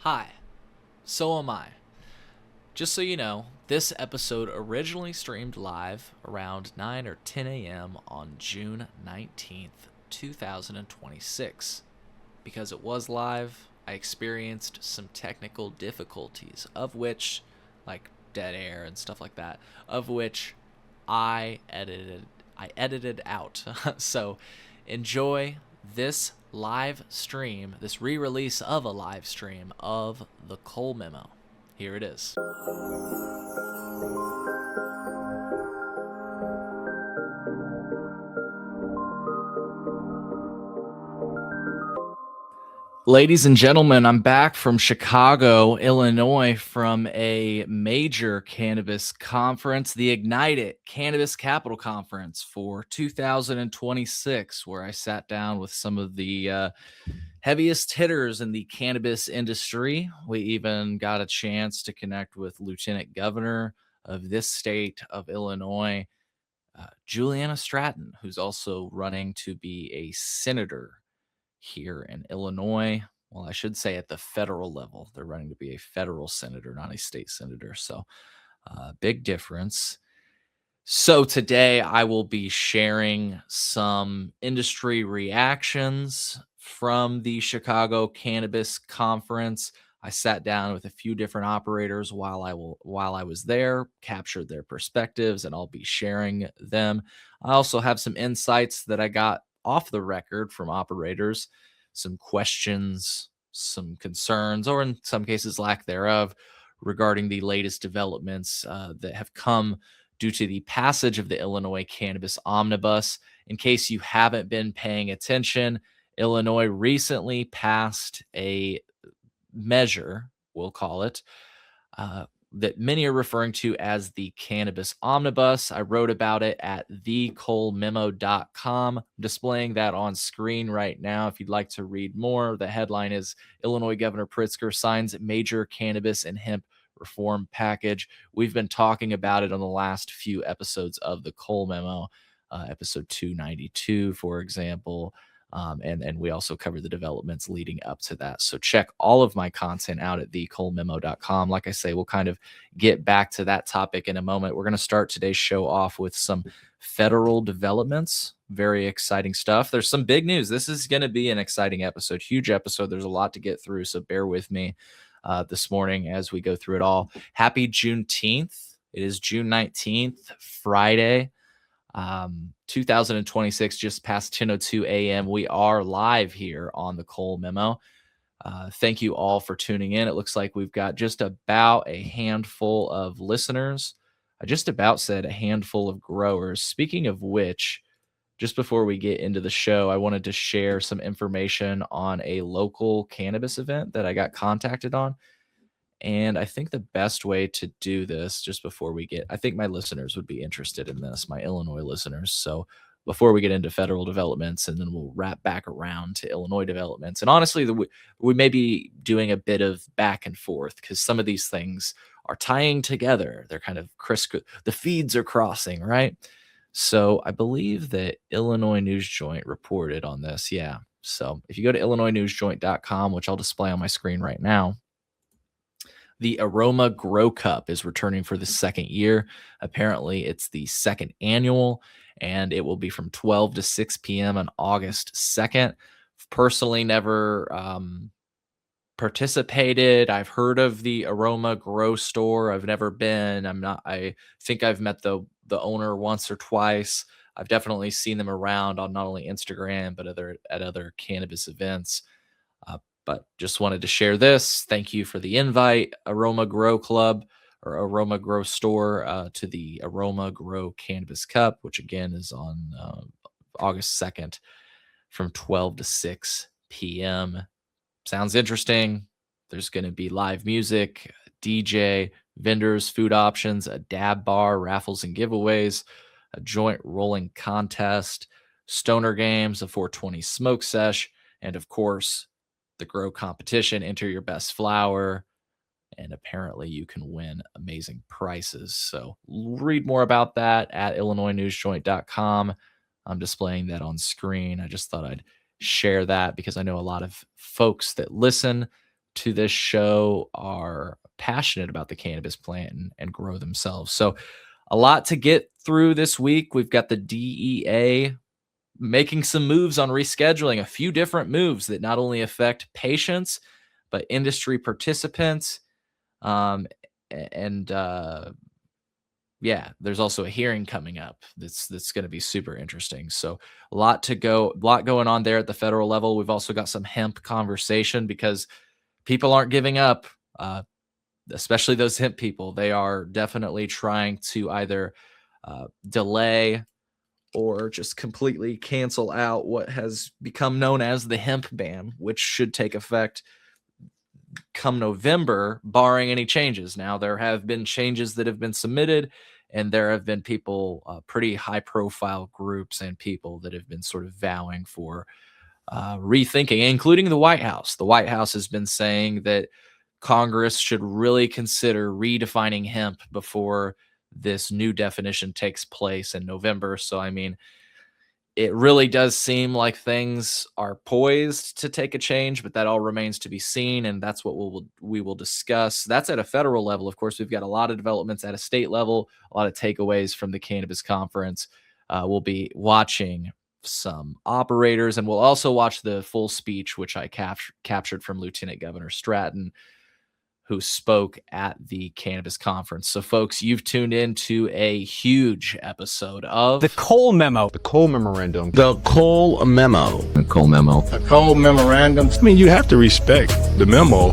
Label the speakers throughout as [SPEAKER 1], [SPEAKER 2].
[SPEAKER 1] Hi, so am I. Just so you know, this episode originally streamed live around 9 or 10 a.m. on June 19th, 2026. Because it was live, I experienced some technical difficulties, of which, like dead air and stuff like that, of which I edited I edited out. So enjoy this live stream, this re-release of a live stream of the Cole Memo. Here it is. Ladies and gentlemen, I'm back from Chicago, Illinois, from a major cannabis conference, the Ignite It Cannabis Capital Conference for 2026, where I sat down with some of the heaviest hitters in the cannabis industry. We even got a chance to connect with Lieutenant Governor of this state of Illinois, Juliana Stratton, who's also running to be a senator here in Illinois. Well, I should say at the federal level. They're running to be a federal senator, not a state senator. So, big difference. So, today I will be sharing some industry reactions from the Chicago Cannabis Conference. I sat down with a few different operators while I was there, captured their perspectives, and I'll be sharing them. I also have some insights that I got off the record from operators, some questions, some concerns, or in some cases, lack thereof, regarding the latest developments that have come due to the passage of the Illinois Cannabis Omnibus. In case you haven't been paying attention, Illinois recently passed a measure, we'll call it, that many are referring to as the Cannabis Omnibus. I wrote about it at thecolememo.com. I'm displaying that on screen right now if you'd like to read more. The headline is Illinois Governor Pritzker signs major cannabis and hemp reform package. We've been talking about it on the last few episodes of the Cole Memo, episode 292, for example. And we also cover the developments leading up to that. So check all of my content out at thecolememo.com. Like I say, we'll kind of get back to that topic in a moment. We're going to start today's show off with some federal developments. Very exciting stuff. There's some big news. This is going to be an exciting episode, huge episode. There's a lot to get through, so bear with me this morning as we go through it all. Happy Juneteenth. It is June 19th, Friday. 2026, just past 10:02 a.m. We are live here on the Cole Memo. Thank you all for tuning in. It looks like we've got just about a handful of listeners. I just about said a handful of growers. Speaking of which, just before we get into the show, I wanted to share some information on a local cannabis event that I got contacted on. And I think the best way to do this, just before we get, I think my listeners would be interested in this, my Illinois listeners. So before we get into federal developments, and then we'll wrap back around to Illinois developments. And honestly, we may be doing a bit of back and forth because some of these things are tying together. They're kind of the feeds are crossing, right? So I believe that Illinois News Joint reported on this. Yeah. So if you go to illinoisnewsjoint.com, which I'll display on my screen right now, the Aroma Grow Cup is returning for the second year. Apparently, it's the second annual, and it will be from 12 to 6 p.m. on August 2nd. Personally, never participated. I've heard of the Aroma Grow store. I've never been. I think I've met the owner once or twice. I've definitely seen them around on not only Instagram, but at other cannabis events. But just wanted to share this. Thank you for the invite, Aroma Grow Club or Aroma Grow Store, to the Aroma Grow Cannabis Cup, which again is on August 2nd from 12 to 6 p.m. Sounds interesting. There's going to be live music, DJ, vendors, food options, a dab bar, raffles and giveaways, a joint rolling contest, stoner games, a 420 smoke sesh, and of course, the grow competition. Enter your best flower, and apparently you can win amazing prizes. So read more about that at illinoisnewsjoint.com. I'm displaying that on screen. I just thought I'd share that because I know a lot of folks that listen to this show are passionate about the cannabis plant and grow themselves. So a lot to get through this week. We've got the DEA making some moves on rescheduling, a few different moves that not only affect patients, but industry participants. Um, and yeah, there's also a hearing coming up that's going to be super interesting. So a lot going on there at the federal level. We've also got some hemp conversation because people aren't giving up, especially those hemp people. They are definitely trying to either delay or just completely cancel out what has become known as the hemp ban, which should take effect come November, barring any changes. Now, there have been changes that have been submitted, and there have been people, pretty high profile groups and people that have been sort of vowing for rethinking, including the White House. The White House has been saying that Congress should really consider redefining hemp before this new definition takes place in November. So, I mean, it really does seem like things are poised to take a change, but that all remains to be seen, and that's what we will discuss. That's at a federal level. Of course, we've got a lot of developments at a state level, a lot of takeaways from the cannabis conference. We'll be watching some operators, and we'll also watch the full speech, which I captured from Lieutenant Governor Stratton, who spoke at the cannabis conference. So, folks, you've tuned into a huge episode of
[SPEAKER 2] The Cole Memo.
[SPEAKER 3] The Cole Memorandum.
[SPEAKER 4] The Cole Memo.
[SPEAKER 5] The Cole Memo.
[SPEAKER 6] The Cole Memorandum.
[SPEAKER 3] I mean, you have to respect the memo.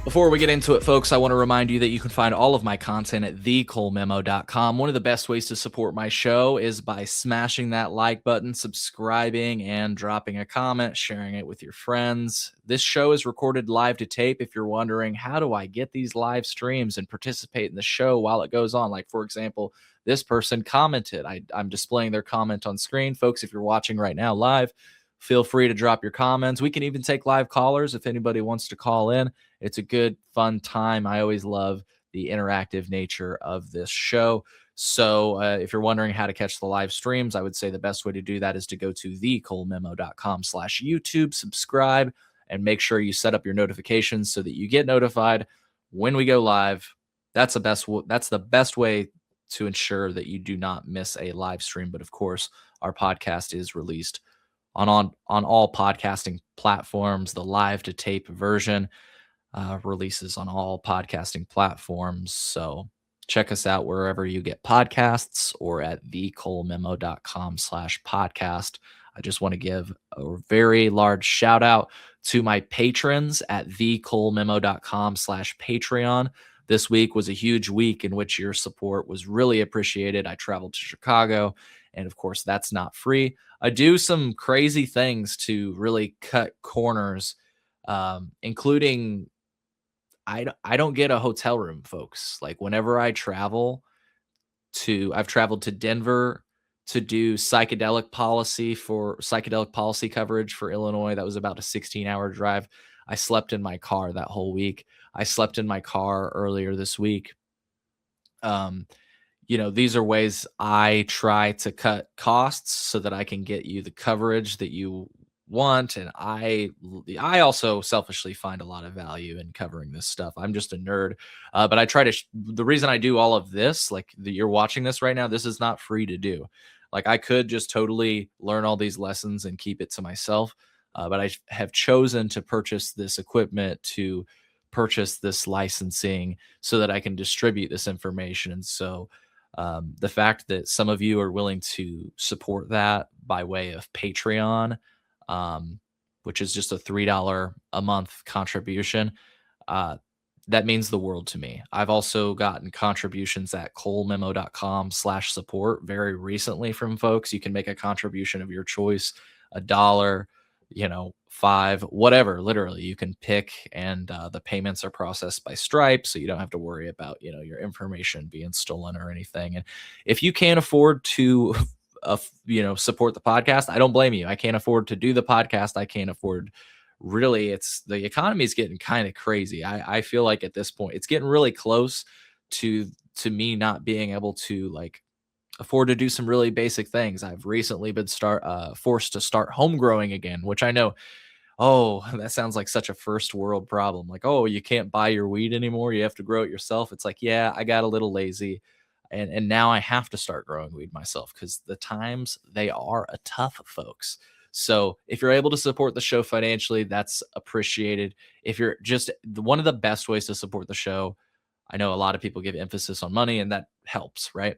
[SPEAKER 1] Before we get into it, folks, I want to remind you that you can find all of my content at thecolememo.com. One of the best ways to support my show is by smashing that like button, subscribing, and dropping a comment, sharing it with your friends. This show is recorded live to tape. If you're wondering, how do I get these live streams and participate in the show while it goes on? Like, for example, this person commented. I'm displaying their comment on screen. Folks, if you're watching right now live, feel free to drop your comments. We can even take live callers if anybody wants to call in. It's a good, fun time. I always love the interactive nature of this show. So if you're wondering how to catch the live streams, I would say the best way to do that is to go to thecolememo.com/YouTube, subscribe, and make sure you set up your notifications so that you get notified when we go live. That's the best way to ensure that you do not miss a live stream. But of course, our podcast is released on all podcasting platforms. The live to tape version releases on all podcasting platforms. So check us out wherever you get podcasts or at thecolememo.com/podcast. I just want to give a very large shout out to my patrons at thecolememo.com/Patreon. This week was a huge week in which your support was really appreciated. I traveled to Chicago, and of course, that's not free. I do some crazy things to really cut corners, including I don't get a hotel room, folks. Like, whenever I've traveled to Denver to do psychedelic policy coverage for Illinois. That was about a 16-hour drive. I slept in my car that whole week. I slept in my car earlier this week. These are ways I try to cut costs so that I can get you the coverage that you want. And I also selfishly find a lot of value in covering this stuff. I'm just a nerd, but I try to. The reason I do all of this, like you're watching this right now, this is not free to do. Like, I could just totally learn all these lessons and keep it to myself, but I have chosen to purchase this equipment, to purchase this licensing, so that I can distribute this information. And so the fact that some of you are willing to support that by way of Patreon, which is just a $3 a month contribution, that means the world to me. I've also gotten contributions at colememo.com/support very recently from folks. You can make a contribution of your choice, $1, $5, whatever. Literally, you can pick, and the payments are processed by Stripe, so you don't have to worry about your information being stolen or anything. And if you can't afford to support the podcast, I don't blame you. I can't afford to do the podcast. I can't afford really it's the economy is getting kind of crazy. I feel like at this point it's getting really close to me not being able to like afford to do some really basic things. I've recently been forced to start home growing again, which I know, oh, that sounds like such a first world problem. Like, oh, you can't buy your weed anymore. You have to grow it yourself. It's like, yeah, I got a little lazy. And now I have to start growing weed myself because the times they are a tough, folks. So if you're able to support the show financially, that's appreciated. If you're just one of the best ways to support the show, I know a lot of people give emphasis on money and that helps, right?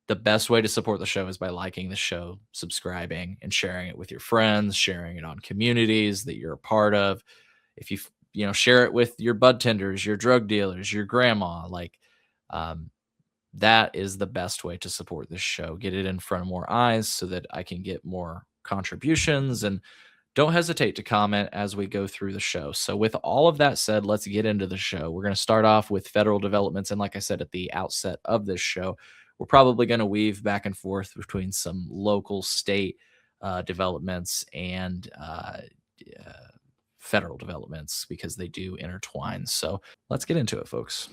[SPEAKER 1] The best way to support the show is by liking the show, subscribing, and sharing it with your friends, sharing it on communities that you're a part of. If share it with your bud tenders, your drug dealers, your grandma, like um, that is the best way to support this show. Get it in front of more eyes so that I can get more contributions, and don't hesitate to comment as we go through the show. So, with all of that said, let's get into the show. We're going to start off with federal developments. And like I said at the outset of this show, we're probably going to weave back and forth between some local, state developments and uh, federal developments because they do intertwine. So, let's get into it, folks.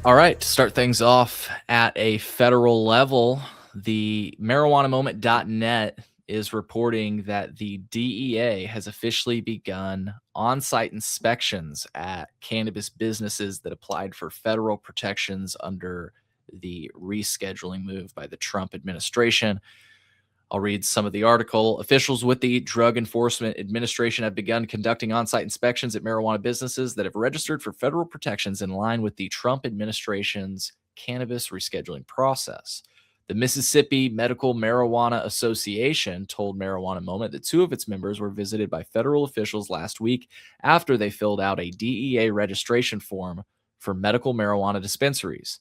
[SPEAKER 1] All right, to start things off at a federal level, the marijuanamoment.net is reporting that the DEA has officially begun on site inspections at cannabis businesses that applied for federal protections under the rescheduling move by the Trump administration. I'll read some of the article. Officials with the Drug Enforcement Administration have begun conducting on site inspections at marijuana businesses that have registered for federal protections in line with the Trump administration's cannabis rescheduling process. The Mississippi Medical Marijuana Association told Marijuana Moment that two of its members were visited by federal officials last week after they filled out a DEA registration form for medical marijuana dispensaries.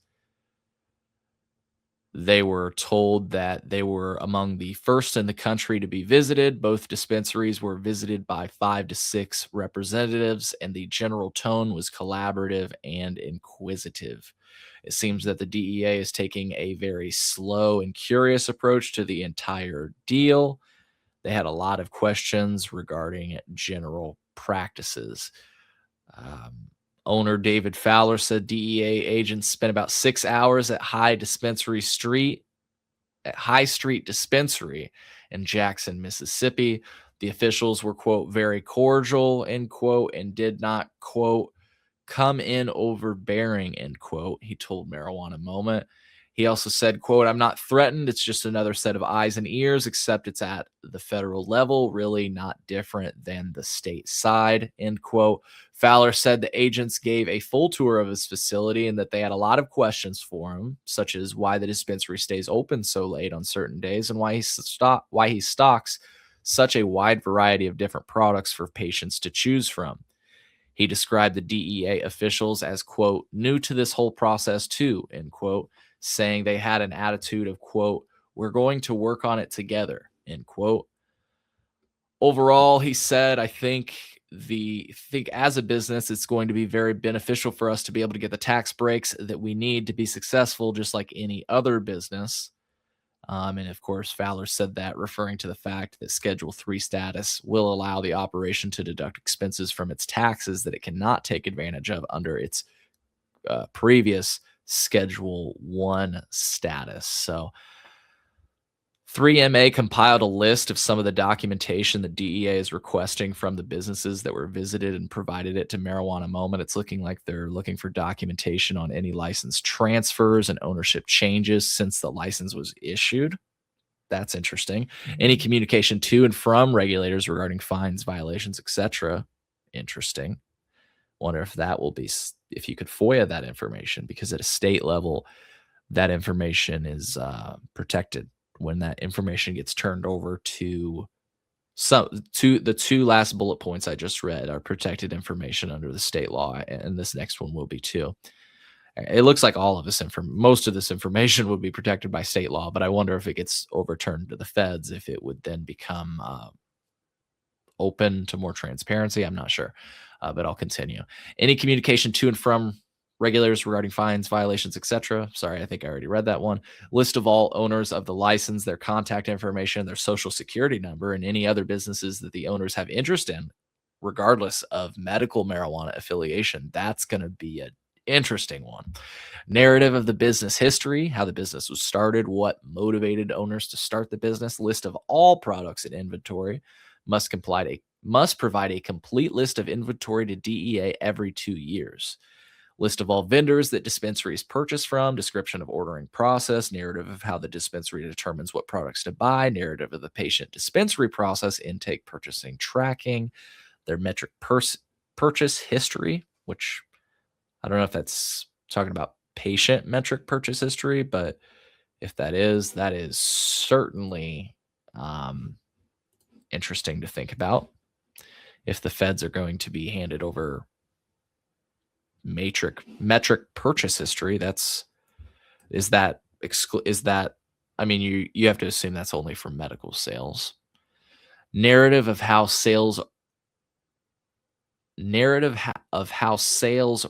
[SPEAKER 1] They were told that they were among the first in the country to be visited. Both dispensaries were visited by 5 to 6 representatives, and the general tone was collaborative and inquisitive. It seems that the DEA is taking a very slow and curious approach to the entire deal. They had a lot of questions regarding general practices. Um, Owner David Fowler said DEA agents spent about 6 hours at High Street Dispensary in Jackson, Mississippi. The officials were, quote, very cordial, end quote, and did not, quote, come in overbearing, end quote, he told Marijuana Moment. He also said, quote, I'm not threatened. It's just another set of eyes and ears, except it's at the federal level, really not different than the state side, end quote. Fowler said the agents gave a full tour of his facility and that they had a lot of questions for him, such as why the dispensary stays open so late on certain days and why he stocks such a wide variety of different products for patients to choose from. He described the DEA officials as, quote, new to this whole process too, end quote, saying they had an attitude of, quote, we're going to work on it together, end quote. Overall, he said, I think as a business, it's going to be very beneficial for us to be able to get the tax breaks that we need to be successful, just like any other business. And of course, Fowler said that referring to the fact that Schedule 3 status will allow the operation to deduct expenses from its taxes that it cannot take advantage of under its previous Schedule 1 status. So 3MA compiled a list of some of the documentation the DEA is requesting from the businesses that were visited and provided it to Marijuana Moment. It's looking like they're looking for documentation on any license transfers and ownership changes since the license was issued. That's interesting. Any communication to and from regulators regarding fines, violations, etc. Interesting. Wonder if that will be, if you could FOIA that information, because at a state level, that information is protected when that information gets turned over to So the two last bullet points I just read are protected information under the state law, and this next one will be too. It looks like all of this most of this information would be protected by state law, but I wonder if it gets overturned to the feds, if it would then become open to more transparency. I'm not sure, but I'll continue. Any communication to and from regulators regarding fines, violations, etc. Sorry, I think I already read that one. List of all owners of the license, their contact information, their social security number, and any other businesses that the owners have interest in, regardless of medical marijuana affiliation. That's going to be an interesting one. Narrative of the business history, how the business was started, what motivated owners to start the business, list of all products in inventory, must provide a complete list of inventory to DEA every 2 years. List of all vendors that dispensaries purchase from, description of ordering process, narrative of how the dispensary determines what products to buy, narrative of the patient dispensary process, intake, purchasing, tracking, their metric purchase history, which I don't know if that's talking about patient metric purchase history, but if that is certainly interesting to think about. If the feds are going to be handed over metric purchase history, is that I mean, you have to assume that's only for medical sales. Narrative of how sales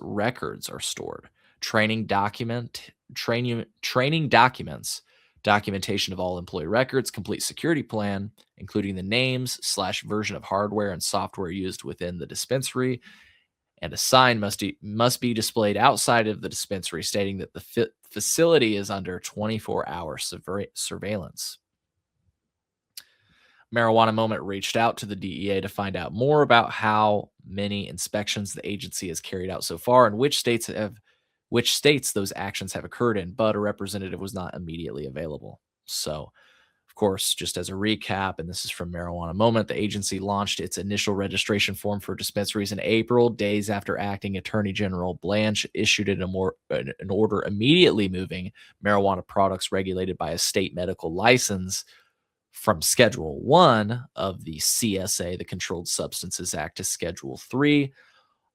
[SPEAKER 1] records are stored, training documents, documentation of all employee records, complete security plan, including the names / version of hardware and software used within the dispensary, and a sign must be displayed outside of the dispensary stating that the facility is under 24-hour surveillance. Marijuana Moment reached out to the DEA to find out more about how many inspections the agency has carried out so far and which states those actions have occurred in, but a representative was not immediately available. So, of course, just as a recap, and this is from Marijuana Moment, the agency launched its initial registration form for dispensaries in April, days after Acting Attorney General Blanche issued an order immediately moving marijuana products regulated by a state medical license from Schedule 1 of the CSA, the Controlled Substances Act, to Schedule 3,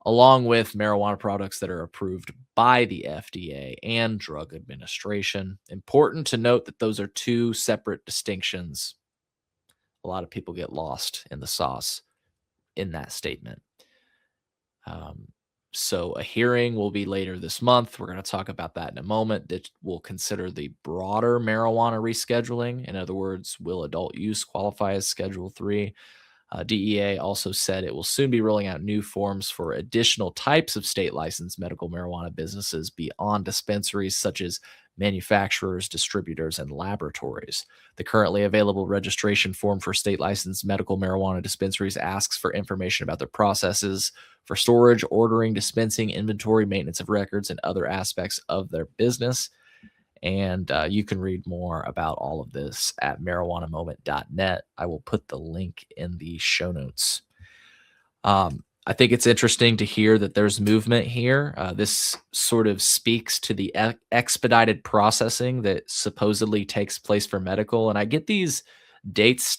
[SPEAKER 1] along with marijuana products that are approved by the FDA and Drug Administration. Important to note that those are two separate distinctions. A lot of people get lost in the sauce in that statement. So a hearing will be later this month. We're going to talk about that in a moment. That will consider the broader marijuana rescheduling. In other words, will adult use qualify as Schedule 3? DEA also said it will soon be rolling out new forms for additional types of state licensed medical marijuana businesses beyond dispensaries, such as manufacturers, distributors, and laboratories. The currently available registration form for state licensed medical marijuana dispensaries asks for information about their processes for storage, ordering, dispensing, inventory, maintenance of records, and other aspects of their business. And you can read more about all of this at marijuanamoment.net. I will put the link in the show notes. I think it's interesting to hear that there's movement here. This sort of speaks to the expedited processing that supposedly takes place for medical. And I get these dates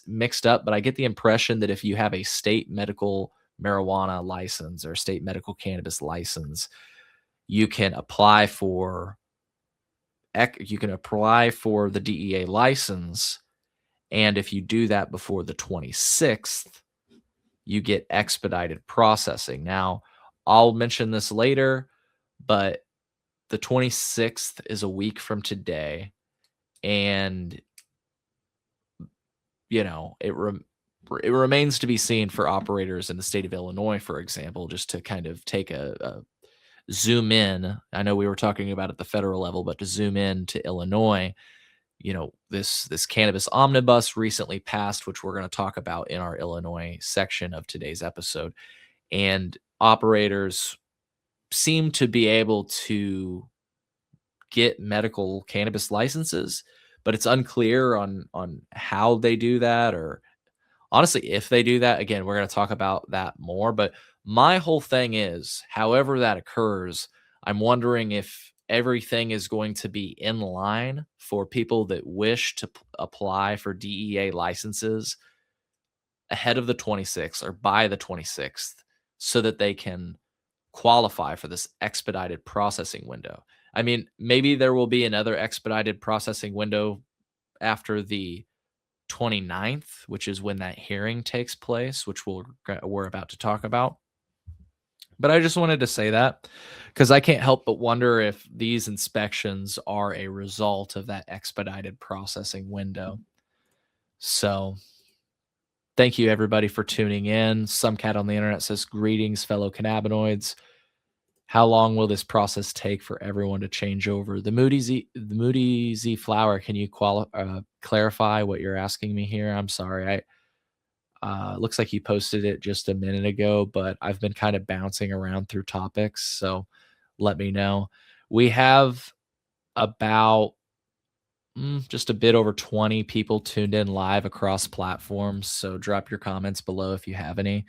[SPEAKER 1] mixed up, but I get the impression that if you have a state medical marijuana license or state medical cannabis license, you can apply for the DEA license, and if you do that before the 26th, you get expedited processing. Now, I'll mention this later, but the 26th is a week from today, and it remains to be seen for operators in the state of Illinois, for example, just to kind of take a zoom in. I know we were talking about at the federal level, but to zoom in to Illinois, this cannabis omnibus recently passed, which we're going to talk about in our Illinois section of today's episode. And operators seem to be able to get medical cannabis licenses, but it's unclear on how they do that, or honestly, if they do that. Again, we're going to talk about that more, but my whole thing is, however that occurs, I'm wondering if everything is going to be in line for people that wish to apply for DEA licenses ahead of the 26th or by the 26th so that they can qualify for this expedited processing window. I mean, maybe there will be another expedited processing window after the 29th, which is when that hearing takes place, which we're about to talk about. But I just wanted to say that because I can't help but wonder if these inspections are a result of that expedited processing window. So thank you everybody for tuning in. Some cat on the internet says, greetings, fellow cannabinoids. How long will this process take for everyone to change over? The Moody Z Flower, can you clarify what you're asking me here? I'm sorry. Looks like you posted it just a minute ago, but I've been kind of bouncing around through topics, so let me know. We have about just a bit over 20 people tuned in live across platforms, so drop your comments below if you have any.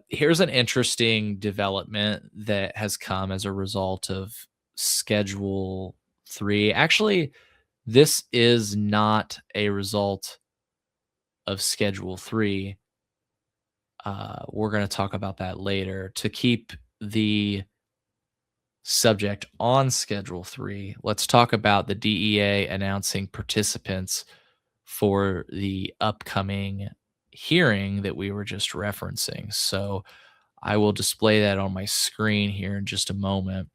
[SPEAKER 1] Here's an interesting development that has come as a result of Schedule 3. Actually, this is not a result of Schedule 3. We're going to talk about that later. To keep the subject on Schedule 3, let's talk about the DEA announcing participants for the upcoming hearing that we were just referencing. So I will display that on my screen here in just a moment.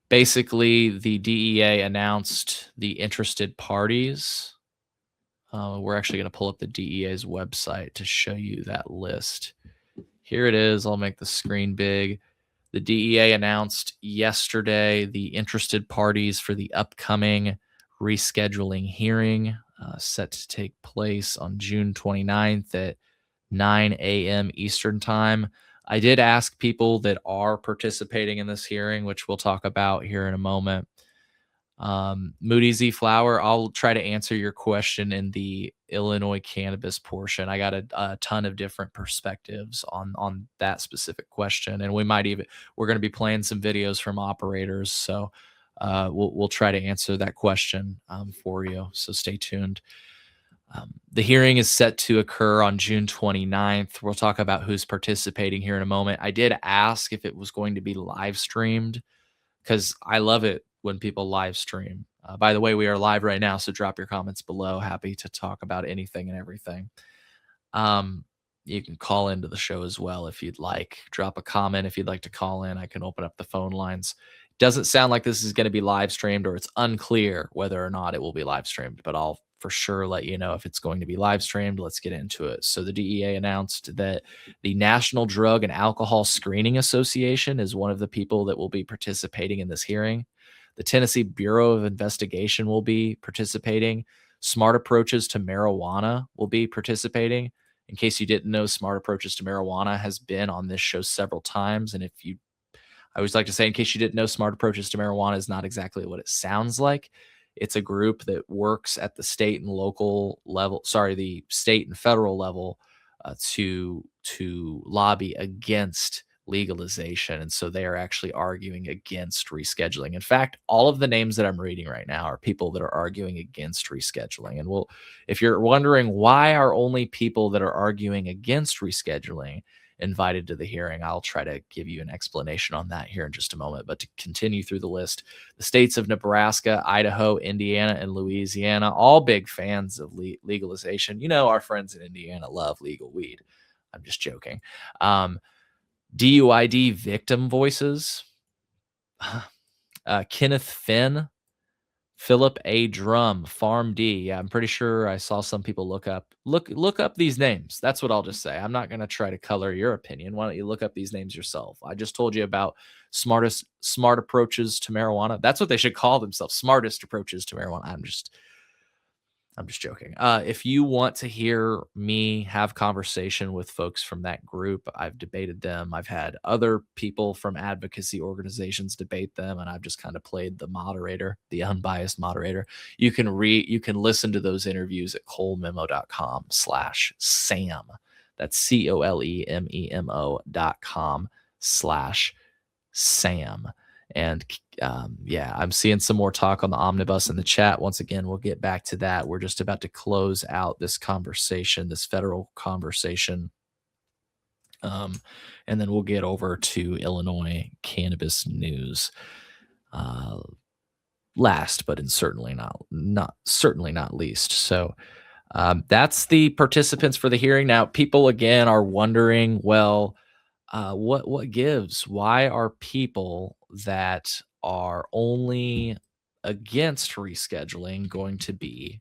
[SPEAKER 1] Basically, the DEA announced the interested parties. We're actually going to pull up the DEA's website to show you that list. Here it is. I'll make the screen big. The DEA announced yesterday the interested parties for the upcoming rescheduling hearing set to take place on June 29th at 9 a.m. Eastern Time. I did ask people that are participating in this hearing, which we'll talk about here in a moment. Moody Z Flower, I'll try to answer your question in the Illinois cannabis portion. I got a ton of different perspectives on that specific question, and we're going to be playing some videos from operators, so we'll try to answer that question for you. So stay tuned. The hearing is set to occur on June 29th. We'll talk about who's participating here in a moment. I did ask if it was going to be live streamed because I love it when people live stream. By the way, we are live right now, so drop your comments below. Happy to talk about anything and everything. You can call into the show as well if you'd like. Drop a comment if you'd like to call in. I can open up the phone lines. Doesn't sound like this is going to be live streamed, or it's unclear whether or not it will be live streamed, but I'll for sure let you know if it's going to be live streamed. Let's get into it. So the DEA announced that the National Drug and Alcohol Screening Association is one of the people that will be participating in this hearing. The Tennessee Bureau of Investigation will be participating. Smart Approaches to Marijuana will be participating. In case you didn't know, Smart Approaches to Marijuana has been on this show several times. And I always like to say, in case you didn't know, Smart Approaches to Marijuana is not exactly what it sounds like. It's a group that works at the state and the state and federal level to lobby against legalization. And so they are actually arguing against rescheduling. In fact, all of the names that I'm reading right now are people that are arguing against rescheduling. And if you're wondering why are only people that are arguing against rescheduling invited to the hearing, I'll try to give you an explanation on that here in just a moment. But to continue through the list, the states of Nebraska, Idaho, Indiana, and Louisiana, all big fans of legalization. You know, our friends in Indiana love legal weed. I'm just joking. DUID victim voices, Kenneth Finn, Philip A. Drum, Farm D. Yeah, I'm pretty sure I saw some people look up these names. That's what I'll just say. I'm not going to try to color your opinion. Why don't you look up these names yourself? I just told you about smart approaches to marijuana. That's what they should call themselves, smartest approaches to marijuana. I'm just joking. If you want to hear me have conversation with folks from that group, I've debated them. I've had other people from advocacy organizations debate them, and I've just kind of played the moderator, the unbiased moderator. You can listen to those interviews at colememo.com/Sam. That's COLEMEMO.com/Sam. And yeah, I'm seeing some more talk on the omnibus in the chat. Once again, we'll get back to that. We're just about to close out this conversation, this federal conversation. And then we'll get over to Illinois cannabis news. Last, but certainly not least. So that's the participants for the hearing. Now, people again are wondering, well, what gives? Why are people that are only against rescheduling going to be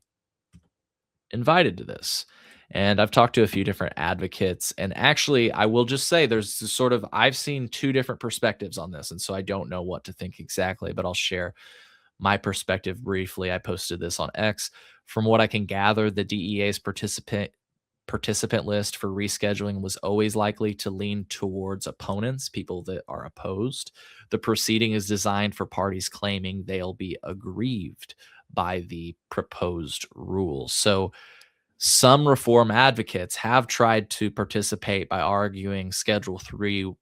[SPEAKER 1] invited to this? And I've talked to a few different advocates, and actually, I will just say there's sort of I've seen two different perspectives on this, and so I don't know what to think exactly, but I'll share my perspective briefly. I posted this on X. From what I can gather, the DEA's participant list for rescheduling was always likely to lean towards opponents, people that are opposed. The proceeding is designed for parties claiming they'll be aggrieved by the proposed rules. So some reform advocates have tried to participate by arguing Schedule 3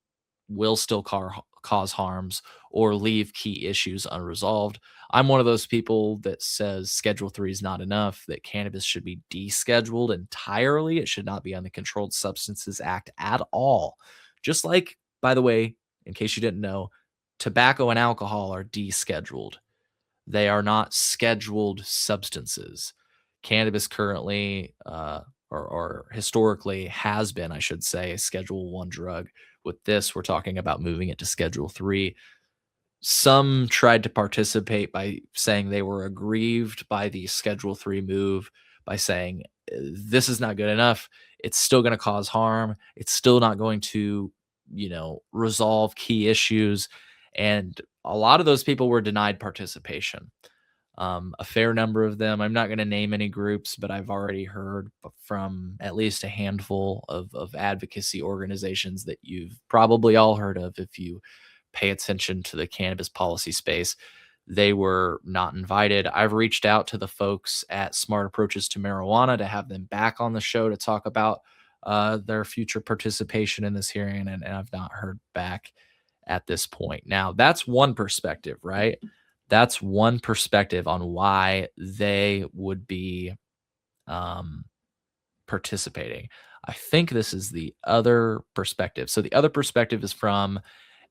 [SPEAKER 1] will still cause harms or leave key issues unresolved. I'm one of those people that says Schedule 3 is not enough, that cannabis should be descheduled entirely. It should not be on the Controlled Substances Act at all. Just like, by the way, in case you didn't know, tobacco and alcohol are descheduled. They are not scheduled substances. Cannabis currently, or historically has been, I should say, a Schedule 1 drug. With this, we're talking about moving it to Schedule 3. Some tried to participate by saying they were aggrieved by the Schedule 3 move, by saying, this is not good enough. It's still going to cause harm. It's still not going to, resolve key issues. And a lot of those people were denied participation. A fair number of them, I'm not going to name any groups, but I've already heard from at least a handful of advocacy organizations that you've probably all heard of if you pay attention to the cannabis policy space. They were not invited. I've reached out to the folks at Smart Approaches to Marijuana to have them back on the show to talk about their future participation in this hearing, and I've not heard back at this point. Now, that's one perspective, right? That's one perspective on why they would be participating. I think this is the other perspective. So the other perspective is from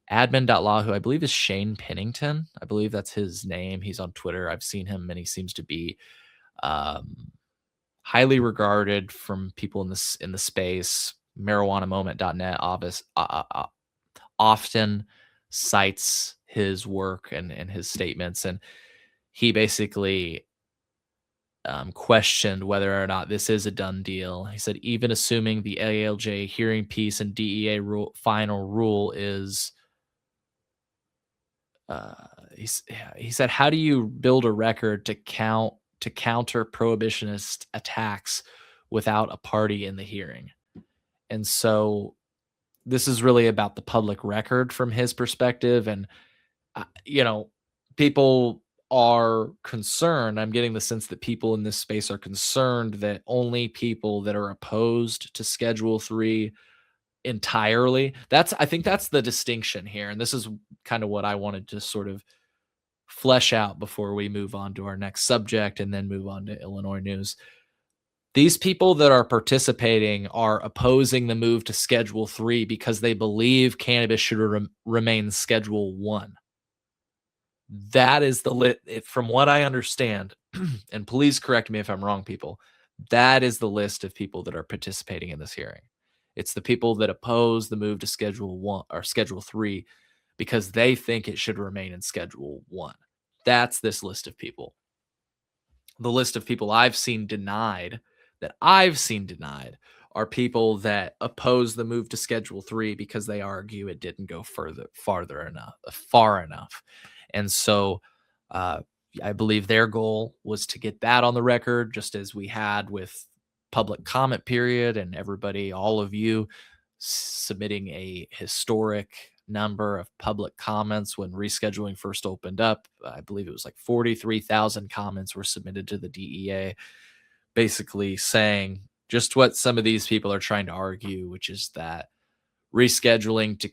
[SPEAKER 1] admin.law, who I believe is Shane Pennington. I believe that's his name. He's on Twitter. I've seen him, and he seems to be highly regarded from people in the space. Marijuanamoment.net often cites his work and his statements, and he basically questioned whether or not this is a done deal. He said, even assuming the ALJ hearing piece and DEA final rule is, he said, how do you build a record to counter prohibitionist attacks without a party in the hearing? And so this is really about the public record from his perspective. And people are concerned. I'm getting the sense that people in this space are concerned that only people that are opposed to Schedule 3 entirely. I think that's the distinction here. And this is kind of what I wanted to sort of flesh out before we move on to our next subject and then move on to Illinois news. These people that are participating are opposing the move to Schedule 3 because they believe cannabis should remain Schedule 1. That is from what I understand, and please correct me if I'm wrong, people, that is the list of people that are participating in this hearing. It's the people that oppose the move to Schedule 1 or Schedule 3 because they think it should remain in Schedule 1. That's this list of people. The list of people I've seen denied are people that oppose the move to Schedule 3 because they argue it didn't go far enough. And so I believe their goal was to get that on the record, just as we had with public comment period and everybody, all of you submitting a historic number of public comments when rescheduling first opened up. I believe it was like 43,000 comments were submitted to the DEA, basically saying just what some of these people are trying to argue, which is that rescheduling to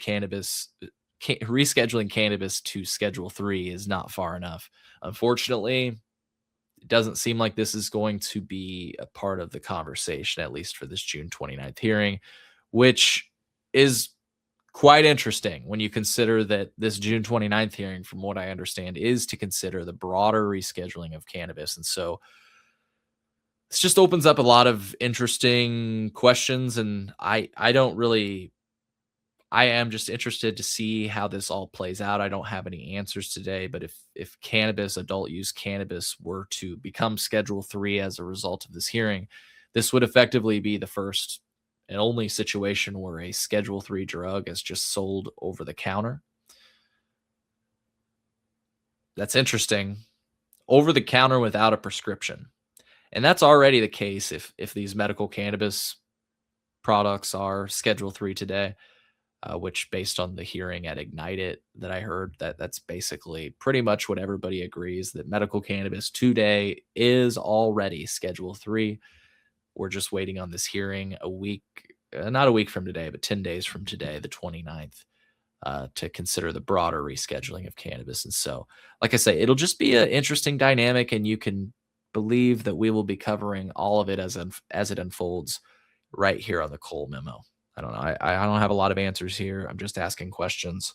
[SPEAKER 1] rescheduling cannabis to Schedule 3 is not far enough. Unfortunately, it doesn't seem like this is going to be a part of the conversation, at least for this June 29th hearing, which is quite interesting when you consider that this June 29th hearing, from what I understand, is to consider the broader rescheduling of cannabis. And so this just opens up a lot of interesting questions. And I don't really I am just interested to see how this all plays out. I don't have any answers today, but if cannabis, adult use cannabis, were to become Schedule 3 as a result of this hearing, this would effectively be the first and only situation where a Schedule 3 drug is just sold over the counter. That's interesting. Over the counter without a prescription. And that's already the case if these medical cannabis products are Schedule 3 today. Which, based on the hearing at Ignite It that I heard, that's basically pretty much what everybody agrees, that medical cannabis today is already Schedule 3. We're just waiting on this hearing a week, not a week from today, but 10 days from today, the 29th, to consider the broader rescheduling of cannabis. And so, like I say, it'll just be an interesting dynamic, and you can believe that we will be covering all of it as it unfolds right here on the Cole Memo. I don't know. I don't have a lot of answers here. I'm just asking questions.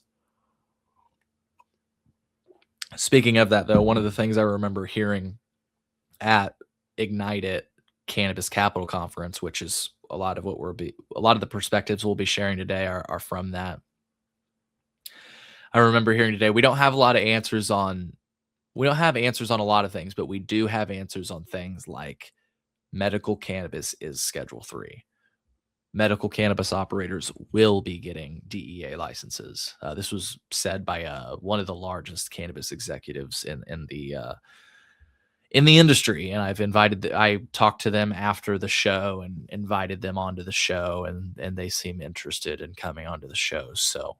[SPEAKER 1] Speaking of that, though, one of the things I remember hearing at Ignite It Cannabis Capital Conference, which is a lot of the perspectives we'll be sharing today are from that. I remember hearing today, we don't have answers on a lot of things, but we do have answers on things like medical cannabis is Schedule 3. Medical cannabis operators will be getting DEA licenses. This was said by one of the largest cannabis executives in the industry, and I talked to them after the show and invited them onto the show, and they seem interested in coming onto the show. So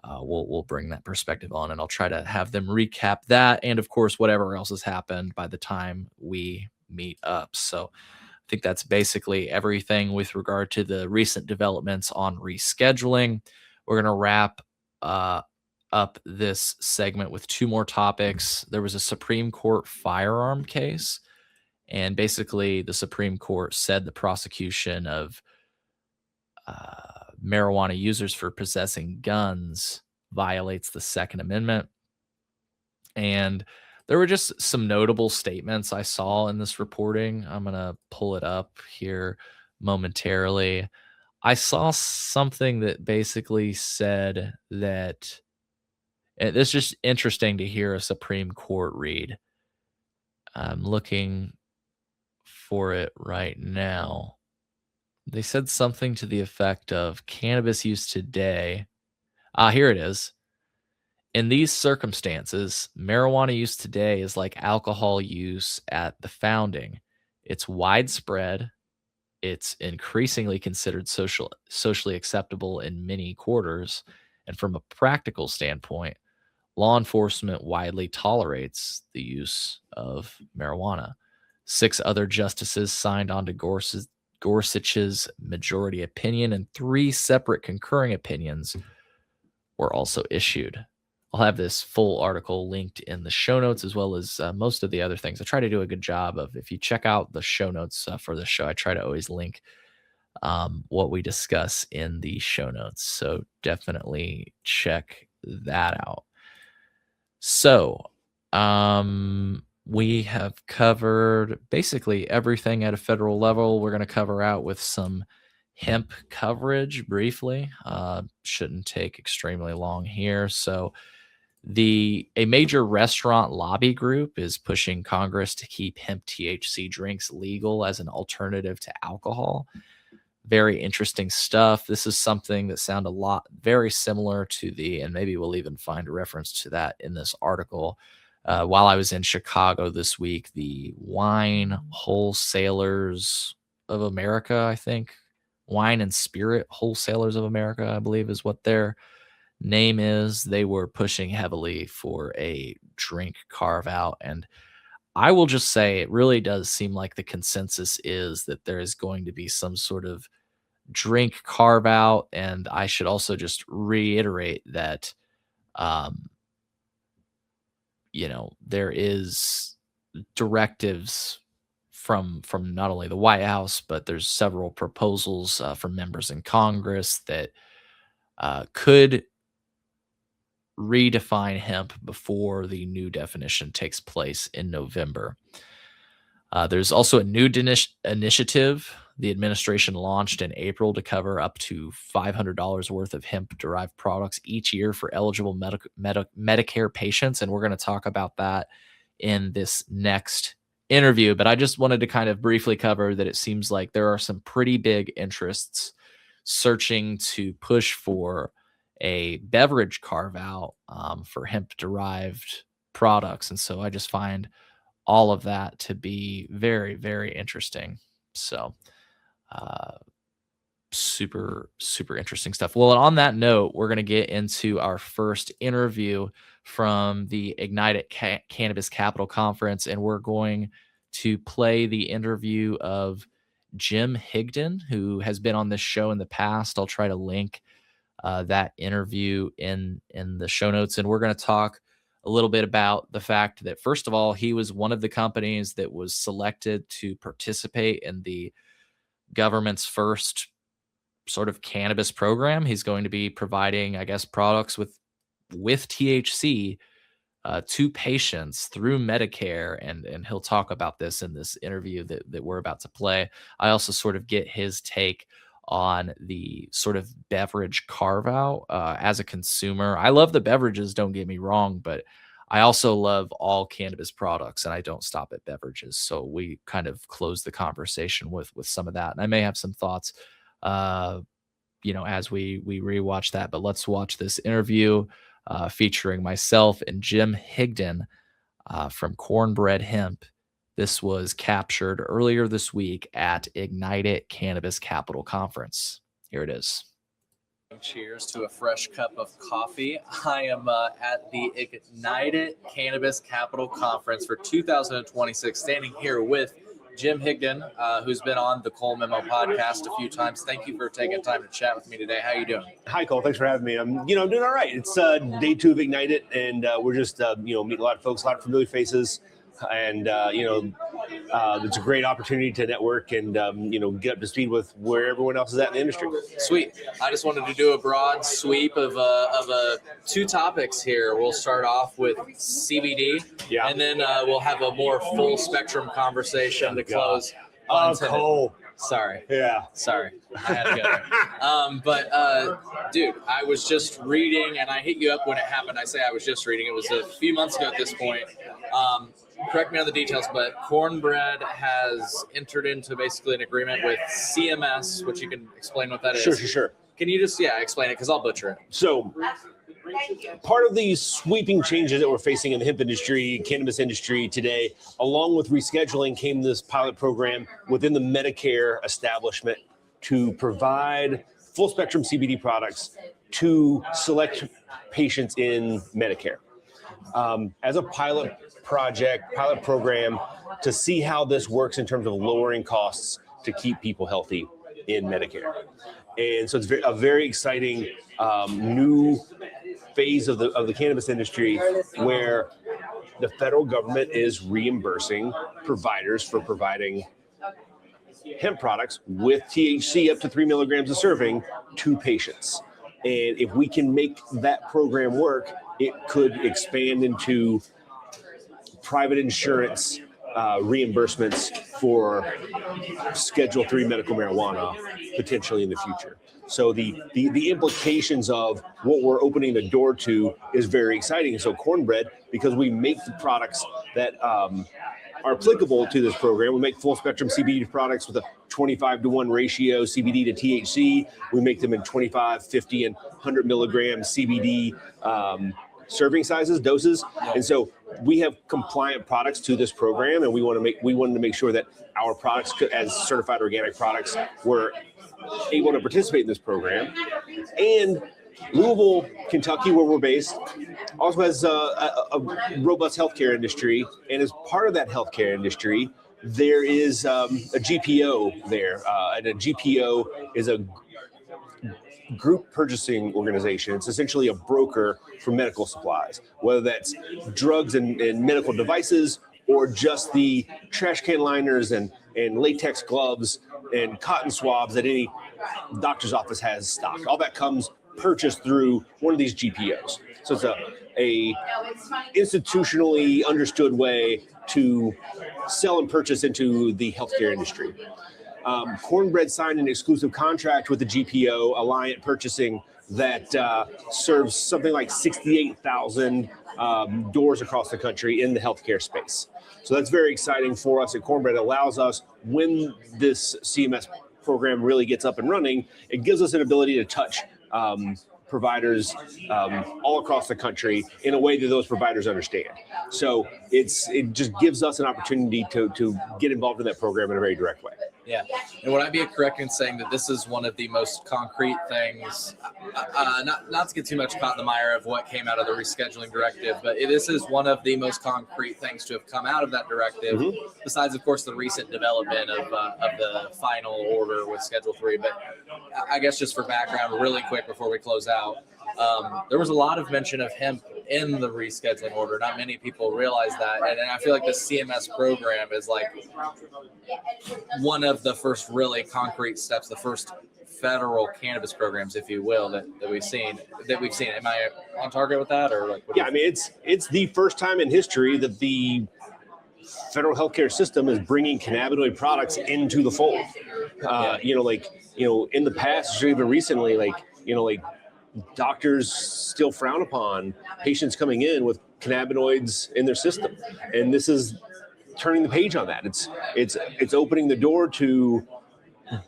[SPEAKER 1] we'll bring that perspective on, and I'll try to have them recap that, and of course whatever else has happened by the time we meet up. So I think that's basically everything with regard to the recent developments on rescheduling. We're going to wrap up this segment with two more topics. There was a Supreme Court firearm case, and basically the Supreme Court said the prosecution of marijuana users for possessing guns violates the Second Amendment. And there were just some notable statements I saw in this reporting. I'm going to pull it up here momentarily. I saw something that basically said that, and it's just interesting to hear a Supreme Court read. I'm looking for it right now. They said something to the effect of cannabis use today. Here it is. In these circumstances, marijuana use today is like alcohol use at the founding. It's widespread. It's increasingly considered socially acceptable in many quarters. And from a practical standpoint, law enforcement widely tolerates the use of marijuana. 6 other justices signed on to Gorsuch's majority opinion, and 3 separate concurring opinions were also issued. I'll have this full article linked in the show notes, as well as most of the other things. I try to do a good job of, if you check out the show notes for the show, I try to always link what we discuss in the show notes. So definitely check that out. So we have covered basically everything at a federal level. We're going to cover out with some hemp coverage briefly. Shouldn't take extremely long here. So a major restaurant lobby group is pushing Congress to keep hemp THC drinks legal as an alternative to alcohol. Very interesting stuff. This is something that sound a lot very similar to and maybe we'll even find a reference to that in this article. While I was in Chicago this week, the Wine Wholesalers of America, I think, Wine and Spirit Wholesalers of America, I believe is what their name is. They were pushing heavily for a drink carve out. And I will just say it really does seem like the consensus is that there is going to be some sort of drink carve out. And I should also just reiterate that Um, there is directives from not only the White House, but there's several proposals from members in Congress that could redefine hemp before the new definition takes place in November. There's also a new initiative the administration launched in April to cover up to $500 worth of hemp derived products each year for eligible Medicare patients. And we're going to talk about that in this next interview. But I just wanted to kind of briefly cover that it seems like there are some pretty big interests searching to push for a beverage carve out for hemp derived products. And so I just find all of that to be very, very interesting. So, uh, super interesting stuff. Well, on that note, we're going to get into our first interview from the Ignite It Cannabis Capital Conference, and we're going to play the interview of Jim Higdon, who has been on this show in the past. I'll try to link that interview in the show notes, and we're going to talk a little bit about the fact that, first of all, he was one of the companies that was selected to participate in the government's first sort of cannabis program. He's going to be providing, I guess, products with THC to patients through Medicare, and he'll talk about this in this interview that we're about to play. I also sort of get his take on the sort of beverage carve out as a consumer. I love the beverages, don't get me wrong, but I also love all cannabis products, and I don't stop at beverages. So we kind of close the conversation with some of that, and I may have some thoughts, as we rewatch that. But let's watch this interview featuring myself and Jim Higdon from Cornbread Hemp. This was captured earlier this week at Ignite It Cannabis Capital Conference. Here it is. Cheers to a fresh cup of coffee. I am at the Ignite It Cannabis Capital Conference for 2026, standing here with Jim Higdon, who's been on the Cole Memo podcast a few times. Thank you for taking time to chat with me today. How are you doing?
[SPEAKER 2] Hi, Cole. Thanks for having me. I'm, doing all right. It's day 2 of Ignite It, and we're just, meeting a lot of folks, a lot of familiar faces, and it's a great opportunity to network and get up to speed with where everyone else is at in the industry.
[SPEAKER 1] Sweet. I just wanted to do a broad sweep of two topics here. We'll start off with CBD, and then we'll have a more full spectrum conversation to close.
[SPEAKER 2] Cole.
[SPEAKER 1] Sorry.
[SPEAKER 2] Yeah.
[SPEAKER 1] Sorry. I had to go there. Dude, I was just reading, and I hit you up when it happened. I say I was just reading. It was a few months ago at this point. Correct me on the details, but Cornbread has entered into basically an agreement with CMS, which you can explain what that is.
[SPEAKER 2] Sure.
[SPEAKER 1] Can you just, explain it? Because I'll butcher it.
[SPEAKER 2] So part of these sweeping changes that we're facing in the hemp industry, cannabis industry today, along with rescheduling, came this pilot program within the Medicare establishment to provide full spectrum CBD products to select patients in Medicare. As a pilot program to see how this works in terms of lowering costs to keep people healthy in Medicare. And so it's a very exciting new phase of the cannabis industry where the federal government is reimbursing providers for providing hemp products with THC up to 3 milligrams a serving to patients. And if we can make that program work, it could expand into private insurance reimbursements for Schedule 3 medical marijuana potentially in the future. So the implications of what we're opening the door to is very exciting. And so Cornbread, because we make the products that are applicable to this program, we make full spectrum CBD products with a 25-to-1 ratio CBD to THC. We make them in 25, 50, and 100 milligram CBD serving sizes, doses. And so we have compliant products to this program, and we wanted to make sure that our products, as certified organic products, were able to participate in this program. And Louisville, Kentucky, where we're based, also has a robust healthcare industry. And as part of that healthcare industry, there is a GPO there. And a GPO is a group purchasing organization. It's essentially a broker for medical supplies, whether that's drugs and medical devices, or just the trash can liners and latex gloves and cotton swabs that any doctor's office has stocked. All that comes purchased through one of these GPOs. So it's a institutionally understood way to sell and purchase into the healthcare industry. Cornbread signed an exclusive contract with the GPO, Alliant Purchasing, that serves something like 68,000 doors across the country in the healthcare space. So that's very exciting for us at Cornbread. It allows us, when this CMS program really gets up and running, it gives us an ability to touch providers all across the country in a way that those providers understand. So it just gives us an opportunity to get involved in that program in a very direct way.
[SPEAKER 1] Yeah. And would I be correct in saying that this is one of the most concrete things, not to get too much caught in the mire of what came out of the rescheduling directive, but this is one of the most concrete things to have come out of that directive, besides, of course, the recent development of the final order with Schedule 3. But I guess just for background, really quick before we close out, there was a lot of mention of hemp in the rescheduling order. Not many people realize that. And I feel like the CMS program is like one of the first really concrete steps, the first federal cannabis programs, if you will, that we've seen. Am I on target with that? Or like,
[SPEAKER 2] yeah, I mean, it's the first time in history that the federal healthcare system is bringing cannabinoid products into the fold. In the past, or even recently, doctors still frown upon patients coming in with cannabinoids in their system, and this is turning the page on that. It's opening the door to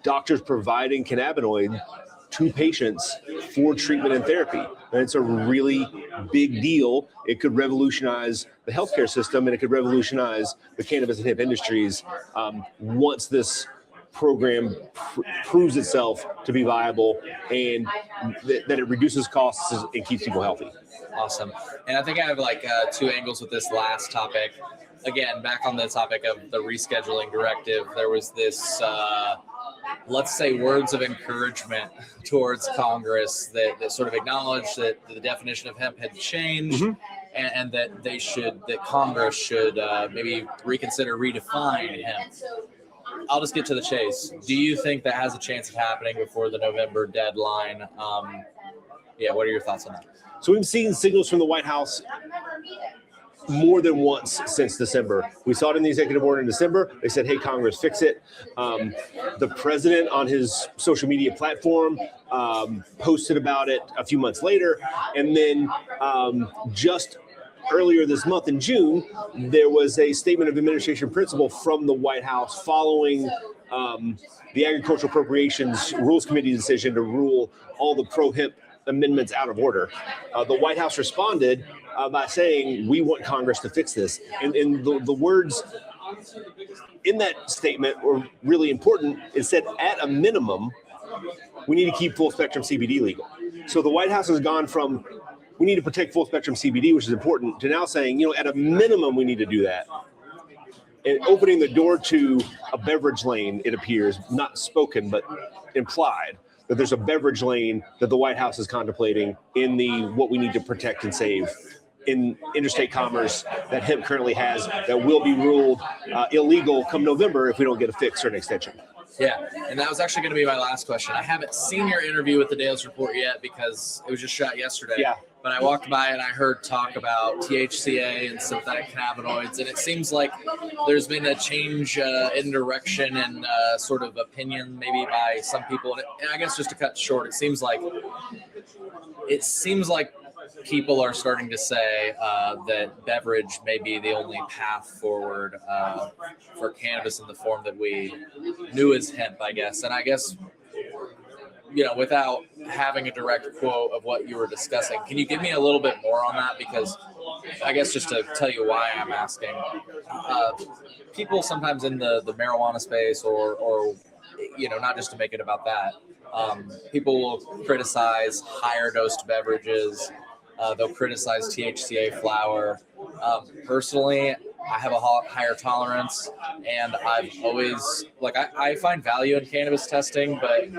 [SPEAKER 2] doctors providing cannabinoid to patients for treatment and therapy, and it's a really big deal. It could revolutionize the healthcare system, and it could revolutionize the cannabis and hemp industries once this program proves itself to be viable, and that it reduces costs and keeps people healthy.
[SPEAKER 1] Awesome. And I think I have two angles with this last topic. Again, back on the topic of the rescheduling directive, there was this, let's say, words of encouragement towards Congress that sort of acknowledged that the definition of hemp had changed, and that Congress should maybe reconsider, redefine hemp. I'll just get to the chase. Do you think that has a chance of happening before the November deadline? What are your thoughts on that?
[SPEAKER 2] So we've seen signals from the White House more than once since December. We saw it in the executive order in December. They said, hey, Congress, fix it. The president on his social media platform posted about it a few months later. And then just earlier this month in June, there was a statement of administration principle from the White House following the Agricultural Appropriations Rules Committee decision to rule all the pro-hemp amendments out of order. The White House responded by saying, we want Congress to fix this. And the words in that statement were really important. It said, at a minimum, we need to keep full spectrum CBD legal. So the White House has gone from, we need to protect full spectrum CBD, which is important, to now saying, at a minimum, we need to do that. And opening the door to a beverage lane, it appears, not spoken, but implied, that there's a beverage lane that the White House is contemplating in the what we need to protect and save in interstate commerce that hemp currently has, that will be ruled illegal come November if we don't get a fix or an extension.
[SPEAKER 1] Yeah, and that was actually going to be my last question. I haven't seen your interview with the Dales Report yet because it was just shot yesterday. Yeah. But I walked by and I heard talk about THCA and synthetic cannabinoids, and it seems like there's been a change in direction and sort of opinion maybe by some people. And I guess just to cut short, it seems like people are starting to say that beverage may be the only path forward for cannabis in the form that we knew as hemp, I guess. And I guess, without having a direct quote of what you were discussing, can you give me a little bit more on that? Because I guess just to tell you why I'm asking, people sometimes in the marijuana space or not just to make it about that, people will criticize higher dosed beverages. They'll criticize THCA flower. Personally, I have a higher tolerance, and I've always I find value in cannabis testing, but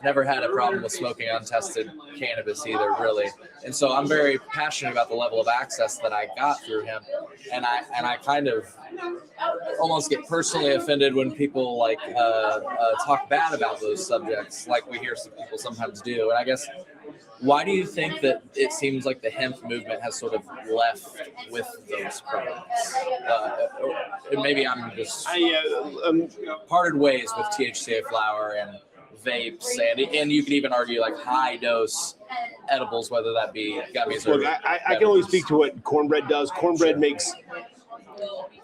[SPEAKER 1] never had a problem with smoking untested cannabis either, really. And so I'm very passionate about the level of access that I got through him, and I kind of almost get personally offended when people talk bad about those subjects, like we hear some people sometimes do. And I guess, why do you think that it seems like the hemp movement has sort of left with those products? Maybe I'm just parted ways with THCA flower and vapes, and you could even argue like high dose edibles, whether that be gummies or.
[SPEAKER 2] Look, I can only speak to what Cornbread does. Cornbread makes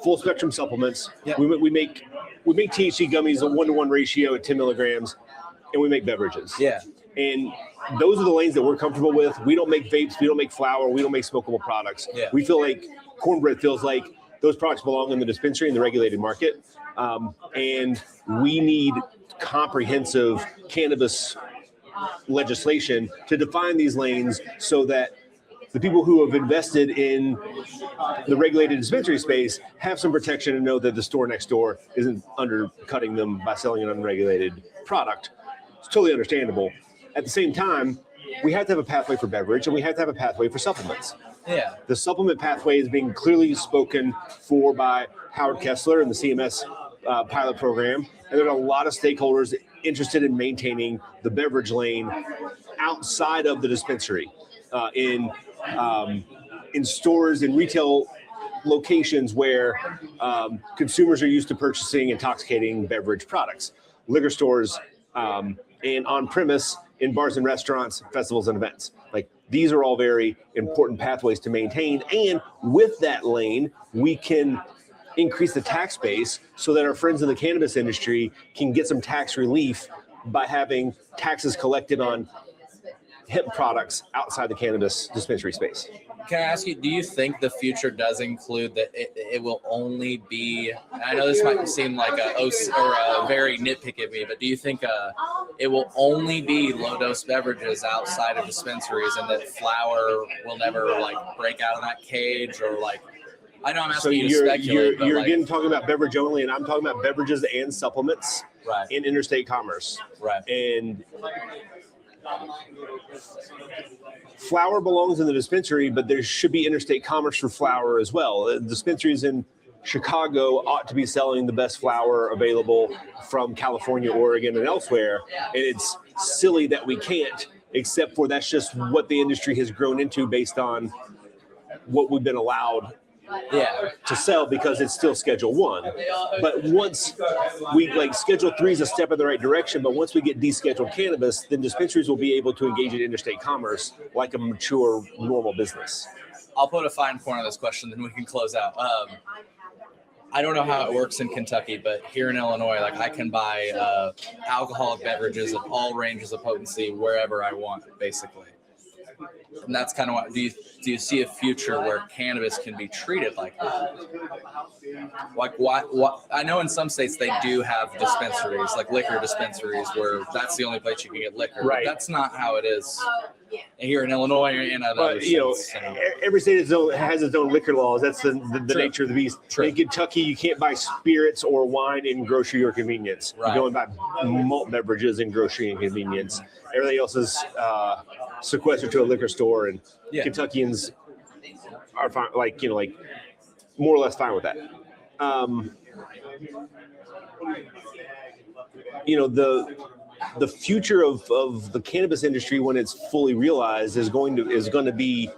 [SPEAKER 2] full spectrum supplements. Yep. We make THC gummies a 1-to-1 ratio at 10 milligrams, and we make beverages.
[SPEAKER 1] Yeah.
[SPEAKER 2] And those are the lanes that we're comfortable with. We don't make vapes, we don't make flour, we don't make smokable products.
[SPEAKER 1] Yeah.
[SPEAKER 2] We feel like Cornbread feels like those products belong in the dispensary in the regulated market. And we need comprehensive cannabis legislation to define these lanes so that the people who have invested in the regulated dispensary space have some protection and know that the store next door isn't undercutting them by selling an unregulated product. It's totally understandable. At the same time, we have to have a pathway for beverage, and we have to have a pathway for supplements.
[SPEAKER 1] Yeah.
[SPEAKER 2] The supplement pathway is being clearly spoken for by Howard Kessler and the CMS pilot program, and there are a lot of stakeholders interested in maintaining the beverage lane outside of the dispensary, in stores and retail locations where consumers are used to purchasing intoxicating beverage products, liquor stores, and on premise in bars and restaurants, festivals and events. Like, these are all very important pathways to maintain. And with that lane, we can increase the tax base so that our friends in the cannabis industry can get some tax relief by having taxes collected on hemp products outside the cannabis dispensary space.
[SPEAKER 1] Can I ask you, do you think the future does include that it will only be, I know this might seem like a very nitpicky of me, but do you think it will only be low-dose beverages outside of dispensaries, and that flower will never break out of that cage? Or I know I'm asking you to speculate.
[SPEAKER 2] You're again talking about beverage only, and I'm talking about beverages and supplements in interstate commerce.
[SPEAKER 1] Right.
[SPEAKER 2] And flower belongs in the dispensary, but there should be interstate commerce for flower as well. Dispensaries in Chicago ought to be selling the best flower available from California, Oregon, and elsewhere. And it's silly that we can't, except for that's just what the industry has grown into based on what we've been allowed to sell, because it's still Schedule 1. But once we Schedule 3 is a step in the right direction, but once we get descheduled cannabis, then dispensaries will be able to engage in interstate commerce like a mature, normal business.
[SPEAKER 1] I'll put a fine point on this question, then we can close out. I don't know how it works in Kentucky, but here in Illinois, I can buy alcoholic beverages of all ranges of potency wherever I want, basically. And that's kind of what, do you see a future where cannabis can be treated like that? What I know in some states they do have dispensaries, like liquor dispensaries, where that's the only place you can get liquor.
[SPEAKER 2] Right.
[SPEAKER 1] But that's not how it is here in Illinois and other states.
[SPEAKER 2] Every state has its own liquor laws. That's the nature of the beast.
[SPEAKER 1] True.
[SPEAKER 2] In Kentucky, you can't buy spirits or wine in grocery or convenience.
[SPEAKER 1] Right.
[SPEAKER 2] You can only buy malt beverages in grocery and convenience. Everything else is sequestered to a liquor store, and Kentuckians are fine, more or less fine with that. The future of the cannabis industry, when it's fully realized, is going to be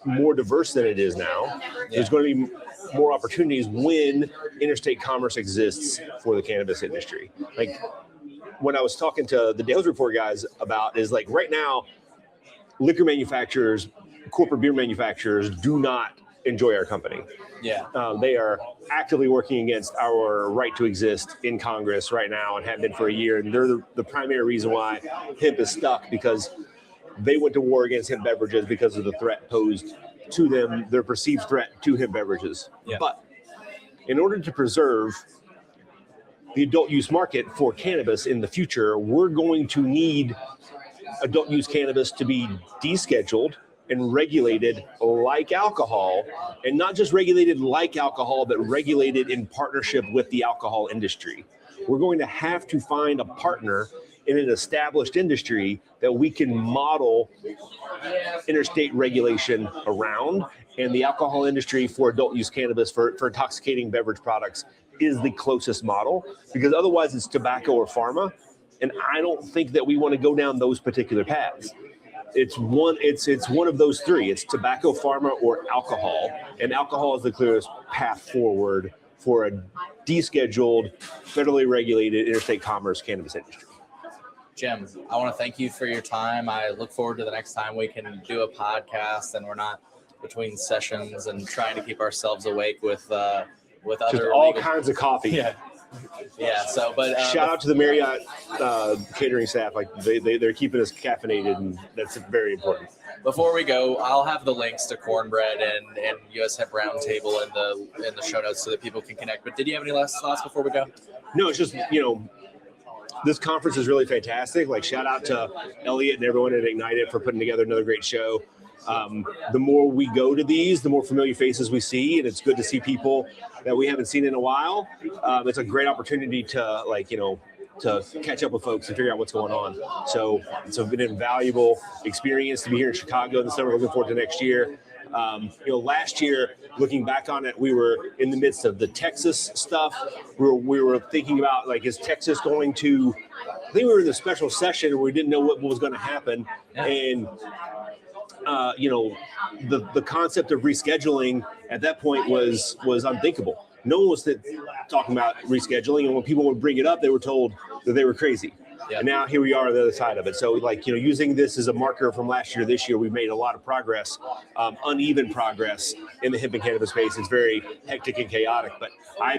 [SPEAKER 2] more diverse than it is now. There's going to be more opportunities when interstate commerce exists for the cannabis industry. What I was talking to the Dales Report guys about is right now, liquor manufacturers, corporate beer manufacturers do not enjoy our company.
[SPEAKER 1] Yeah.
[SPEAKER 2] They are actively working against our right to exist in Congress right now, and have been for a year. And they're the primary reason why hemp is stuck, because they went to war against hemp beverages because of the threat posed to them, their perceived threat to hemp beverages.
[SPEAKER 1] Yeah.
[SPEAKER 2] But in order to preserve the adult use market for cannabis in the future, we're going to need adult use cannabis to be descheduled and regulated like alcohol, and not just regulated like alcohol, but regulated in partnership with the alcohol industry. We're going to have to find a partner in an established industry that we can model interstate regulation around. And the alcohol industry for adult use cannabis, for intoxicating beverage products, is the closest model, because otherwise it's tobacco or pharma. And I don't think that we want to go down those particular paths. It's one of those three. It's tobacco, pharma, or alcohol. And alcohol is the clearest path forward for a descheduled, federally regulated interstate commerce cannabis industry.
[SPEAKER 1] Jim, I want to thank you for your time. I look forward to the next time we can do a podcast and we're not between sessions and trying to keep ourselves awake with other
[SPEAKER 2] all kinds of coffee.
[SPEAKER 1] Yeah. So, but
[SPEAKER 2] shout out to the Marriott catering staff. Like they're keeping us caffeinated, and that's very important.
[SPEAKER 1] Before we go, I'll have the links to Cornbread and US Hemp Roundtable in the show notes so that people can connect. But did you have any last thoughts before we go?
[SPEAKER 2] No, it's just, this conference is really fantastic. Like, shout out to Elliot and everyone at Ignite It for putting together another great show. The more we go to these, the more familiar faces we see, and it's good to see people that we haven't seen in a while. It's a great opportunity to to catch up with folks and figure out what's going on. So it's been an invaluable experience to be here in Chicago this summer. Looking forward to next year. Last year, looking back on it, we were in the midst of the Texas stuff. We were thinking about, like, is Texas going to, I think we were in the special session and we didn't know what was going to happen. And, the concept of rescheduling at that point was unthinkable. No one was talking about rescheduling. And when people would bring it up, they were told that they were crazy. Yeah. And now here we are on the other side of it. So, using this as a marker from last year, this year, we've made a lot of progress, uneven progress in the hemp and cannabis space. It's very hectic and chaotic, but I,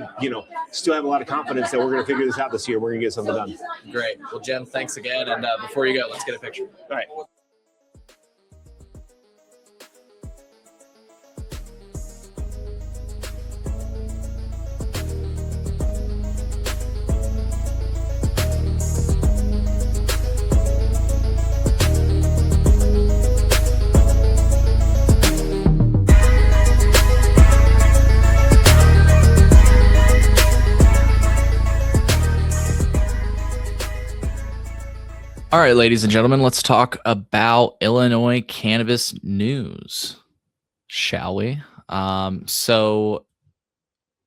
[SPEAKER 2] still have a lot of confidence that we're going to figure this out this year. We're going to get something done.
[SPEAKER 1] Great. Well, Jim, thanks again. And before you go, let's get a picture.
[SPEAKER 2] All right.
[SPEAKER 1] All right, ladies and gentlemen, let's talk about Illinois cannabis news, shall we? So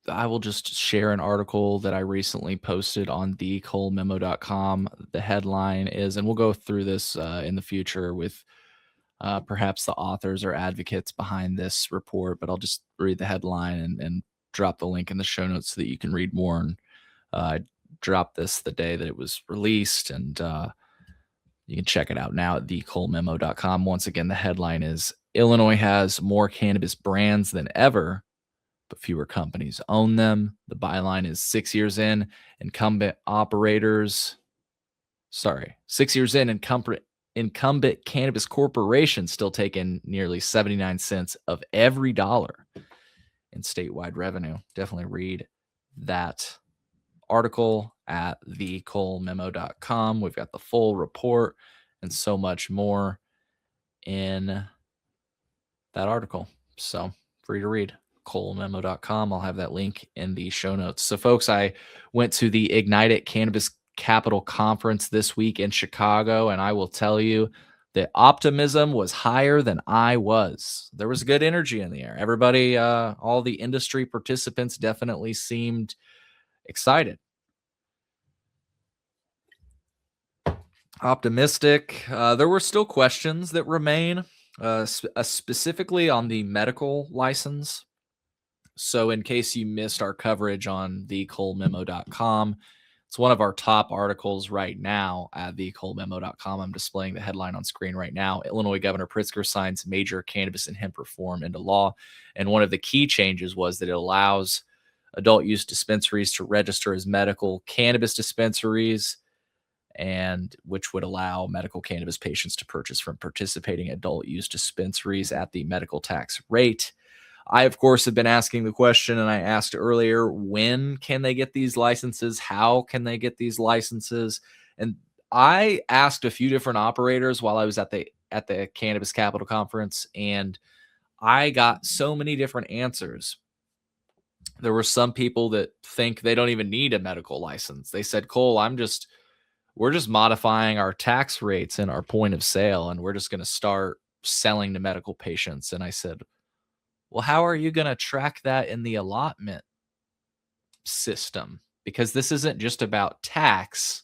[SPEAKER 1] I will just share an article that I recently posted on thecolememo.com. The headline is, and we'll go through this in the future with perhaps the authors or advocates behind this report, but I'll just read the headline and drop the link in the show notes so that you can read more. And I dropped this the day that it was released, and you can check it out now at thecolememo.com. Once again, the headline is, Illinois has more cannabis brands than ever, but fewer companies own them. The byline is 6 years in, incumbent cannabis corporations still taking nearly 79 cents of every dollar in statewide revenue. Definitely read that article at thecolememo.com. We've got the full report and so much more in that article. So free to read, colememo.com. I'll have that link in the show notes. So folks, I went to the Ignite It Cannabis Capital Conference this week in Chicago, and I will tell you that optimism was higher than I was. There was good energy in the air. Everybody, all the industry participants definitely seemed excited, optimistic. There were still questions that remain, specifically on the medical license. So in case you missed our coverage on thecolememo.com, it's one of our top articles right now at thecolememo.com. I'm displaying the headline on screen right now. Illinois Governor Pritzker signs major cannabis and hemp reform into law. And one of the key changes was that it allows adult use dispensaries to register as medical cannabis dispensaries, and which would allow medical cannabis patients to purchase from participating adult use dispensaries at the medical tax rate. I, of course, have been asking the question, and I asked earlier, when can they get these licenses? How can they get these licenses? And I asked a few different operators while I was at the at the Cannabis Capital Conference, and I got so many different answers. There were some people that think they don't even need a medical license. They said, Cole, we're just modifying our tax rates and our point of sale, and we're just going to start selling to medical patients. And I said, well, how are you going to track that in the allotment system? Because this isn't just about tax.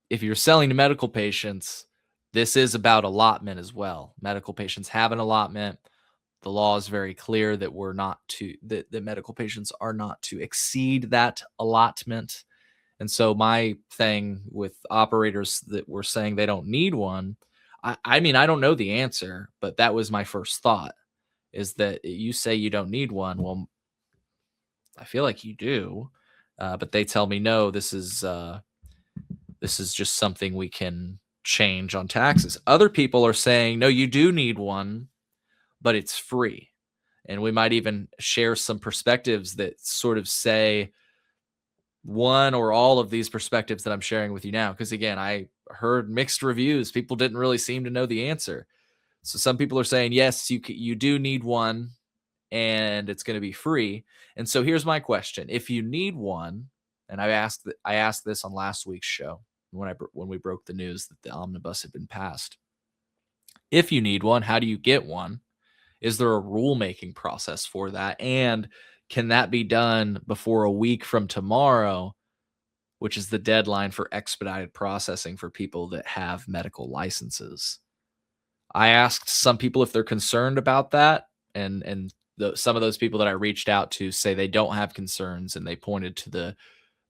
[SPEAKER 1] If you're selling to medical patients, this is about allotment as well. Medical patients have an allotment. The law is very clear that that medical patients are not to exceed that allotment. And so my thing with operators that were saying they don't need one, I mean, I don't know the answer, but that was my first thought, is that you say you don't need one. Well, I feel like you do, but they tell me, no, this is just something we can change on taxes. Other people are saying, no, you do need one, but it's free. And we might even share some perspectives that sort of say one or all of these perspectives that I'm sharing with you now. Because again, I heard mixed reviews. People didn't really seem to know the answer. So some people are saying, yes, you do need one, and it's going to be free. And so here's my question: if you need one, and I asked this on last week's show when we broke the news that the omnibus had been passed. If you need one, how do you get one? Is there a rulemaking process for that? And can that be done before a week from tomorrow, which is the deadline for expedited processing for people that have medical licenses? I asked some people if they're concerned about that, and some of those people that I reached out to say they don't have concerns, and they pointed to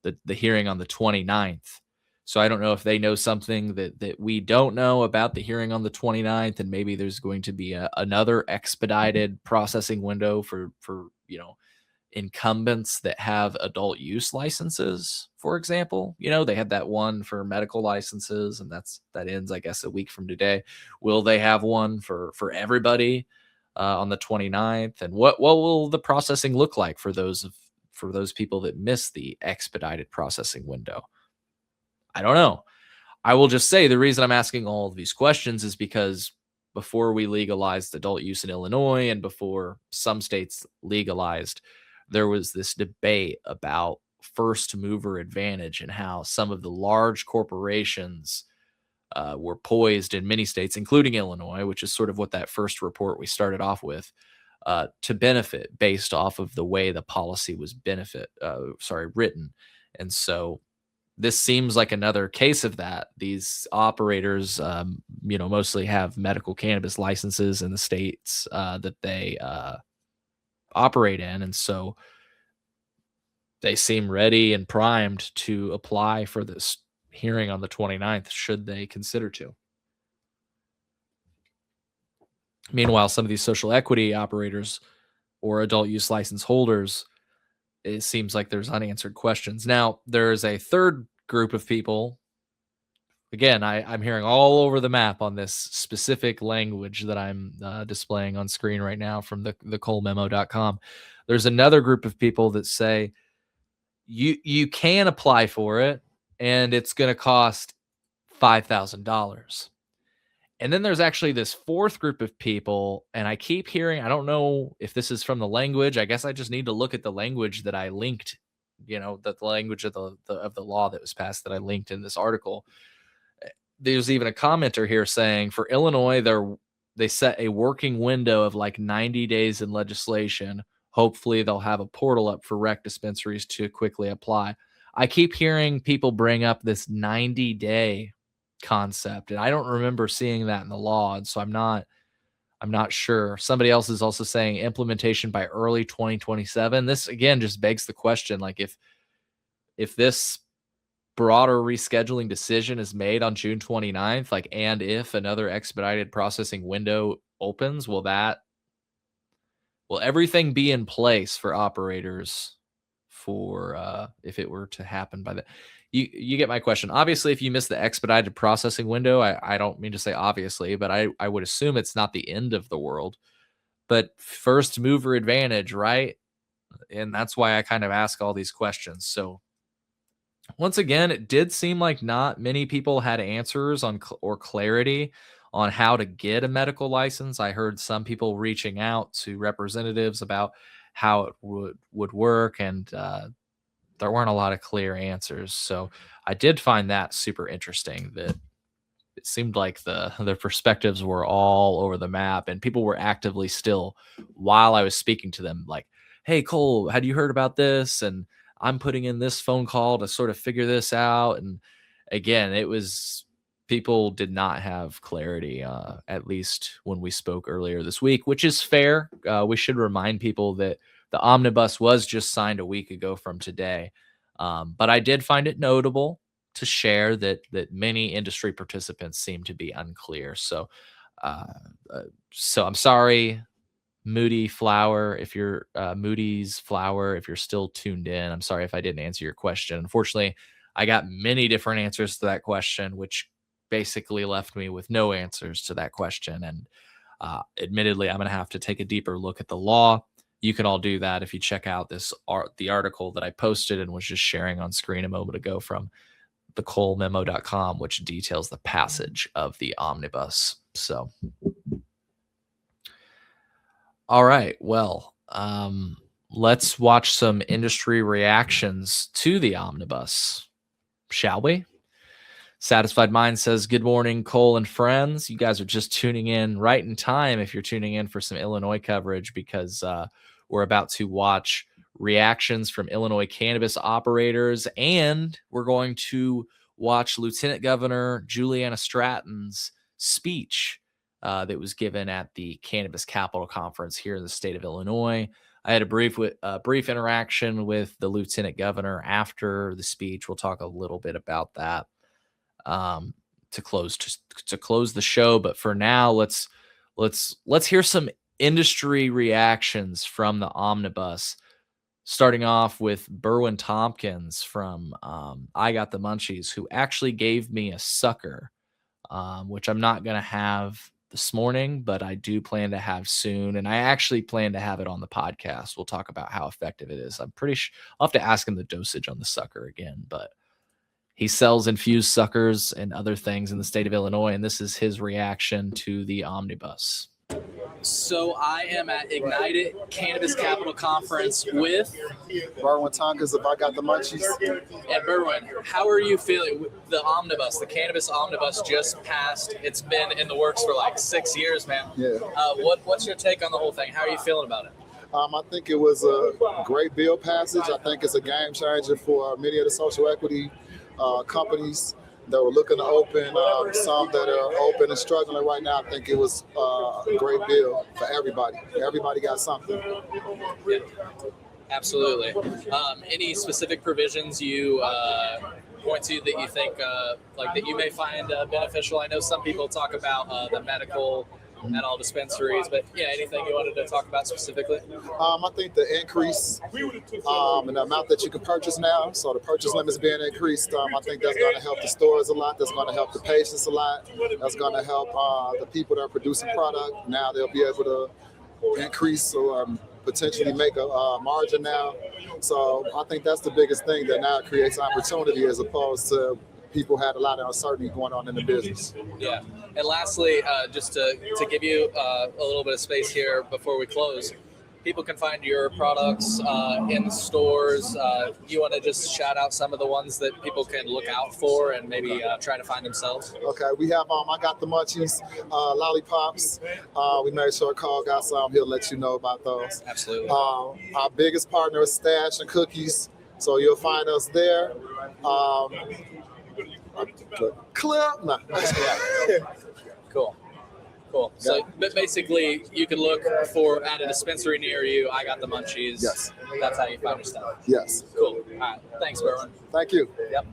[SPEAKER 1] the hearing on the 29th. So I don't know if they know something that we don't know about the hearing on the 29th, and maybe there's going to be another expedited processing window for incumbents that have adult use licenses, for example. They had that one for medical licenses, and that ends, I guess, a week from today. Will they have one for everybody on the 29th? And what will the processing look like for those people that miss the expedited processing window? I don't know. I will just say the reason I'm asking all of these questions is because before we legalized adult use in Illinois, and before some states legalized, there was this debate about first mover advantage and how some of the large corporations were poised in many states, including Illinois, which is sort of what that first report we started off with, to benefit based off of the way the policy was written. And so this seems like another case of that. These operators, mostly have medical cannabis licenses in the states that they operate in. And so they seem ready and primed to apply for this hearing on the 29th, should they consider to. Meanwhile, some of these social equity operators or adult use license holders, it seems like there's unanswered questions. Now, there's a third group of people. Again, I'm hearing all over the map on this specific language that I'm displaying on screen right now from the colememo.com. There's another group of people that say you can apply for it, and it's going to cost $5,000. And then there's actually this fourth group of people, and I keep hearing, I don't know if this is from the language. I guess I just need to look at the language that I linked, the language of the law that was passed that I linked in this article. There's even a commenter here saying for Illinois, they set a working window of like 90 days in legislation. Hopefully they'll have a portal up for rec dispensaries to quickly apply. I keep hearing people bring up this 90-day concept, and I don't remember seeing that in the law, and so I'm not sure. Somebody else is also saying implementation by early 2027. This again just begs the question, like if this broader rescheduling decision is made on June 29th, and if another expedited processing window opens, will everything be in place for operators for if it were to happen by the you get my question. Obviously, if you miss the expedited processing window, I don't mean to say obviously, but I would assume it's not the end of the world. But first mover advantage, right? And that's why I kind of ask all these questions. So once again, it did seem like not many people had answers or clarity on how to get a medical license. I heard some people reaching out to representatives about how it would work, and there weren't a lot of clear answers. So I did find that super interesting, that it seemed like the perspectives were all over the map, and people were actively still, while I was speaking to them, like, "Hey Cole, had you heard about this?" And I'm putting in this phone call to sort of figure this out. And again, it was, people did not have clarity, at least when we spoke earlier this week, which is fair. We should remind people that the omnibus was just signed a week ago from today. But I did find it notable to share that many industry participants seem to be unclear. Uh, so I'm sorry, Moody's Flower, if you're still tuned in. I'm sorry if I didn't answer your question. Unfortunately, I got many different answers to that question, which basically left me with no answers to that question. And admittedly, I'm going to have to take a deeper look at the law. You can all do that if you check out the article that I posted and was just sharing on screen a moment ago from thecolememo.com, which details the passage of the omnibus. So, all right, well, let's watch some industry reactions to the omnibus, shall we? Satisfied Mind says, "Good morning, Cole and friends. You guys are just tuning in right in time if you're tuning in for some Illinois coverage, because we're about to watch reactions from Illinois cannabis operators, and we're going to watch Lieutenant Governor Juliana Stratton's speech that was given at the Cannabis Capital Conference here in the state of Illinois. I had a brief interaction with the Lieutenant Governor after the speech. We'll talk a little bit about that to close the show. But for now, let's hear some industry reactions from the omnibus, starting off with Berwin Tompkins from I Got the Munchies, who actually gave me a sucker, which I'm not going to have this morning, but I do plan to have soon. And I actually plan to have it on the podcast. We'll talk about how effective it is. I'm pretty sure I'll have to ask him the dosage on the sucker again, but he sells infused suckers and other things in the state of Illinois, and this is his reaction to the omnibus. So I am at Ignite It Cannabis Capital Conference with
[SPEAKER 4] Berwin Tompkins of I Got the Munchies.
[SPEAKER 1] And Berwin, how are you feeling? The omnibus, the cannabis omnibus just passed. It's been in the works for like 6 years, man.
[SPEAKER 4] Yeah.
[SPEAKER 1] What's your take on the whole thing? How are you feeling about it?
[SPEAKER 4] I think it was a great bill passage. I think it's a game changer for many of the social equity companies that were looking to open, some that are open and struggling right now. I think it was a great bill for everybody. Everybody got something.
[SPEAKER 1] Yeah, absolutely. Any specific provisions you point to that you think like that you may find beneficial? I know some people talk about the medical and all dispensaries, but yeah, anything you wanted to talk about specifically?
[SPEAKER 4] I think the increase in the amount that you can purchase now, so the purchase limits being increased, I think that's going to help the stores a lot. That's going to help the patients a lot. That's going to help the people that are producing product. Now they'll be able to increase or potentially make a margin now. So I think that's the biggest thing, that now it creates opportunity as opposed to people had a lot of uncertainty going on in the business. Yeah. And lastly, just to give you a little bit of space here before we close, people can find your products in the stores. You want to just shout out some of the ones that people can look out for and maybe try to find themselves? Okay, we have I Got the Munchies, lollipops. We made sure Carl got some. He'll let you know about those. Absolutely. Our biggest partner is Stash and Cookies, so you'll find us there. Clip. No. Cool. So but basically, you can look for at a dispensary near you. I Got the Munchies. Yes. That's how you find your stuff. Yes. Cool. All right. Thanks, Berwin. Thank you. Yep.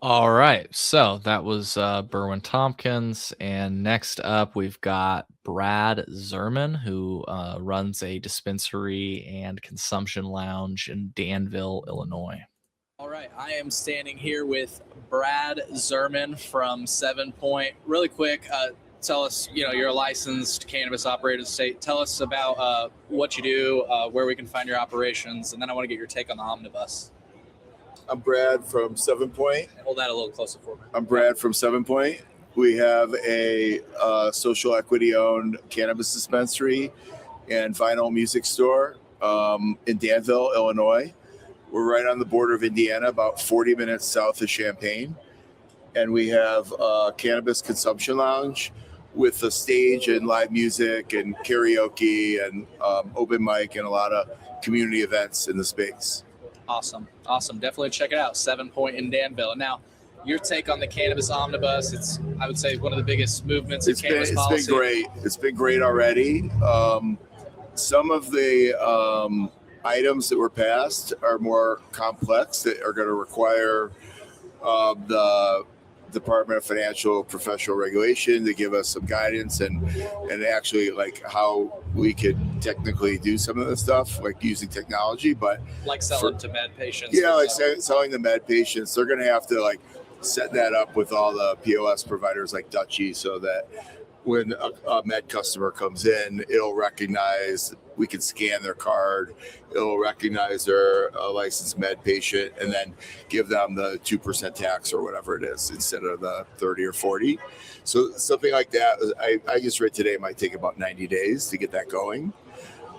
[SPEAKER 4] All right. So that was Berwin Tompkins. And next up, we've got Brad Zerman, who runs a dispensary and consumption lounge in Danville, Illinois. All right, I am standing here with Brad Zerman from 7 Point. Really quick, tell us, you're a licensed cannabis operator in the state. Tell us about what you do, where we can find your operations, and then I want to get your take on the omnibus.
[SPEAKER 5] I'm Brad from 7 Point.
[SPEAKER 1] Hold that a little closer for me.
[SPEAKER 5] I'm Brad from 7 Point. We have a social equity-owned cannabis dispensary and vinyl music store in Danville, Illinois. We're right on the border of Indiana, about 40 minutes south of Champaign. And we have a cannabis consumption lounge with a stage and live music and karaoke and open mic and a lot of community events in the space.
[SPEAKER 1] Awesome. Definitely check it out. 7 Point in Danville. Now, your take on the cannabis omnibus? It's, I would say, one of the biggest movements in cannabis policy.
[SPEAKER 5] It's been great. It's been great already. Some of the items that were passed are more complex that are going to require the Department of Financial Professional Regulation to give us some guidance and actually like how we could technically do some of the stuff, like using technology, but
[SPEAKER 1] like selling to med patients.
[SPEAKER 5] Yeah, like selling to med patients. They're going to have to like set that up with all the POS providers like Dutchie so that when a med customer comes in, it'll recognize, we can scan their card, it'll recognize they're a licensed med patient and then give them the 2% tax or whatever it is instead of the 30 or 40. So something like that, I just read today, it might take about 90 days to get that going.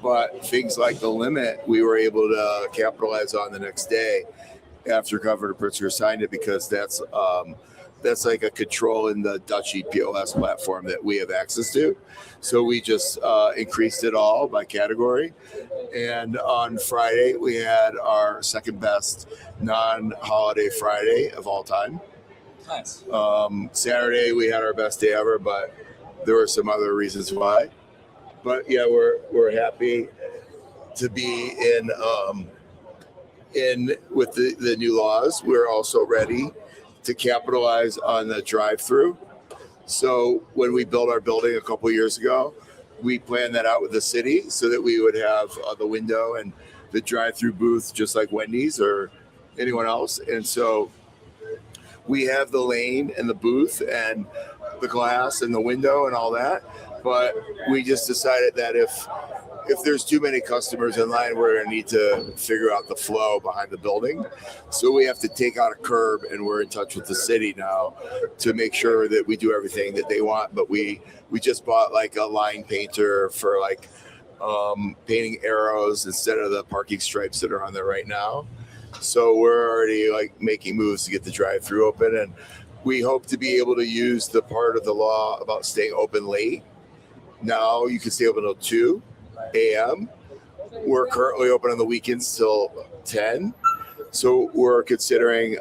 [SPEAKER 5] But things like the limit, we were able to capitalize on the next day after Governor Pritzker signed it, because that's like a control in the Dutchie POS platform that we have access to. So we just increased it all by category. And on Friday, we had our second best non-holiday Friday of all time.
[SPEAKER 1] Nice.
[SPEAKER 5] Saturday, we had our best day ever, but there were some other reasons why. But yeah, we're happy to be in with the new laws. We're also ready to capitalize on the drive-through. So when we built our building a couple years ago, we planned that out with the city so that we would have the window and the drive-through booth just like Wendy's or anyone else. And so we have the lane and the booth and the glass and the window and all that. But we just decided that if there's too many customers in line, we're going to need to figure out the flow behind the building. So we have to take out a curb, and we're in touch with the city now to make sure that we do everything that they want. But we just bought like a line painter for like painting arrows instead of the parking stripes that are on there right now. So we're already like making moves to get the drive-through open, and we hope to be able to use the part of the law about staying open late. Now you can stay open until 2 a.m. We're currently open on the weekends till 10. So we're considering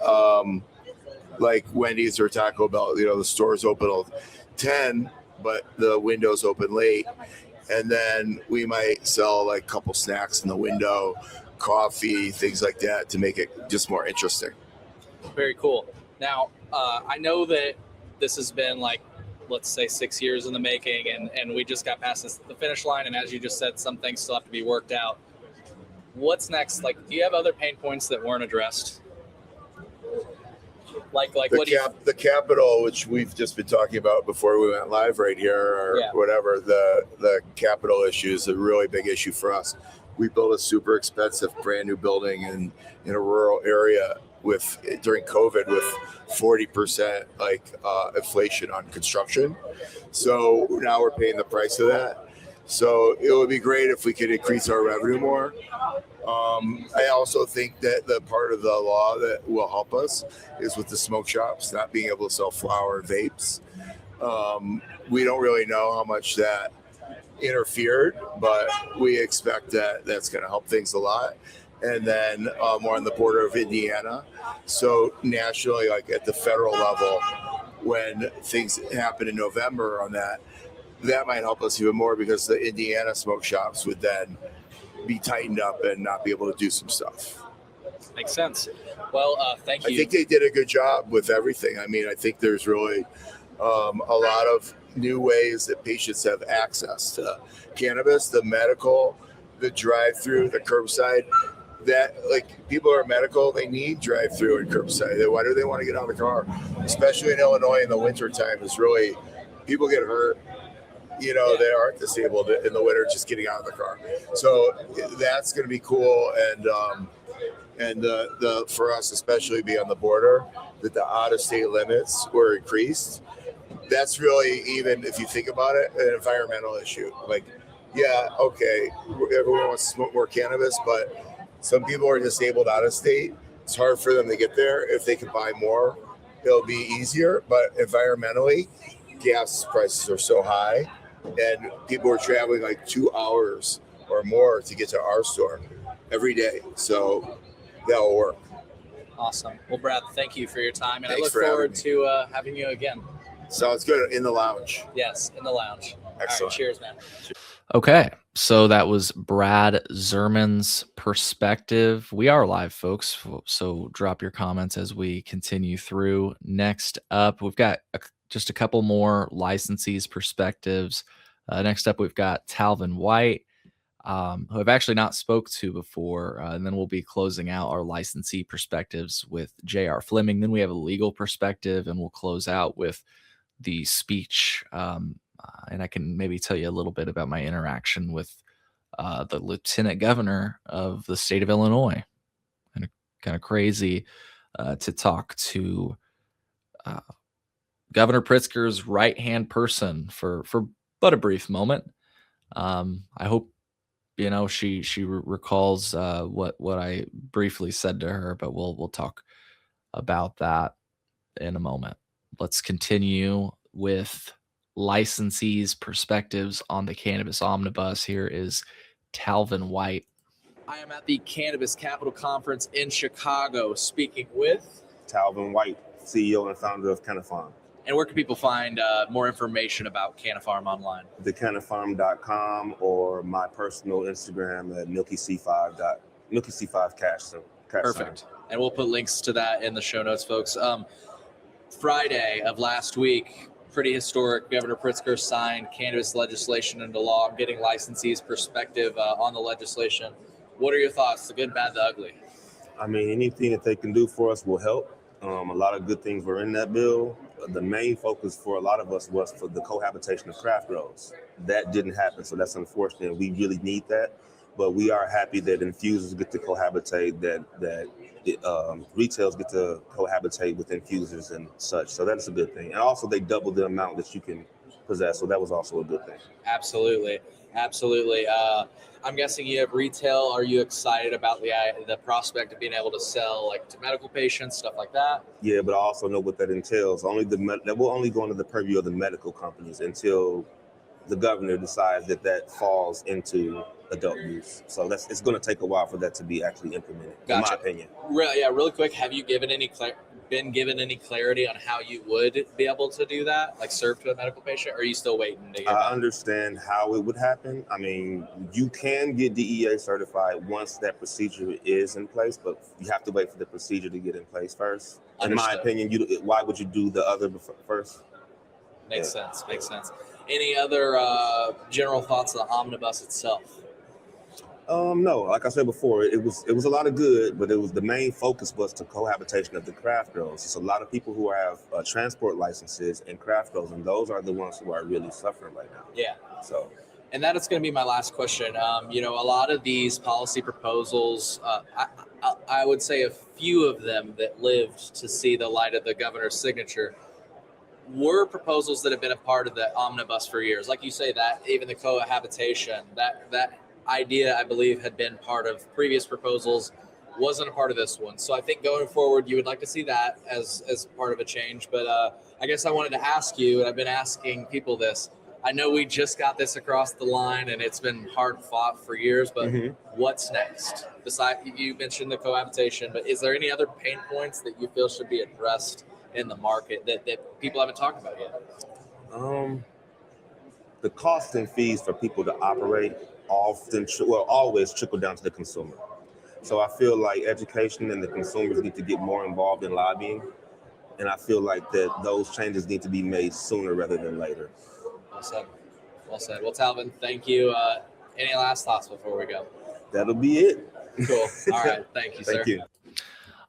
[SPEAKER 5] like Wendy's or Taco Bell, the stores open till 10, but the windows open late. And then we might sell like a couple snacks in the window, coffee, things like that to make it just more interesting.
[SPEAKER 1] Very cool. Now, I know that this has been like, let's say 6 years in the making, and we just got past the finish line. And as you just said, some things still have to be worked out. What's next? Like, do you have other pain points that weren't addressed? Like
[SPEAKER 5] the capital, which we've just been talking about before we went live right here, or whatever, the capital issue is a really big issue for us. We built a super expensive brand new building in a rural area during COVID with 40% inflation on construction. So now we're paying the price of that. So it would be great if we could increase our revenue more. I also think that the part of the law that will help us is with the smoke shops not being able to sell flower and vapes. We don't really know how much that interfered, but we expect that that's going to help things a lot. And then we're on the border of Indiana. So nationally, like at the federal level, when things happen in November on that might help us even more, because the Indiana smoke shops would then be tightened up and not be able to do some stuff.
[SPEAKER 1] Makes sense. Well, thank you.
[SPEAKER 5] I think they did a good job with everything. I mean, I think there's really a lot of new ways that patients have access to cannabis, the medical, the drive-through, the curbside. That, like, people are medical, they need drive-through and curbside. Why do they want to get out of the car? Especially in Illinois in the wintertime is really, people get hurt, that aren't disabled in the winter just getting out of the car. So that's going to be cool. And the for us, especially be on the border, that the out-of-state limits were increased. that's really, even if you think about it, an environmental issue. Like, yeah, okay, everyone wants to smoke more cannabis, but some people are disabled out of state. It's hard for them to get there. If they can buy more, it'll be easier. But environmentally, gas prices are so high, and people are traveling like 2 hours or more to get to our store every day. So that'll work.
[SPEAKER 1] Awesome. Well, Brad, thank you for your time, and
[SPEAKER 5] Thanks
[SPEAKER 1] I look
[SPEAKER 5] for having
[SPEAKER 1] forward
[SPEAKER 5] me.
[SPEAKER 1] to having you again.
[SPEAKER 5] Sounds good. In the lounge.
[SPEAKER 1] Yes, in the lounge. All
[SPEAKER 5] Excellent.
[SPEAKER 1] right, cheers, man. Okay, so that was Brad Zerman's perspective. We are live, folks, so drop your comments as we continue through. Next up, we've got just a couple more licensees' perspectives. Next up, we've got Talvin White, who I've actually not spoke to before, and then we'll be closing out our licensee perspectives with J.R. Fleming. Then we have a legal perspective, and we'll close out with the speech. And I can maybe tell you a little bit about my interaction with the lieutenant governor of the state of Illinois. And kind of crazy to talk to Governor Pritzker's right-hand person for but a brief moment. I hope she recalls what I briefly said to her, but we'll talk about that in a moment. Let's continue with licensees' perspectives on the Cannabis Omnibus. Here is Talvin White. I am at the Cannabis Capital Conference in Chicago, speaking with
[SPEAKER 6] Talvin White, CEO and founder of Cannafarm.
[SPEAKER 1] And where can people find more information about Cannafarm online?
[SPEAKER 6] TheCannafarm.com or my personal Instagram at MilkyC5 Cash.
[SPEAKER 1] Perfect. And we'll put links to that in the show notes, folks. Friday of last week, pretty historic. Governor Pritzker signed cannabis legislation into law. I'm getting licensees' perspective on the legislation. What are your thoughts? The good, bad, the ugly?
[SPEAKER 6] I mean, anything that they can do for us will help. A lot of good things were in that bill. The main focus for a lot of us was for the cohabitation of craft grows. That didn't happen, so that's unfortunate. We really need that, but we are happy that infusers get to cohabitate, that retails get to cohabitate with infusers and such. So that's a good thing. And also they doubled the amount that you can possess, so that was also a good thing.
[SPEAKER 1] Absolutely. I'm guessing you have retail. Are you excited about the prospect of being able to sell like to medical patients, stuff like that?
[SPEAKER 6] Yeah, but I also know what that entails. That will only go into the purview of the medical companies until the governor decides that falls into adult use. So it's going to take a while for that to be actually implemented,
[SPEAKER 1] Gotcha.
[SPEAKER 6] In my opinion.
[SPEAKER 1] Really quick, have you been given any clarity on how you would be able to do that, like serve to a medical patient, or are you still waiting to get
[SPEAKER 6] I understand how it would happen. I mean, you can get DEA certified once that procedure is in place, but you have to wait for the procedure to get in place first.
[SPEAKER 1] Understood.
[SPEAKER 6] In my opinion, why would you do the other first?
[SPEAKER 1] Makes sense. Any other general thoughts on the omnibus itself?
[SPEAKER 6] No, like I said before, it was a lot of good, but the main focus was to cohabitation of the craft grows. There's a lot of people who have transport licenses and craft grows, and those are the ones who are really suffering right now.
[SPEAKER 1] Yeah.
[SPEAKER 6] So,
[SPEAKER 1] and that is going to be my last question. A lot of these policy proposals, I would say a few of them that lived to see the light of the governor's signature were proposals that have been a part of the omnibus for years. Like you say, that even the cohabitation, that idea, I believe, had been part of previous proposals, wasn't a part of this one. So I think going forward, you would like to see that as part of a change. But I guess I wanted to ask you, and I've been asking people this, I know we just got this across the line and it's been hard fought for years, but what's next? Besides, you mentioned the cohabitation, but is there any other pain points that you feel should be addressed in the market that people haven't talked about yet?
[SPEAKER 6] The costs and fees for people to operate always trickle down to the consumer. So I feel like education and the consumers need to get more involved in lobbying. And I feel like that those changes need to be made sooner rather than later.
[SPEAKER 1] Well said. Well, Talvin, thank you. Any last thoughts before we go?
[SPEAKER 6] That'll be it.
[SPEAKER 1] Cool. All right. Thank you, sir.
[SPEAKER 6] Thank you.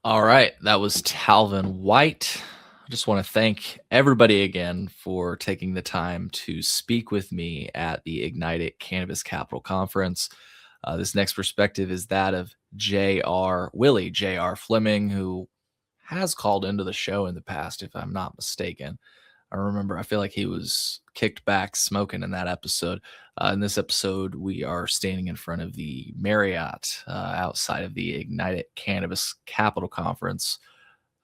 [SPEAKER 1] All right. That was Talvin White. I just want to thank everybody again for taking the time to speak with me at the Ignite It Cannabis Capital Conference. This next perspective is that of J.R. Fleming, who has called into the show in the past, if I'm not mistaken. I remember, I feel like he was kicked back smoking in that episode. In this episode, we are standing in front of the Marriott outside of the Ignited Cannabis Capital Conference,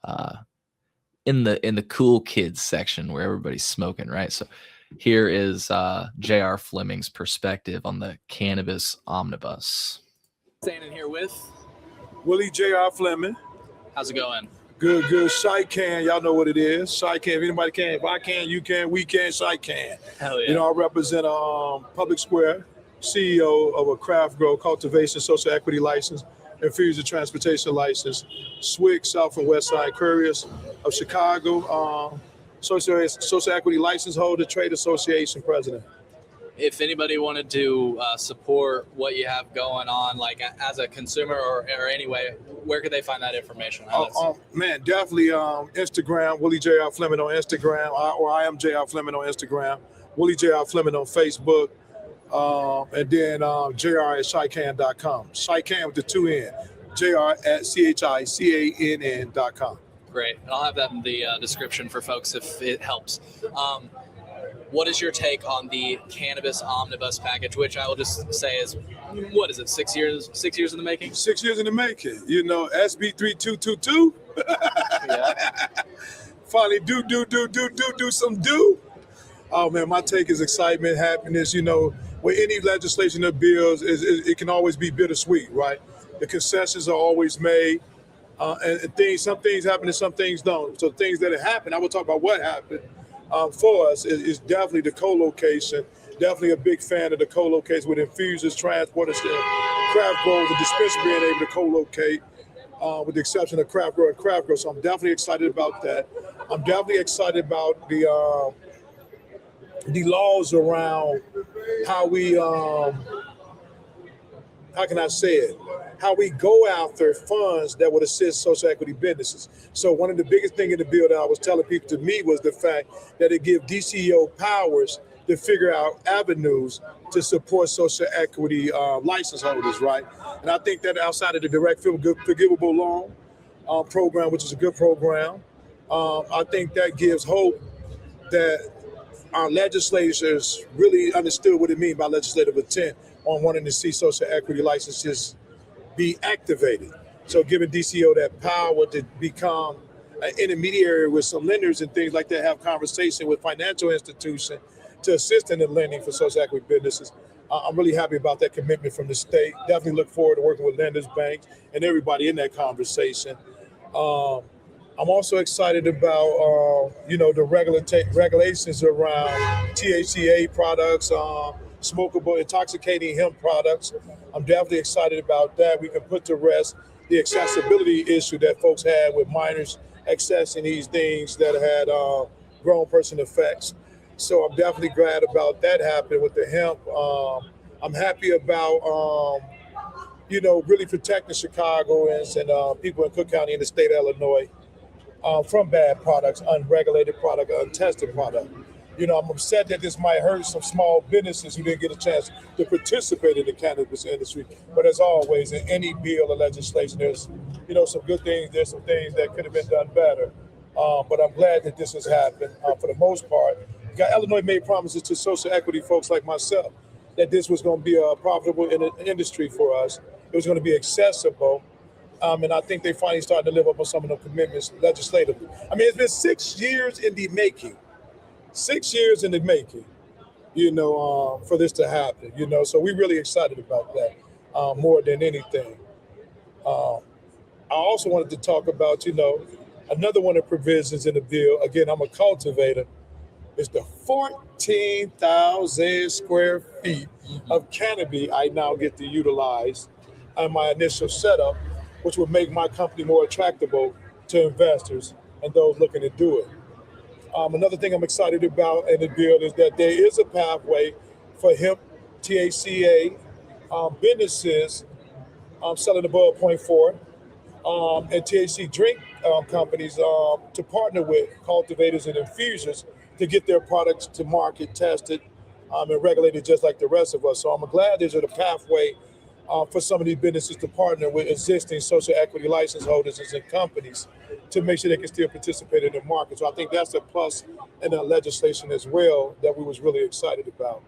[SPEAKER 1] uh, in the cool kids section where everybody's smoking, right? So here is J.R. Fleming's perspective on the cannabis omnibus.
[SPEAKER 7] Standing here with
[SPEAKER 8] Willie J.R. Fleming.
[SPEAKER 7] how's it going?
[SPEAKER 8] Good. Shy can. Y'all know what it is. Shy can. If anybody can. If I can, you can. We can. Shy can.
[SPEAKER 7] Hell yeah.
[SPEAKER 8] You know, I represent Public Square, CEO of a craft grow cultivation social equity license, infusion transportation license, SWIC, South and West Side Couriers of Chicago, social equity license holder, trade association president.
[SPEAKER 7] If anybody wanted to support what you have going on, like as a consumer or anyway, where could they find that information?
[SPEAKER 8] Man, definitely Instagram, Willie J.R. Fleming on Instagram, or I am J.R. Fleming on Instagram, Willie J.R. Fleming on Facebook, and then JR at Shycan.com. Shycan with the 2 N, JR at CHICANN.com.
[SPEAKER 7] Great. And I'll have that in the description for folks if it helps. What is your take on the cannabis omnibus package, which I will just say is, what is it, 6 years? 6 years in the making?
[SPEAKER 8] 6 years in the making. You know, SB 3222.
[SPEAKER 7] Yeah.
[SPEAKER 8] Finally, do some do. Oh man, my take is excitement, happiness. You know, with any legislation or bills, it can always be bittersweet, right? The concessions are always made, and some things happen and some things don't. So things that have happened, I will talk about what happened. For us is definitely the co-location. Definitely a big fan of the co-location with infusers, transporters, craft growers, the dispensary being able to co-locate, with the exception of craft grow and craft grow. So I'm definitely excited about that. I'm definitely excited about the laws around how we, how can I say it? How we go after funds that would assist social equity businesses. So one of the biggest things in the bill that I was telling people to me was the fact that it gives DCO powers to figure out avenues to support social equity license holders, right? And I think that outside of the direct forgivable loan program, which is a good program, I think that gives hope that our legislators really understood what it means by legislative intent on wanting to see social equity licenses be activated. So giving DCO that power to become an intermediary with some lenders and things like that, have conversation with financial institutions to assist in the lending for social equity businesses. I'm really happy about that commitment from the state. Definitely look forward to working with lenders, banks, and everybody in that conversation. I'm also excited about, the regulations around THCA products, smokable, intoxicating hemp products. I'm definitely excited about that. We can put to rest the accessibility issue that folks had with minors accessing these things that had grown person effects. So I'm definitely glad about that happening with the hemp. I'm happy about, really protecting Chicagoans and people in Cook County and the state of Illinois from bad products, unregulated product, untested product. You know, I'm upset that this might hurt some small businesses who didn't get a chance to participate in the cannabis industry. But as always, in any bill or legislation, there's, some good things. There's some things that could have been done better. But I'm glad that this has happened for the most part. Illinois made promises to social equity folks like myself that this was going to be a profitable industry for us. It was going to be accessible. And I think they finally started to live up on some of the commitments legislatively. I mean, it's been 6 years in the making. 6 years in the making, for this to happen, so we're really excited about that more than anything. I also wanted to talk about, another one of the provisions in the bill. Again, I'm a cultivator. Is the 14,000 square feet of canopy I now get to utilize on my initial setup, which would make my company more attractable to investors and those looking to do it. Another thing I'm excited about in the bill is that there is a pathway for hemp THCA businesses selling above 0.4 and THC drink companies to partner with cultivators and infusers to get their products to market, tested, and regulated just like the rest of us. So I'm glad there's a pathway for some of these businesses to partner with existing social equity license holders and companies to make sure they can still participate in the market. So I think that's a plus in the legislation as well that we was really excited about.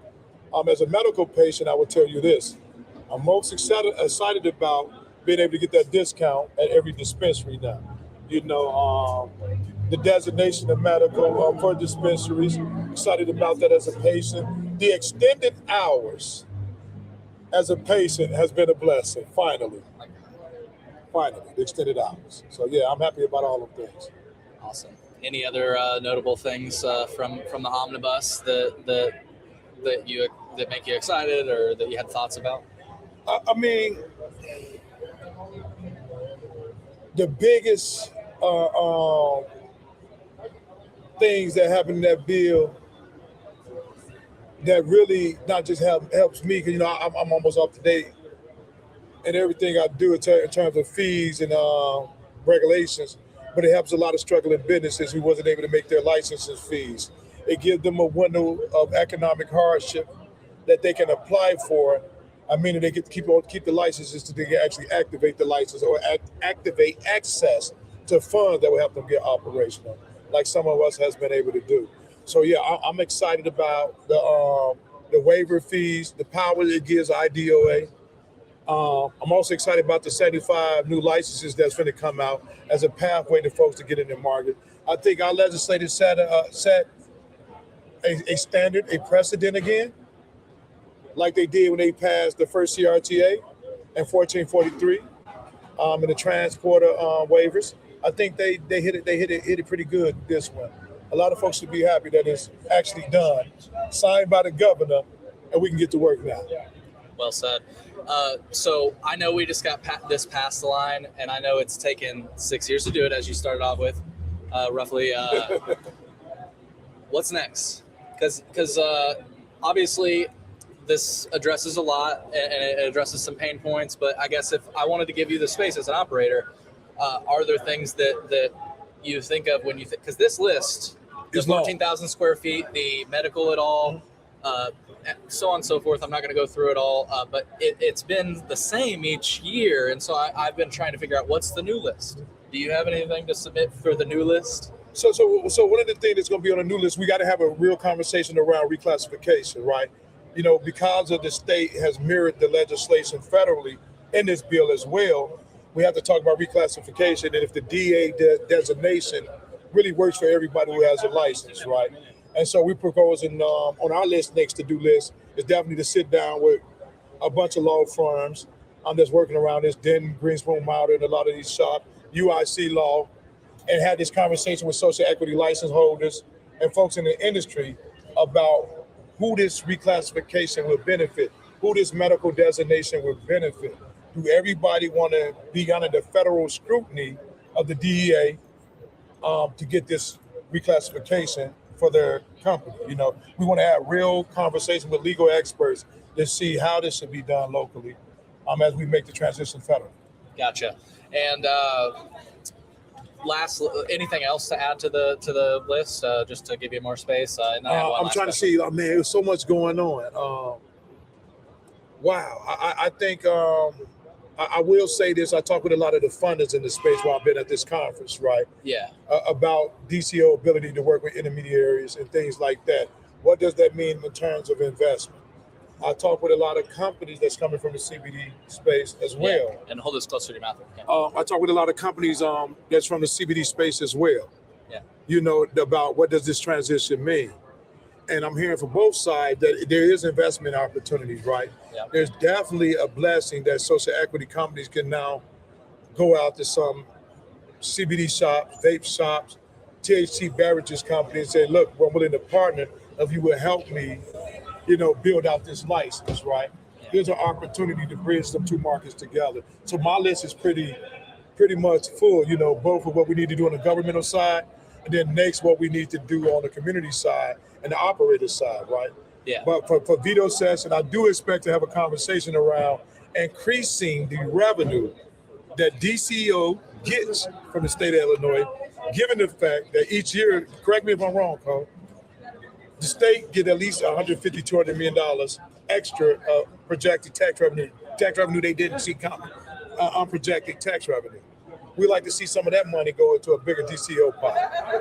[SPEAKER 8] As a medical patient, I would tell you this. I'm most excited about being able to get that discount at every dispensary now. You know, the designation of medical for dispensaries, excited about that as a patient. The extended hours as a patient has been a blessing, finally. Finally, the extended hours. So yeah, I'm happy about all of things.
[SPEAKER 7] Awesome. Any other notable things from the omnibus that make you excited or that you had thoughts about?
[SPEAKER 8] I mean, the biggest things that happen in that bill that really not just helps me, because I'm almost up to date in everything I do in terms of fees and regulations, but it helps a lot of struggling businesses who wasn't able to make their licenses fees. It gives them a window of economic hardship that they can apply for. I mean, they get to keep the licenses so they can actually activate the license or activate access to funds that will help them get operational, like some of us has been able to do. So yeah, I'm excited about the waiver fees, the power it gives IDOA. I'm also excited about the 75 new licenses that's going to come out as a pathway to folks to get in the market. I think our legislators set a standard, a precedent again, like they did when they passed the first CRTA and 1443 and the transporter waivers. I think they hit it pretty good this one. A lot of folks should be happy that it's actually done, signed by the governor, and we can get to work now.
[SPEAKER 7] Well said. So I know we just got this past the line, and I know it's taken 6 years to do it, as you started off with, roughly. What's next? Because obviously this addresses a lot, and it addresses some pain points. But I guess if I wanted to give you the space as an operator, are there things that you think of when you think? Because this list, the 14,000 square feet, the medical at all. So on and so forth. I'm not going to go through it all, but it's been the same each year. And so I've been trying to figure out what's the new list. Do you have anything to submit for the new list?
[SPEAKER 8] So one of the things that's going to be on the new list, we got to have a real conversation around reclassification, right? You know, because of the state has mirrored the legislation federally in this bill as well, we have to talk about reclassification and if the DA designation really works for everybody who has a license, right? And so we're proposing on our list, next to-do list, is definitely to sit down with a bunch of law firms that's working around this, Denton, Greensboro, Milder, and a lot of these shops, UIC Law, and have this conversation with social equity license holders and folks in the industry about who this reclassification will benefit, who this medical designation will benefit. Do everybody want to be under the federal scrutiny of the DEA to get this reclassification for their company? You know, we want to have real conversation with legal experts to see how this should be done locally as we make the transition federal.
[SPEAKER 7] Gotcha. And last, anything else to add to the list, just to give you more space?
[SPEAKER 8] I'm trying to see, man, there's so much going on. Wow. I think I will say this. I talk with a lot of the funders in the space while I've been at this conference, right?
[SPEAKER 7] Yeah.
[SPEAKER 8] About DCO ability to work with intermediaries and things like that. What does that mean in terms of investment? I talk with a lot of companies that's coming from the CBD space as well.
[SPEAKER 7] Yeah. And hold this closer to your mouth. Yeah.
[SPEAKER 8] I talk with a lot of companies that's from the CBD space as well.
[SPEAKER 7] Yeah.
[SPEAKER 8] You know, about what does this transition mean? And I'm hearing from both sides that there is investment opportunities, right?
[SPEAKER 7] Yeah.
[SPEAKER 8] There's definitely a blessing that social equity companies can now go out to some CBD shops, vape shops, THC beverages companies and say, look, we're willing to partner if you will help me, you know, build out this license, right? Yeah. There's an opportunity to bridge them two markets together. So my list is pretty much full, you know, both of what we need to do on the governmental side and then next what we need to do on the community side and the operator side, right?
[SPEAKER 7] Yeah.
[SPEAKER 8] But for veto session, I do expect to have a conversation around increasing the revenue that DCO gets from the state of Illinois, given the fact that each year, correct me if I'm wrong, Cole, the state get at least $150, $200 million extra projected tax revenue tax revenue they didn't see coming, unprojected tax revenue. We like to see some of that money go into a bigger DCO pot.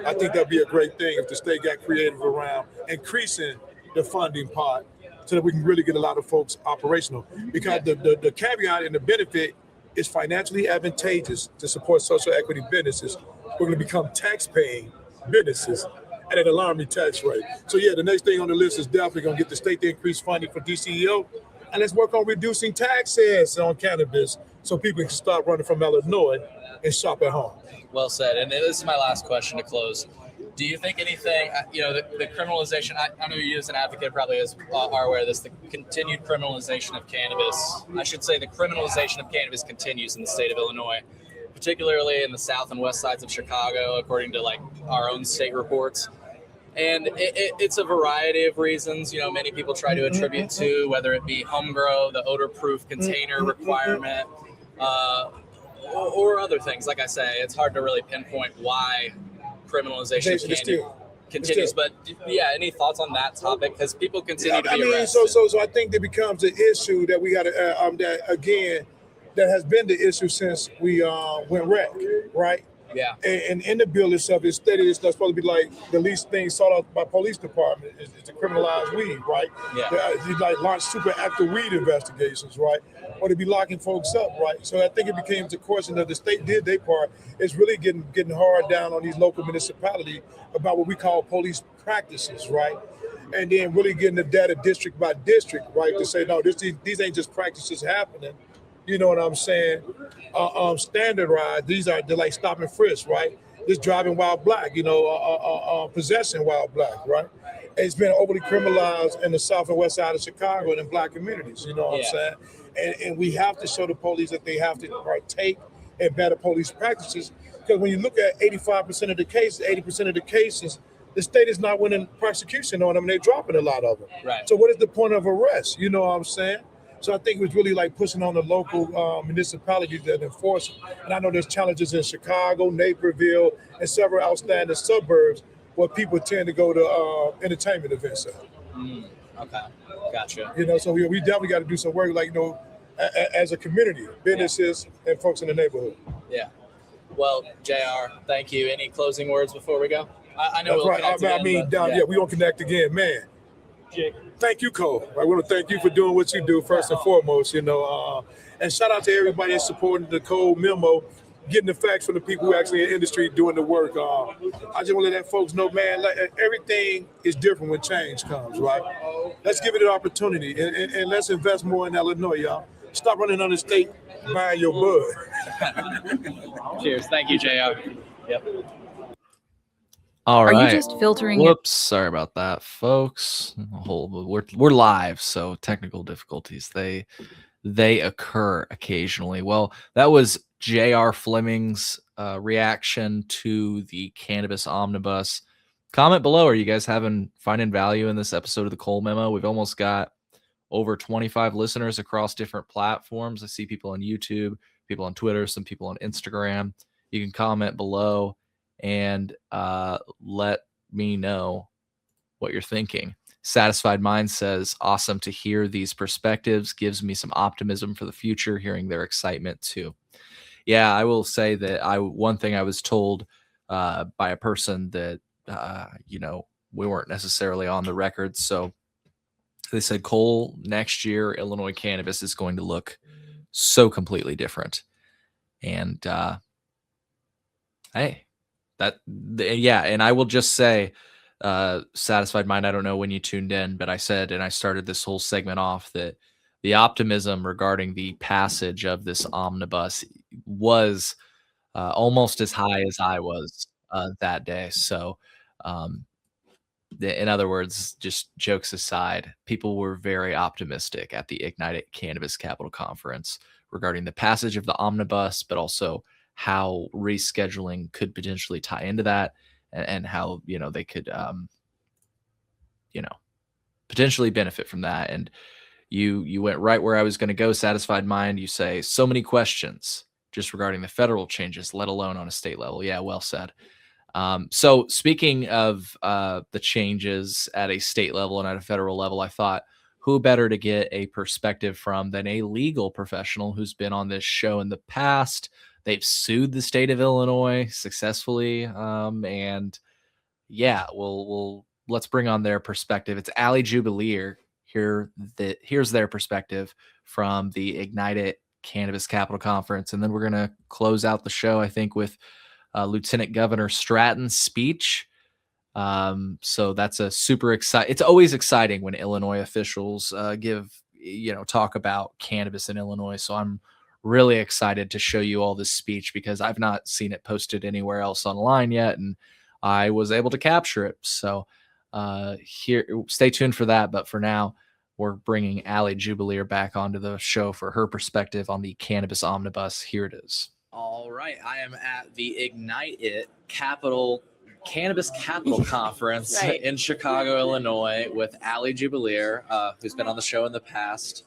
[SPEAKER 8] I think that'd be a great thing if the state got creative around increasing the funding pot so that we can really get a lot of folks operational. Because the caveat and the benefit is financially advantageous to support social equity businesses. We're going to become tax-paying businesses at an alarming tax rate. So yeah, the next thing on the list is definitely going to get the state to increase funding for DCEO. And let's work on reducing taxes on cannabis so people can start running from Illinois and shop at home.
[SPEAKER 7] Well said. And this is my last question to close. Do you think anything, the criminalization, I know you as an advocate probably are aware of this, the continued criminalization of cannabis, I should say the criminalization of cannabis continues in the state of Illinois, particularly in the south and west sides of Chicago, according to like our own state reports. And it's a variety of reasons, many people try to attribute to, whether it be home grow, the odor-proof container requirement, or other things. Like I say, it's hard to really pinpoint why criminalization continues. But yeah, any thoughts on that topic? Because people continue to be arrested.
[SPEAKER 8] So I think that becomes an issue that we got to, that has been the issue since we went rec, right?
[SPEAKER 7] Yeah.
[SPEAKER 8] And in the bill itself, it's stated it's supposed to be like the least thing sought out by police department is to criminalize weed, right?
[SPEAKER 7] Yeah.
[SPEAKER 8] You like launch super active weed investigations, right? Or to be locking folks up, right? So I think it became the question that the state did their part. It's really getting hard down on these local municipalities about what we call police practices, right? And then really getting the data district by district, right? To say, no, these ain't just practices happening. You know what I'm saying? Standardized. They're like stop and frisk, right? Just driving while black, possessing while black, right? It's been overly criminalized in the south and west side of Chicago and in black communities, you know what I'm saying? And we have to show the police that they have to partake in better police practices. Because when you look at 85% of the cases, 80% of the cases, the state is not winning prosecution on them. They're dropping a lot of them.
[SPEAKER 7] Right.
[SPEAKER 8] So what is the point of arrest? You know what I'm saying? So I think it was really like pushing on the local municipalities that enforce it. And I know there's challenges in Chicago, Naperville, and several outstanding suburbs where people tend to go to entertainment events.
[SPEAKER 7] Okay, gotcha.
[SPEAKER 8] So we definitely got to do some work, like, as a community, businesses and folks in the neighborhood.
[SPEAKER 7] Yeah. Well, JR, thank you. Any closing words before we go? I know we'll connect again,
[SPEAKER 8] we gonna connect again, man. Thank you, Cole. I want to thank you for doing what you do first and foremost. And shout out to everybody that's supporting the Cole memo, getting the facts from the people who actually in the industry doing the work. I just want to let folks know, man, everything is different when change comes, right? Let's give it an opportunity and let's invest more in Illinois, y'all. Stop running on the state buying your bud.
[SPEAKER 7] Cheers. Thank you, JR. Yep.
[SPEAKER 1] All right.
[SPEAKER 9] Are you just filtering
[SPEAKER 1] Whoops, sorry about that, folks. We're live, so technical difficulties they occur occasionally. Well, that was J.R. Fleming's reaction to the cannabis omnibus. Comment below. Are you guys finding value in this episode of the Cole Memo? We've almost got over 25 listeners across different platforms. I see people on YouTube, people on Twitter, some people on Instagram. You can comment below and let me know what you're thinking. Satisfied Mind says, awesome to hear these perspectives. Gives me some optimism for the future, hearing their excitement too. Yeah, I will say that one thing I was told by a person that, we weren't necessarily on the record. So they said, Cole, next year, Illinois cannabis is going to look so completely different. And hey, and I will just say, Satisfied Mind, I don't know when you tuned in, but I said, and I started this whole segment off, that the optimism regarding the passage of this omnibus was almost as high as I was that day. So in other words, just jokes aside, people were very optimistic at the Ignite It Cannabis Capital Conference regarding the passage of the omnibus, but also how rescheduling could potentially tie into that, and how they could potentially benefit from that. And you went right where I was going to go. Satisfied Mind, you say so many questions just regarding the federal changes, let alone on a state level. Yeah, well said. So speaking of the changes at a state level and at a federal level, I thought, who better to get a perspective from than a legal professional who's been on this show in the past. They've sued the state of Illinois successfully, and yeah, we'll let's bring on their perspective. It's Ali Jubileer here. Here's their perspective from the Ignite It Cannabis Capital Conference, and then we're gonna close out the show, I think, with Lieutenant Governor Stratton's speech. So that's a super exciting. It's always exciting when Illinois officials talk about cannabis in Illinois. So I'm really excited to show you all this speech because I've not seen it posted anywhere else online yet, and I was able to capture it. So here, stay tuned for that. But for now, we're bringing Ali Jubileer back onto the show for her perspective on the Cannabis Omnibus. Here it is. All right, I am at the Ignite It Cannabis Capital Conference in Chicago, Illinois, with Ali Jubileer, who's been on the show in the past.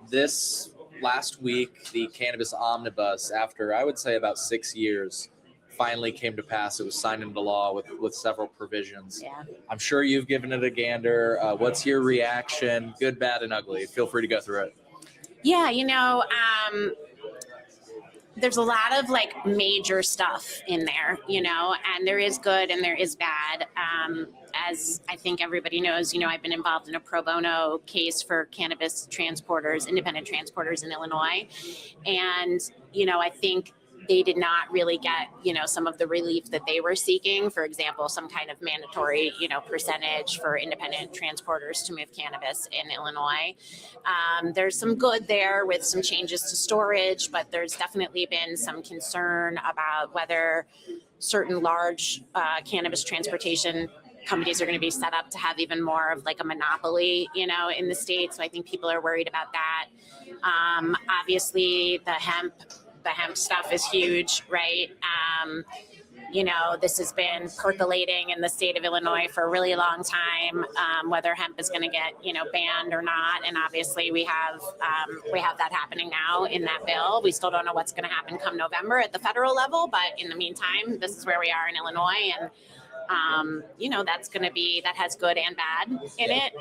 [SPEAKER 1] This last week, the Cannabis Omnibus, after I would say about 6 years, finally came to pass. It was signed into law with several provisions.
[SPEAKER 9] Yeah.
[SPEAKER 1] I'm sure you've given it a gander. What's your reaction? Good, bad, and ugly. Feel free to go through it.
[SPEAKER 9] Yeah, there's a lot of like major stuff in there, and there is good and there is bad. As I think everybody knows, I've been involved in a pro bono case for cannabis transporters, independent transporters in Illinois. And, I think they did not really get, some of the relief that they were seeking. For example, some kind of mandatory, percentage for independent transporters to move cannabis in Illinois. There's some good there with some changes to storage, but there's definitely been some concern about whether certain large cannabis transportation companies are going to be set up to have even more of like a monopoly, in the state. So I think people are worried about that. Obviously, the hemp stuff is huge, right? This has been percolating in the state of Illinois for a really long time, whether hemp is going to get, banned or not. And obviously we have that happening now in that bill. We still don't know what's going to happen come November at the federal level, but in the meantime, this is where we are in Illinois. And that has good and bad in it.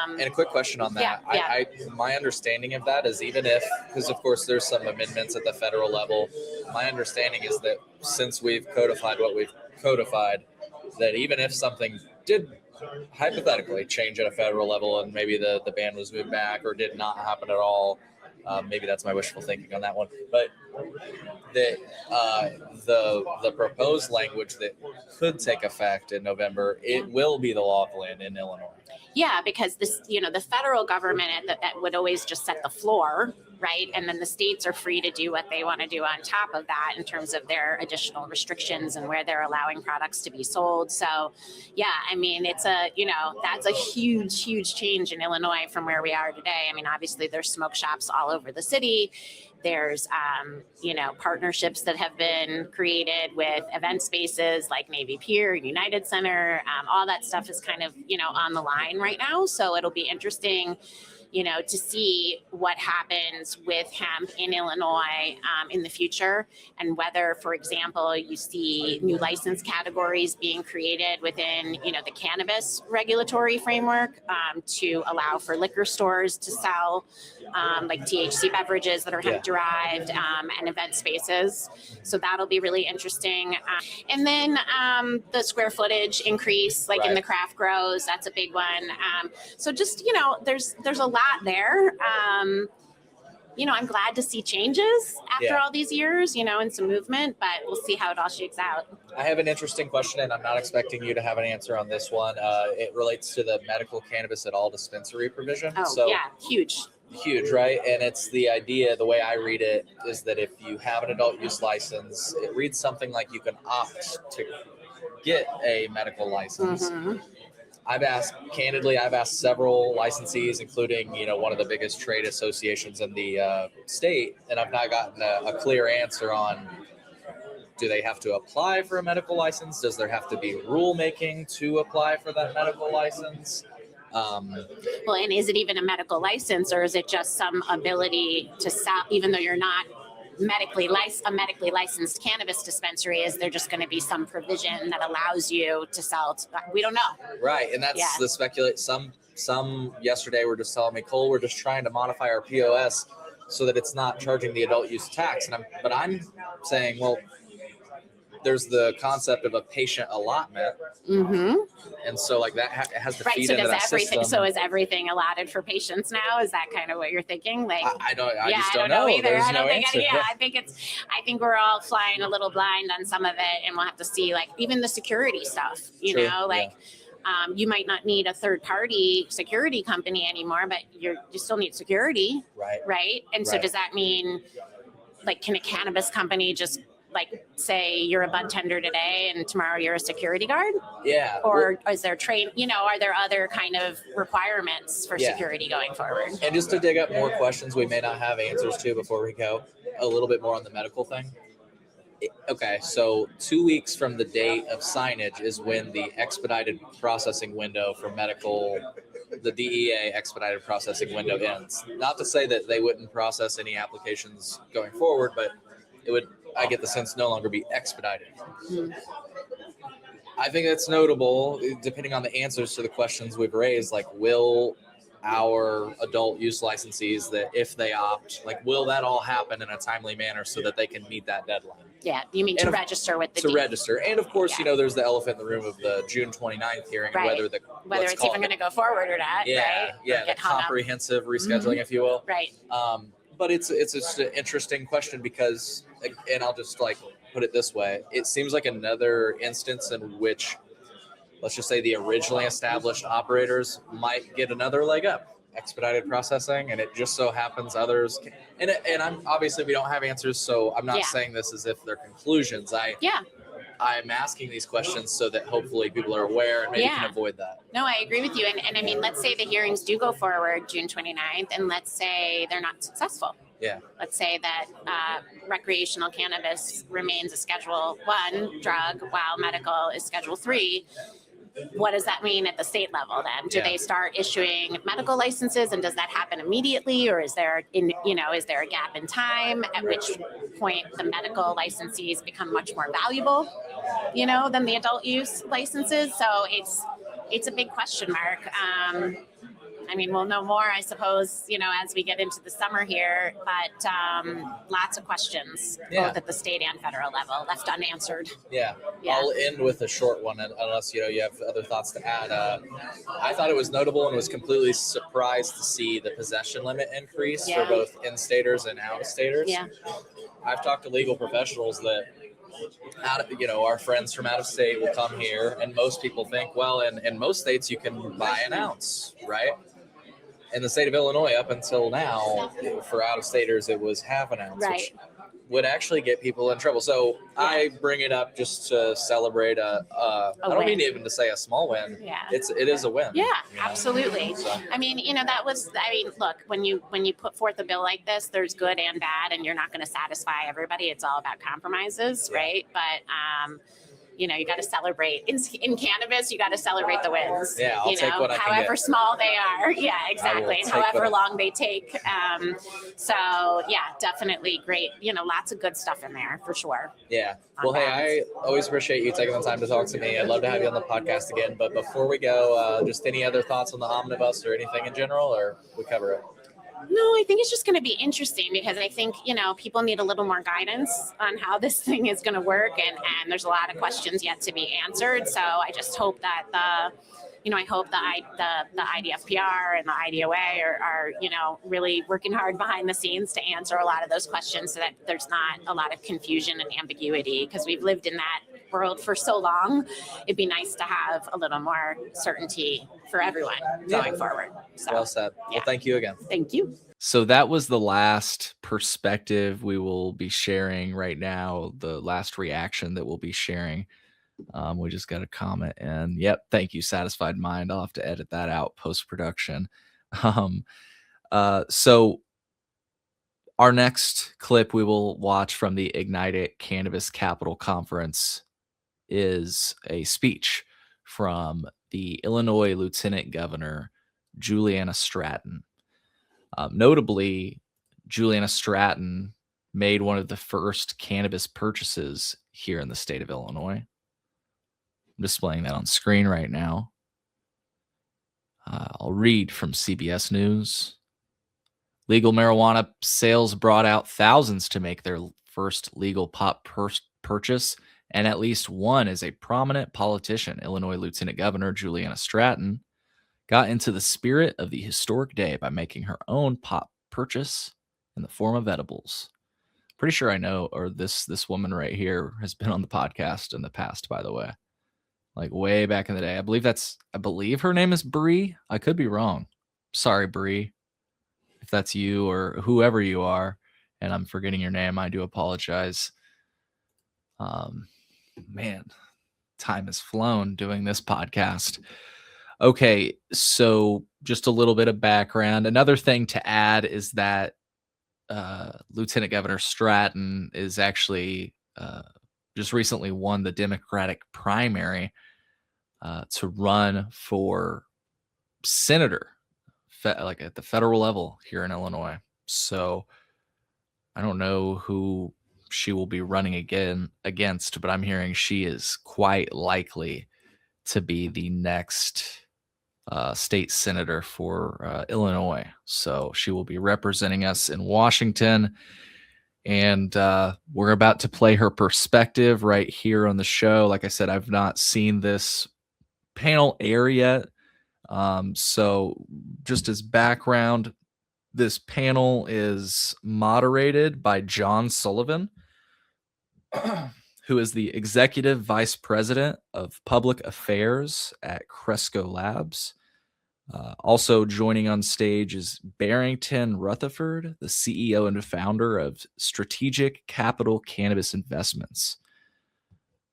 [SPEAKER 1] And a quick question on that.
[SPEAKER 9] Yeah.
[SPEAKER 1] My understanding of that is because of course there's some amendments at the federal level, my understanding is that since we've codified what we've codified, that even if something did hypothetically change at a federal level and maybe the ban was moved back or did not happen at all, maybe that's my wishful thinking on that one, but that the proposed language that could take effect in November, it will be the law of the land in Illinois.
[SPEAKER 9] Yeah, because this, the federal government would always just set the floor, right? And then the states are free to do what they want to do on top of that in terms of their additional restrictions and where they're allowing products to be sold. So, yeah, it's that's a huge, huge change in Illinois from where we are today. Obviously there's smoke shops all over the city. There's, partnerships that have been created with event spaces like Navy Pier, United Center. All that stuff is kind of, on the line right now. So it'll be interesting, to see what happens with hemp in Illinois in the future, and whether, for example, you see new license categories being created within, the cannabis regulatory framework to allow for liquor stores to sell like THC beverages that are hemp derived and event spaces. So that'll be really interesting. And then the square footage increase, like in the craft grows, that's a big one. So just, there's a lot there. I'm glad to see changes after all these years, and some movement, but we'll see how it all shakes out.
[SPEAKER 1] I have an interesting question, and I'm not expecting you to have an answer on this one. It relates to the medical cannabis at all dispensary provision.
[SPEAKER 9] Oh, yeah, huge,
[SPEAKER 1] right? And it's the idea, the way I read it, is that if you have an adult use license, it reads something like you can opt to get a medical license.
[SPEAKER 9] Mm-hmm.
[SPEAKER 1] I've asked several licensees, including, one of the biggest trade associations in the state, and I've not gotten a clear answer on, do they have to apply for a medical license? Does there have to be rulemaking to apply for that medical license?
[SPEAKER 9] Well, and is it even a medical license, or is it just some ability to sell, even though you're not a medically licensed cannabis dispensary? Is there just going to be some provision that allows you to sell? We don't know.
[SPEAKER 1] Right, and that's the speculate. Some
[SPEAKER 7] Some yesterday were just telling me, Cole, we're just trying to modify our POS so that it's not charging the adult use tax. But I'm saying, well, there's the concept of a patient allotment, and so like that has to
[SPEAKER 9] Right.
[SPEAKER 7] feed
[SPEAKER 9] So
[SPEAKER 7] into
[SPEAKER 9] does
[SPEAKER 7] that
[SPEAKER 9] everything?
[SPEAKER 7] system.
[SPEAKER 9] So is everything allotted for patients now? Is that kind of what you're thinking? Like,
[SPEAKER 7] I don't. I
[SPEAKER 9] yeah,
[SPEAKER 7] just
[SPEAKER 9] I
[SPEAKER 7] don't
[SPEAKER 9] don't know
[SPEAKER 7] know.
[SPEAKER 9] either.
[SPEAKER 7] There's
[SPEAKER 9] I don't
[SPEAKER 7] no
[SPEAKER 9] think.
[SPEAKER 7] answer.
[SPEAKER 9] Yeah, I think we're all flying a little blind on some of it, and we'll have to see. Like even the security stuff. You
[SPEAKER 7] True,
[SPEAKER 9] know, like. You might not need a third-party security company anymore, but you still need security, right? And so, does that mean, like, can a cannabis company just like say you're a bud tender today and tomorrow you're a security guard?
[SPEAKER 7] Yeah.
[SPEAKER 9] Or is there are there other kind of requirements for security going forward?
[SPEAKER 7] And just to dig up more questions we may not have answers to before we go a little bit more on the medical thing. Okay, so 2 weeks from the date of signage is when the expedited processing window for medical, the DEA expedited processing window ends. Not to say that they wouldn't process any applications going forward, but it would, I get the sense, no longer be expedited. I think that's notable, depending on the answers to the questions we've raised, like will our adult use licensees, that if they opt, like will that all happen in a timely manner so that they can meet that deadline?
[SPEAKER 9] Yeah, you mean to register with the
[SPEAKER 7] register. And of course, there's the elephant in the room of the June 29th hearing, whether
[SPEAKER 9] it's even going to go forward or not, right?
[SPEAKER 7] Yeah, the comprehensive rescheduling, if you will.
[SPEAKER 9] Right.
[SPEAKER 7] But it's just an interesting question because, and I'll just like put it this way, it seems like another instance in which, let's just say the originally established operators might get another leg up, expedited processing, and it just so happens others can, and I'm obviously we don't have answers, so I'm not saying this as if they're conclusions. I'm asking these questions so that hopefully people are aware and maybe can avoid that.
[SPEAKER 9] No, I agree with you. And I mean, let's say the hearings do go forward June 29th, and let's say they're not successful.
[SPEAKER 7] Yeah.
[SPEAKER 9] Let's say that recreational cannabis remains a Schedule 1 drug while medical is Schedule 3. What does that mean at the state level then? Do they start issuing medical licenses, and does that happen immediately, or is there a gap in time at which point the medical licensees become much more valuable, than the adult use licenses? So it's a big question mark. I mean, we'll know more, I suppose, as we get into the summer here, but lots of questions, both at the state and federal level, left unanswered.
[SPEAKER 7] Yeah. I'll end with a short one, unless, you have other thoughts to add. I thought it was notable and was completely surprised to see the possession limit increase for both in-staters and out-of-staters.
[SPEAKER 9] Yeah.
[SPEAKER 7] I've talked to legal professionals that our friends from out of state will come here, and most people think, well, in most states you can buy an ounce, right? In the state of Illinois, up until now, for out-of-staters, it was half an ounce, which would actually get people in trouble. So I bring it up just to celebrate I don't mean even to say a small win.
[SPEAKER 9] Yeah.
[SPEAKER 7] It is a win.
[SPEAKER 9] Yeah, absolutely.
[SPEAKER 7] So.
[SPEAKER 9] I mean, look, when you put forth a bill like this, there's good and bad, and you're not going to satisfy everybody. It's all about compromises, right? But you got to celebrate in cannabis. You got to celebrate the wins.
[SPEAKER 7] Yeah, I'll take what I can get.
[SPEAKER 9] However small they are. Yeah, exactly. And however long they take. So yeah, definitely great. Lots of good stuff in there for sure.
[SPEAKER 7] Yeah. Well, hey, I always appreciate you taking the time to talk to me. I'd love to have you on the podcast again. But before we go, just any other thoughts on the omnibus or anything in general, or we cover it?
[SPEAKER 9] No, I think it's just going to be interesting because I think, people need a little more guidance on how this thing is going to work. And there's a lot of questions yet to be answered. So I just hope that I hope the IDFPR and the IDOA are really working hard behind the scenes to answer a lot of those questions so that there's not a lot of confusion and ambiguity, because we've lived in that world for so long. It'd be nice to have a little more certainty for everyone going forward. So,
[SPEAKER 7] well said. Well, thank you again.
[SPEAKER 9] Thank you.
[SPEAKER 1] So that was the last perspective we will be sharing right now, the last reaction that we'll be sharing. We just got a comment, and yep, thank you, Satisfied Mind. I'll have to edit that out post-production. So our next clip we will watch from the Ignite It Cannabis Capital Conference is a speech from the Illinois Lieutenant Governor, Juliana Stratton. Notably, Juliana Stratton made one of the first cannabis purchases here in the state of Illinois. I'm displaying that on screen right now. I'll read from CBS News. Legal marijuana sales brought out thousands to make their first legal pot purchase, and at least one is a prominent politician. Illinois Lieutenant Governor Juliana Stratton got into the spirit of the historic day by making her own pot purchase in the form of edibles. Pretty sure I know, or this woman right here has been on the podcast in the past, by the way, like way back in the day. I believe her name is Bree. I could be wrong. Sorry, Bree, if that's you or whoever you are, and I'm forgetting your name. I do apologize. Man, time has flown doing this podcast. Okay, so just a little bit of background. Another thing to add is that Lieutenant Governor Stratton is actually just recently won the Democratic primary to run for senator, like at the federal level here in Illinois. So I don't know who she will be running against, but I'm hearing she is quite likely to be the next state senator for Illinois. So she will be representing us in Washington. And we're about to play her perspective right here on the show. Like I said, I've not seen this panel air yet. So just as background, this panel is moderated by John Sullivan, who is the Executive Vice President of Public Affairs at Cresco Labs. Also joining on stage is Barrington Rutherford, the CEO and founder of Strategic Capital Cannabis Investments.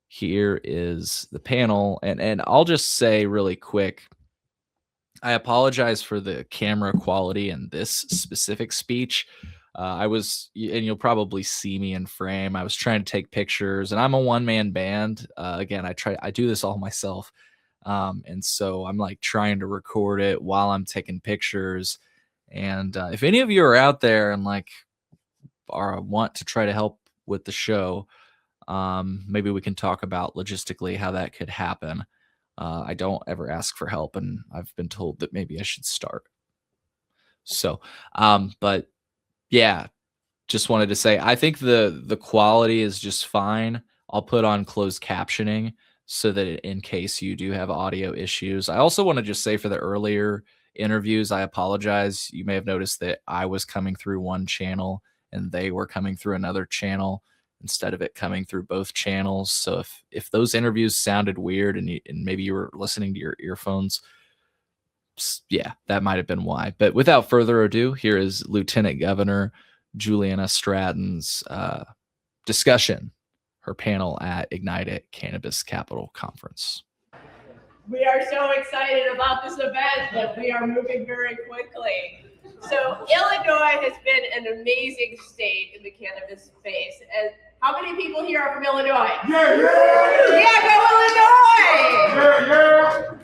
[SPEAKER 1] Here is the panel, and I'll just say really quick, I apologize for the camera quality in this specific speech. And you'll probably see me in frame. I was trying to take pictures, and I'm a one-man band. Again, I do this all myself. And so I'm like trying to record it while I'm taking pictures. And if any of you are out there and like want to try to help with the show, maybe we can talk about logistically how that could happen. I don't ever ask for help, and I've been told that maybe I should start. So, but yeah, just wanted to say, I think the quality is just fine. I'll put on closed captioning so that in case you do have audio issues. I also want to just say for the earlier interviews, I apologize. You may have noticed that I was coming through one channel and they were coming through another channel instead of it coming through both channels. So if those interviews sounded weird and maybe you were listening to your earphones, yeah, that might have been why. But without further ado, here is Lieutenant Governor Juliana Stratton's discussion, her panel at Ignite It Cannabis Capital Conference.
[SPEAKER 10] We are so excited about this event that we are moving very quickly. So Illinois has been an amazing state in the cannabis space. And how many people here are from Illinois? Yeah, go Illinois!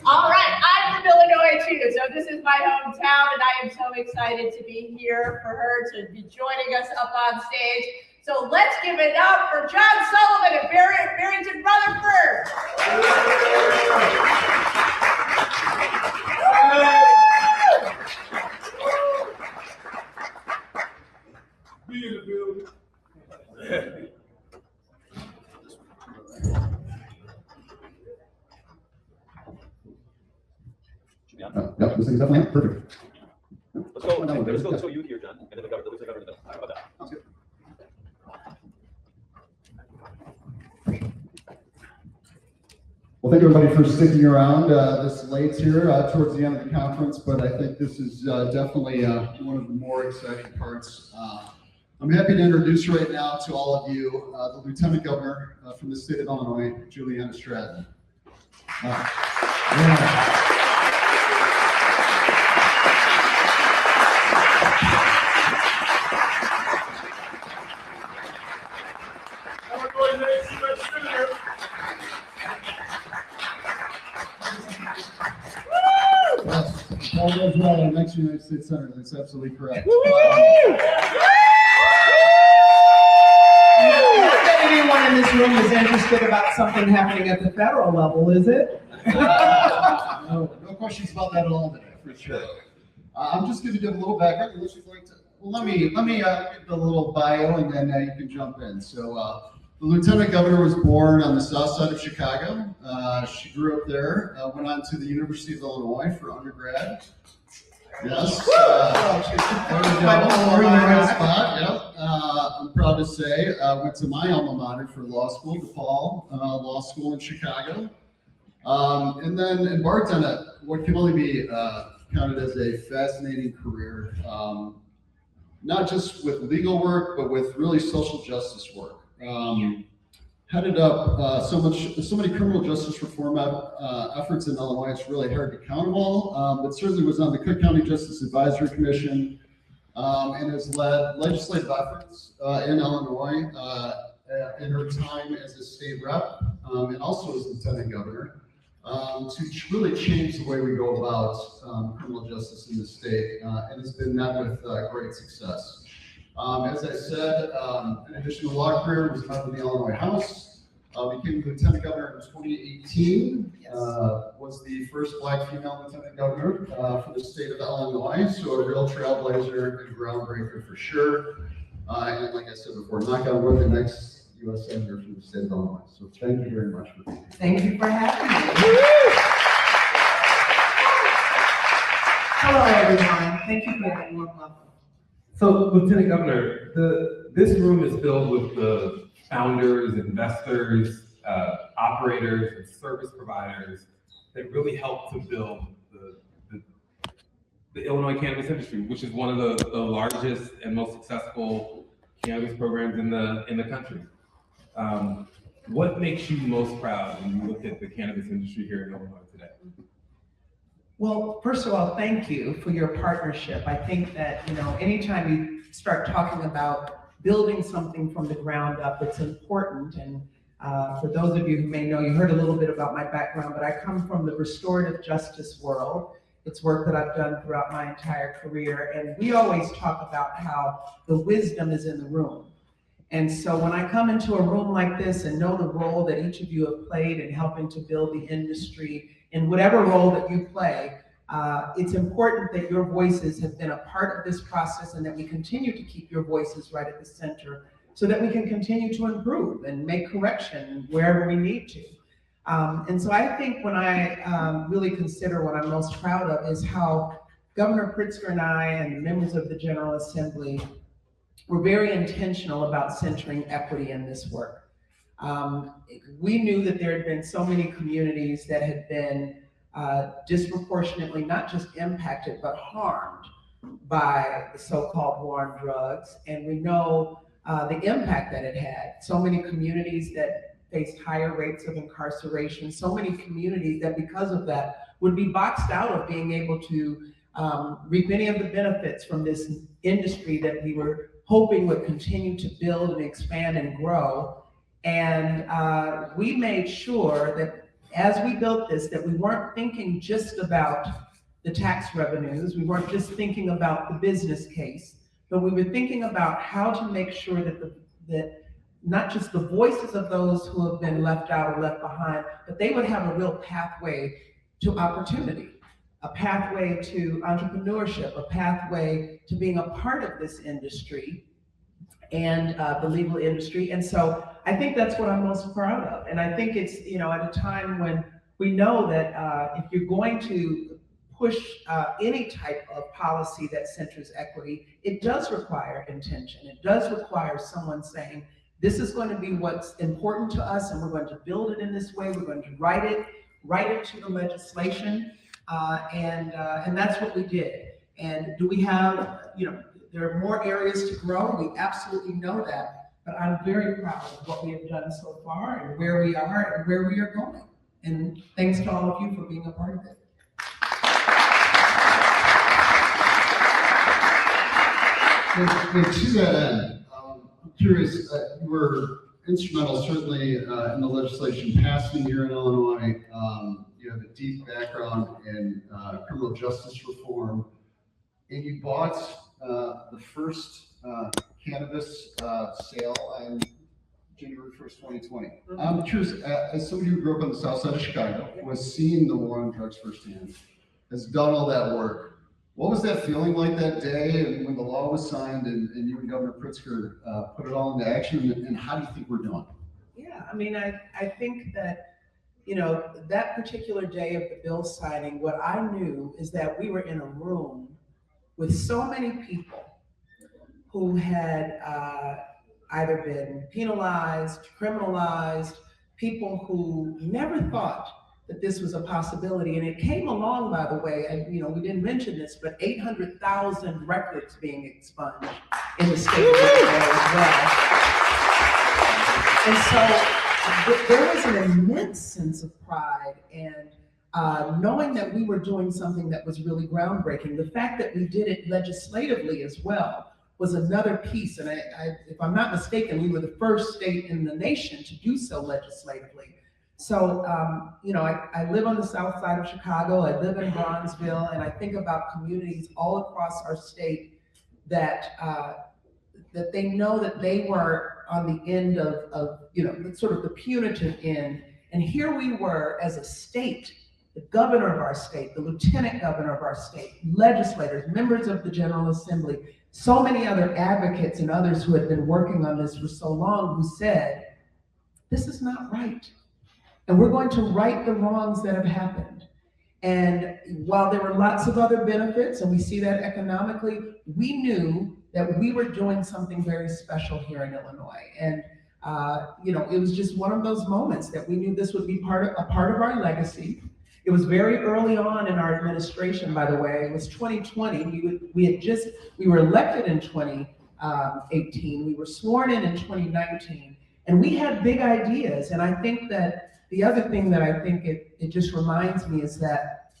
[SPEAKER 10] All right, I'm from Illinois too. So this is my hometown, and I am so excited to be here for her to be joining us up on stage. So let's give it up for John Sullivan and Barrington Rutherford.
[SPEAKER 8] Be in the building.
[SPEAKER 11] Yep, this thing's definitely up. Perfect.
[SPEAKER 12] Let's go you here, John, and then the governor in the middle. How about that?
[SPEAKER 11] Sounds good. Well, thank everybody for sticking around this late here towards the end of the conference, but I think this is definitely one of the more exciting parts. I'm happy to introduce right now to all of you the Lieutenant Governor from the state of Illinois, Juliana Stratton. All goes well, our next United States Senator. That's absolutely correct.
[SPEAKER 10] Not that anyone in this room is interested about something happening at the federal level, is it?
[SPEAKER 11] No questions about that at all today. for sure. I'm just going to give a little background. Unless you'd like to. Well, let me give a little bio, and then you can jump in. So, the Lieutenant Governor was born on the south side of Chicago. She grew up there. Went on to the University of Illinois for undergrad. Yes. There we go. We're in the right spot. Yep. I'm proud to say went to my alma mater for law school, DePaul Law School in Chicago, and then embarked on what can only be counted as a fascinating career, not just with legal work, but with really social justice work. Headed up so many criminal justice reform efforts in Illinois. It's really hard to count them all, but certainly was on the Cook County Justice Advisory Commission and has led legislative efforts in Illinois in her time as a state rep and also as lieutenant governor to really change the way we go about criminal justice in the state, and has been met with great success. As I said, in addition to law career, was a member of the Illinois House, became lieutenant governor in 2018, was the first Black female lieutenant governor for the state of Illinois, so a real trailblazer and groundbreaker for sure. And like I said before, knock on wood, the next U.S. Senator from the state of Illinois. So thank you very much for being here.
[SPEAKER 13] Thank you for having me. Hello, everyone. Thank you for that warm welcome.
[SPEAKER 14] So, Lieutenant Governor, this room is filled with the founders, investors, operators, and service providers that really help to build the Illinois cannabis industry, which is one of the largest and most successful cannabis programs in the country. What makes you most proud when you look at the cannabis industry here in Illinois today?
[SPEAKER 13] Well, first of all, thank you for your partnership. I think that, anytime you start talking about building something from the ground up, it's important. And for those of you who may know, you heard a little bit about my background, but I come from the restorative justice world. It's work that I've done throughout my entire career. And we always talk about how the wisdom is in the room. And so when I come into a room like this and know the role that each of you have played in helping to build the industry in whatever role that you play, it's important that your voices have been a part of this process and that we continue to keep your voices right at the center so that we can continue to improve and make correction wherever we need to. And so I think when I really consider what I'm most proud of is how Governor Pritzker and I and members of the General Assembly were very intentional about centering equity in this work. We knew that there had been so many communities that had been disproportionately not just impacted, but harmed by the so-called war on drugs. And we know the impact that it had. So many communities that faced higher rates of incarceration, so many communities that because of that would be boxed out of being able to reap any of the benefits from this industry that we were hoping would continue to build and expand and grow. And we made sure that as we built this, that we weren't thinking just about the tax revenues, we weren't just thinking about the business case, but we were thinking about how to make sure that not just the voices of those who have been left out or left behind, but they would have a real pathway to opportunity, a pathway to entrepreneurship, a pathway to being a part of this industry and the legal industry. And so I think that's what I'm most proud of. And I think it's, at a time when we know that if you're going to push any type of policy that centers equity, it does require intention. It does require someone saying, this is going to be what's important to us, and we're going to build it in this way. We're going to write it to the legislation, and that's what we did. And do we have, there are more areas to grow. We absolutely know that, but I'm very proud of what we have done so far and where we are and where we are going. And thanks to all of you for being a part of it.
[SPEAKER 11] And to that end, I'm curious, you were instrumental certainly in the legislation passing here in Illinois. You have a deep background in criminal justice reform, and you bought the first cannabis sale on January 1st, 2020. I'm curious, as somebody who grew up on the south side of Chicago, was seeing the war on drugs firsthand, has done all that work. What was that feeling like that day and when the law was signed and you and Governor Pritzker put it all into action? And how do you think we're doing?
[SPEAKER 13] Yeah, I mean, I think that, you know, that particular day of the bill signing, what I knew is that we were in a room with so many people who had either been penalized, criminalized, people who never thought that this was a possibility. And it came along, by the way, and you know, we didn't mention this, but 800,000 records being expunged in the state of Illinois as well. And so there was an immense sense of pride and knowing that we were doing something that was really groundbreaking. The fact that we did it legislatively as well was another piece. And if I'm not mistaken, we were the first state in the nation to do so legislatively. So, you know, I live on the south side of Chicago, I live in Bronzeville, and I think about communities all across our state that that they know that they were on the end of you know, sort of the punitive end. And here we were as a state, the governor of our state, the lieutenant governor of our state, legislators, members of the General Assembly, so many other advocates and others who had been working on this for so long, who said, this is not right. And we're going to right the wrongs that have happened. And while there were lots of other benefits, and we see that economically, we knew that we were doing something very special here in Illinois. And you know, it was just one of those moments that we knew this would be a part of our legacy. It was very early on in our administration, by the way. It was 2020. We were elected in 2018. We were sworn in 2019, and we had big ideas. And I think that the other thing that I think it just reminds me is that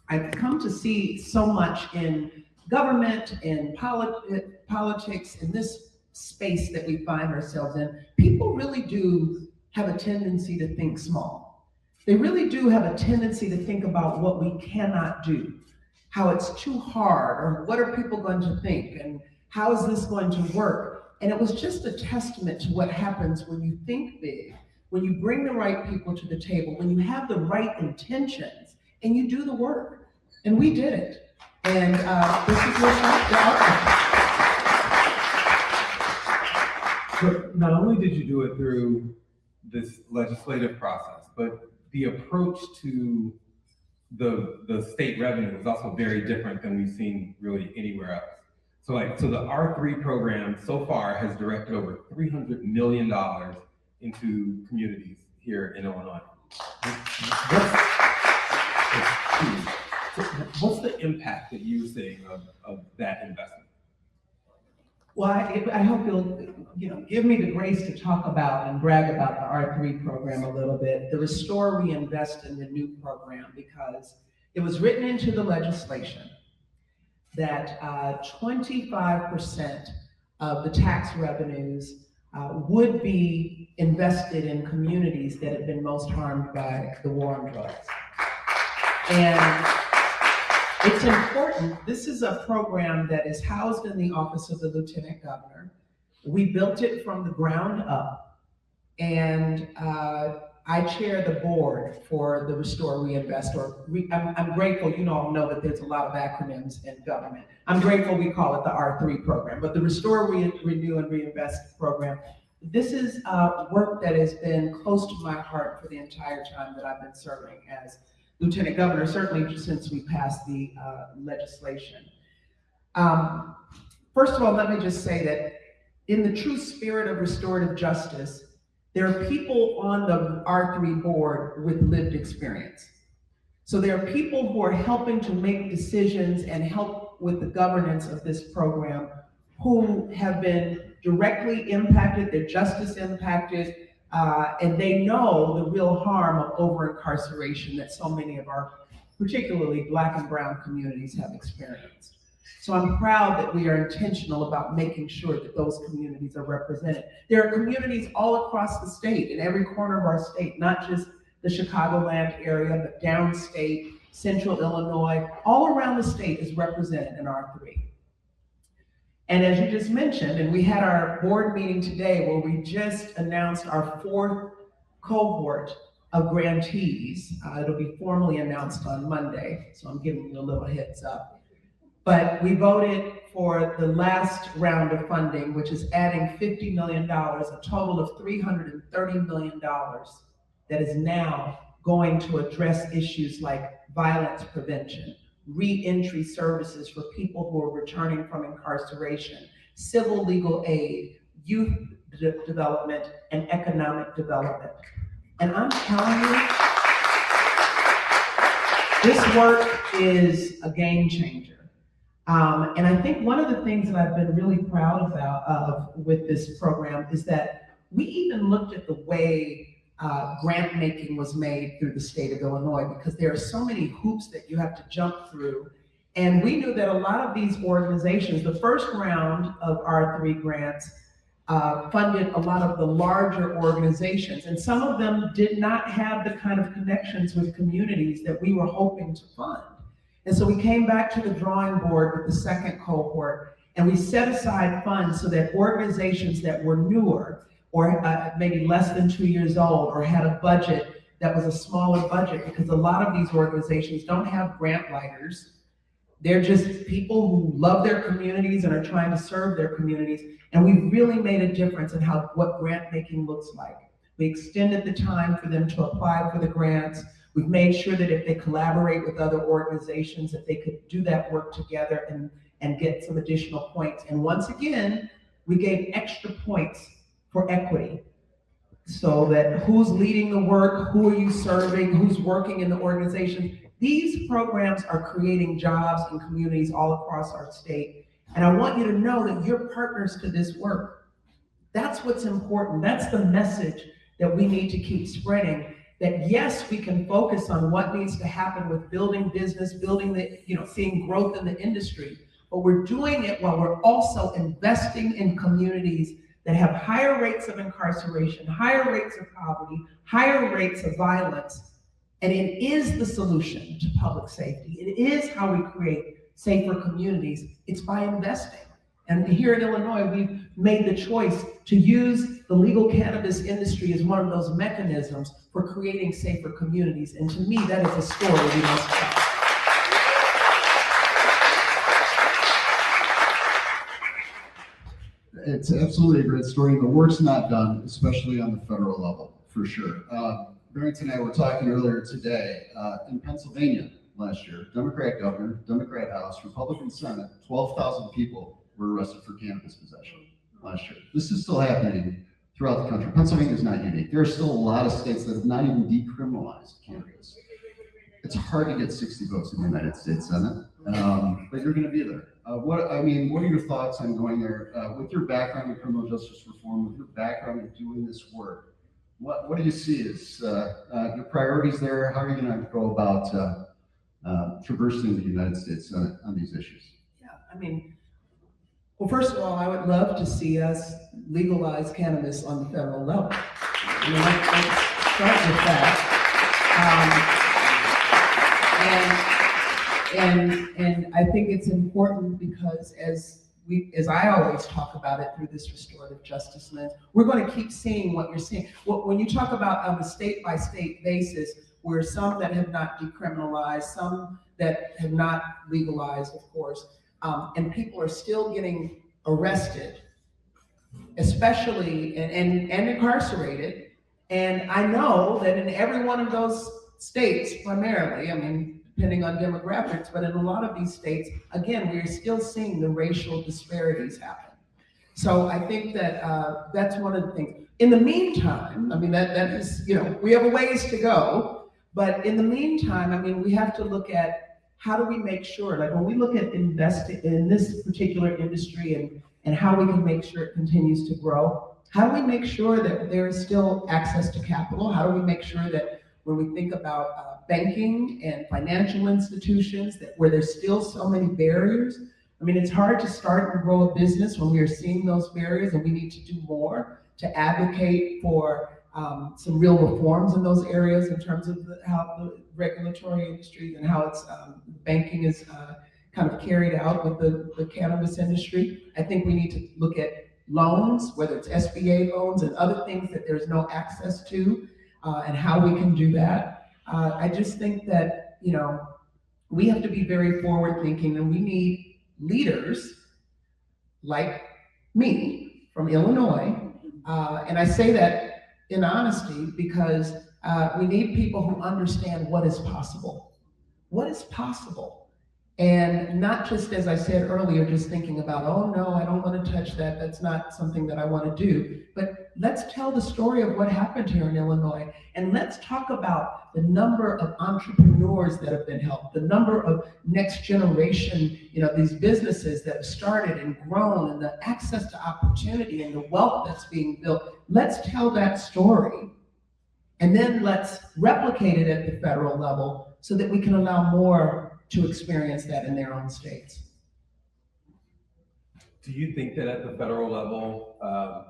[SPEAKER 13] I've come to see so much in government, in politics, in this space that we find ourselves in. People really do have a tendency to think small. They really do have a tendency to think about what we cannot do, how it's too hard, or what are people going to think, and how is this going to work? And it was just a testament to what happens when you think big, when you bring the right people to the table, when you have the right intentions, and you do the work. And we did it. And this is what
[SPEAKER 14] But not only did you do it through this legislative process, but the approach to the state revenue is also very different than we've seen really anywhere else. So the R3 program so far has directed over $300 million into communities here in Illinois. What's the impact that you're seeing of that investment?
[SPEAKER 13] Well, I hope you'll give me the grace to talk about and brag about the R3 program a little bit. The Restore, Reinvest in the new program, because it was written into the legislation that 25% of the tax revenues would be invested in communities that have been most harmed by the war on drugs. And it's important. This is a program that is housed in the Office of the Lieutenant Governor. We built it from the ground up, and I chair the board for the Restore, Reinvest, I'm grateful, you all know that there's a lot of acronyms in government. I'm grateful we call it the R3 program, but the Restore, Renew, and Reinvest program, this is work that has been close to my heart for the entire time that I've been serving as Lieutenant Governor, certainly since we passed the legislation. First of all, let me just say that in the true spirit of restorative justice, there are people on the R3 board with lived experience. So there are people who are helping to make decisions and help with the governance of this program who have been directly impacted, their justice impacted, and they know the real harm of over-incarceration that so many of our, particularly Black and brown communities, have experienced. So I'm proud that we are intentional about making sure that those communities are represented. There are communities all across the state, in every corner of our state, not just the Chicagoland area, but downstate, central Illinois, all around the state is represented in R3. And as you just mentioned, and we had our board meeting today where we just announced our 4th cohort of grantees. It'll be formally announced on Monday, so I'm giving you a little heads up. But we voted for the last round of funding, which is adding $50 million, a total of $330 million that is now going to address issues like violence prevention, re-entry services for people who are returning from incarceration, civil legal aid, youth development, and economic development. And I'm telling you, this work is a game changer. And I think one of the things that I've been really proud of with this program is that we even looked at the way grant making was made through the state of Illinois, because there are so many hoops that you have to jump through. And we knew that a lot of these organizations, the first round of our 3 grants funded a lot of the larger organizations, and some of them did not have the kind of connections with communities that we were hoping to fund. And so we came back to the drawing board with the second cohort, and we set aside funds so that organizations that were newer or maybe less than 2 years old, or had a budget that was a smaller budget, because a lot of these organizations don't have grant writers. They're just people who love their communities and are trying to serve their communities. And we really made a difference in what grant making looks like. We extended the time for them to apply for the grants. We've made sure that if they collaborate with other organizations, that they could do that work together and get some additional points. And once again, we gave extra points for equity, so that who's leading the work, who are you serving, who's working in the organization. These programs are creating jobs in communities all across our state. And I want you to know that you're partners to this work. That's what's important. That's the message that we need to keep spreading. That yes, we can focus on what needs to happen with building business, seeing growth in the industry, but we're doing it while we're also investing in communities that have higher rates of incarceration, higher rates of poverty, higher rates of violence. And it is the solution to public safety. It is how we create safer communities. It's by investing. And here in Illinois, we've made the choice to use the legal cannabis industry as one of those mechanisms for creating safer communities. And to me, that is a story we must tell.
[SPEAKER 11] It's absolutely a great story. The work's not done, especially on the federal level, for sure. Barrington and I were talking earlier today, in Pennsylvania last year, Democrat governor, Democrat House, Republican Senate, 12,000 people were arrested for cannabis possession last year. This is still happening throughout the country. Pennsylvania is not unique. There are still a lot of states that have not even decriminalized cannabis. It's hard to get 60 votes in the United States Senate, but you're going to be there. What are your thoughts on going there? With your background in criminal justice reform, with your background in doing this work, what do you see as your priorities there? How are you going to go about traversing the United States Senate on these issues?
[SPEAKER 13] Yeah, well, first of all, I would love to see us legalize cannabis on the federal level. Let's start with that. And I think it's important because as I always talk about it through this restorative justice lens, we're going to keep seeing what you're seeing. When you talk about on a state-by-state basis, where some that have not decriminalized, some that have not legalized, of course, and people are still getting arrested, especially and incarcerated. And I know that in every one of those states, primarily, depending on demographics, but in a lot of these states, again, we're still seeing the racial disparities happen. So I think that that's one of the things. In the meantime, that is, we have a ways to go, but in the meantime, we have to look at how do we make sure, like when we look at investing in this particular industry and how we can make sure it continues to grow, how do we make sure that there is still access to capital? How do we make sure that when we think about banking and financial institutions, where there's still so many barriers? It's hard to start and grow a business when we are seeing those barriers, and we need to do more to advocate for some real reforms in those areas in terms of how the regulatory industry and how it's banking is kind of carried out with the cannabis industry. I think we need to look at loans, whether it's SBA loans and other things that there's no access to. and how we can do that. I just think that, you know, we have to be very forward thinking, and we need leaders like me from Illinois. And I say that in honesty because we need people who understand what is possible. What is possible? And not just, as I said earlier, just thinking about, oh no, I don't want to touch that. That's not something that I want to do. But let's tell the story of what happened here in Illinois. And let's talk about the number of entrepreneurs that have been helped, the number of next generation, you know, these businesses that have started and grown, and the access to opportunity and the wealth that's being built. Let's tell that story. And then let's replicate it at the federal level so that we can allow more to experience that in their own states.
[SPEAKER 14] Do you think that at the federal level,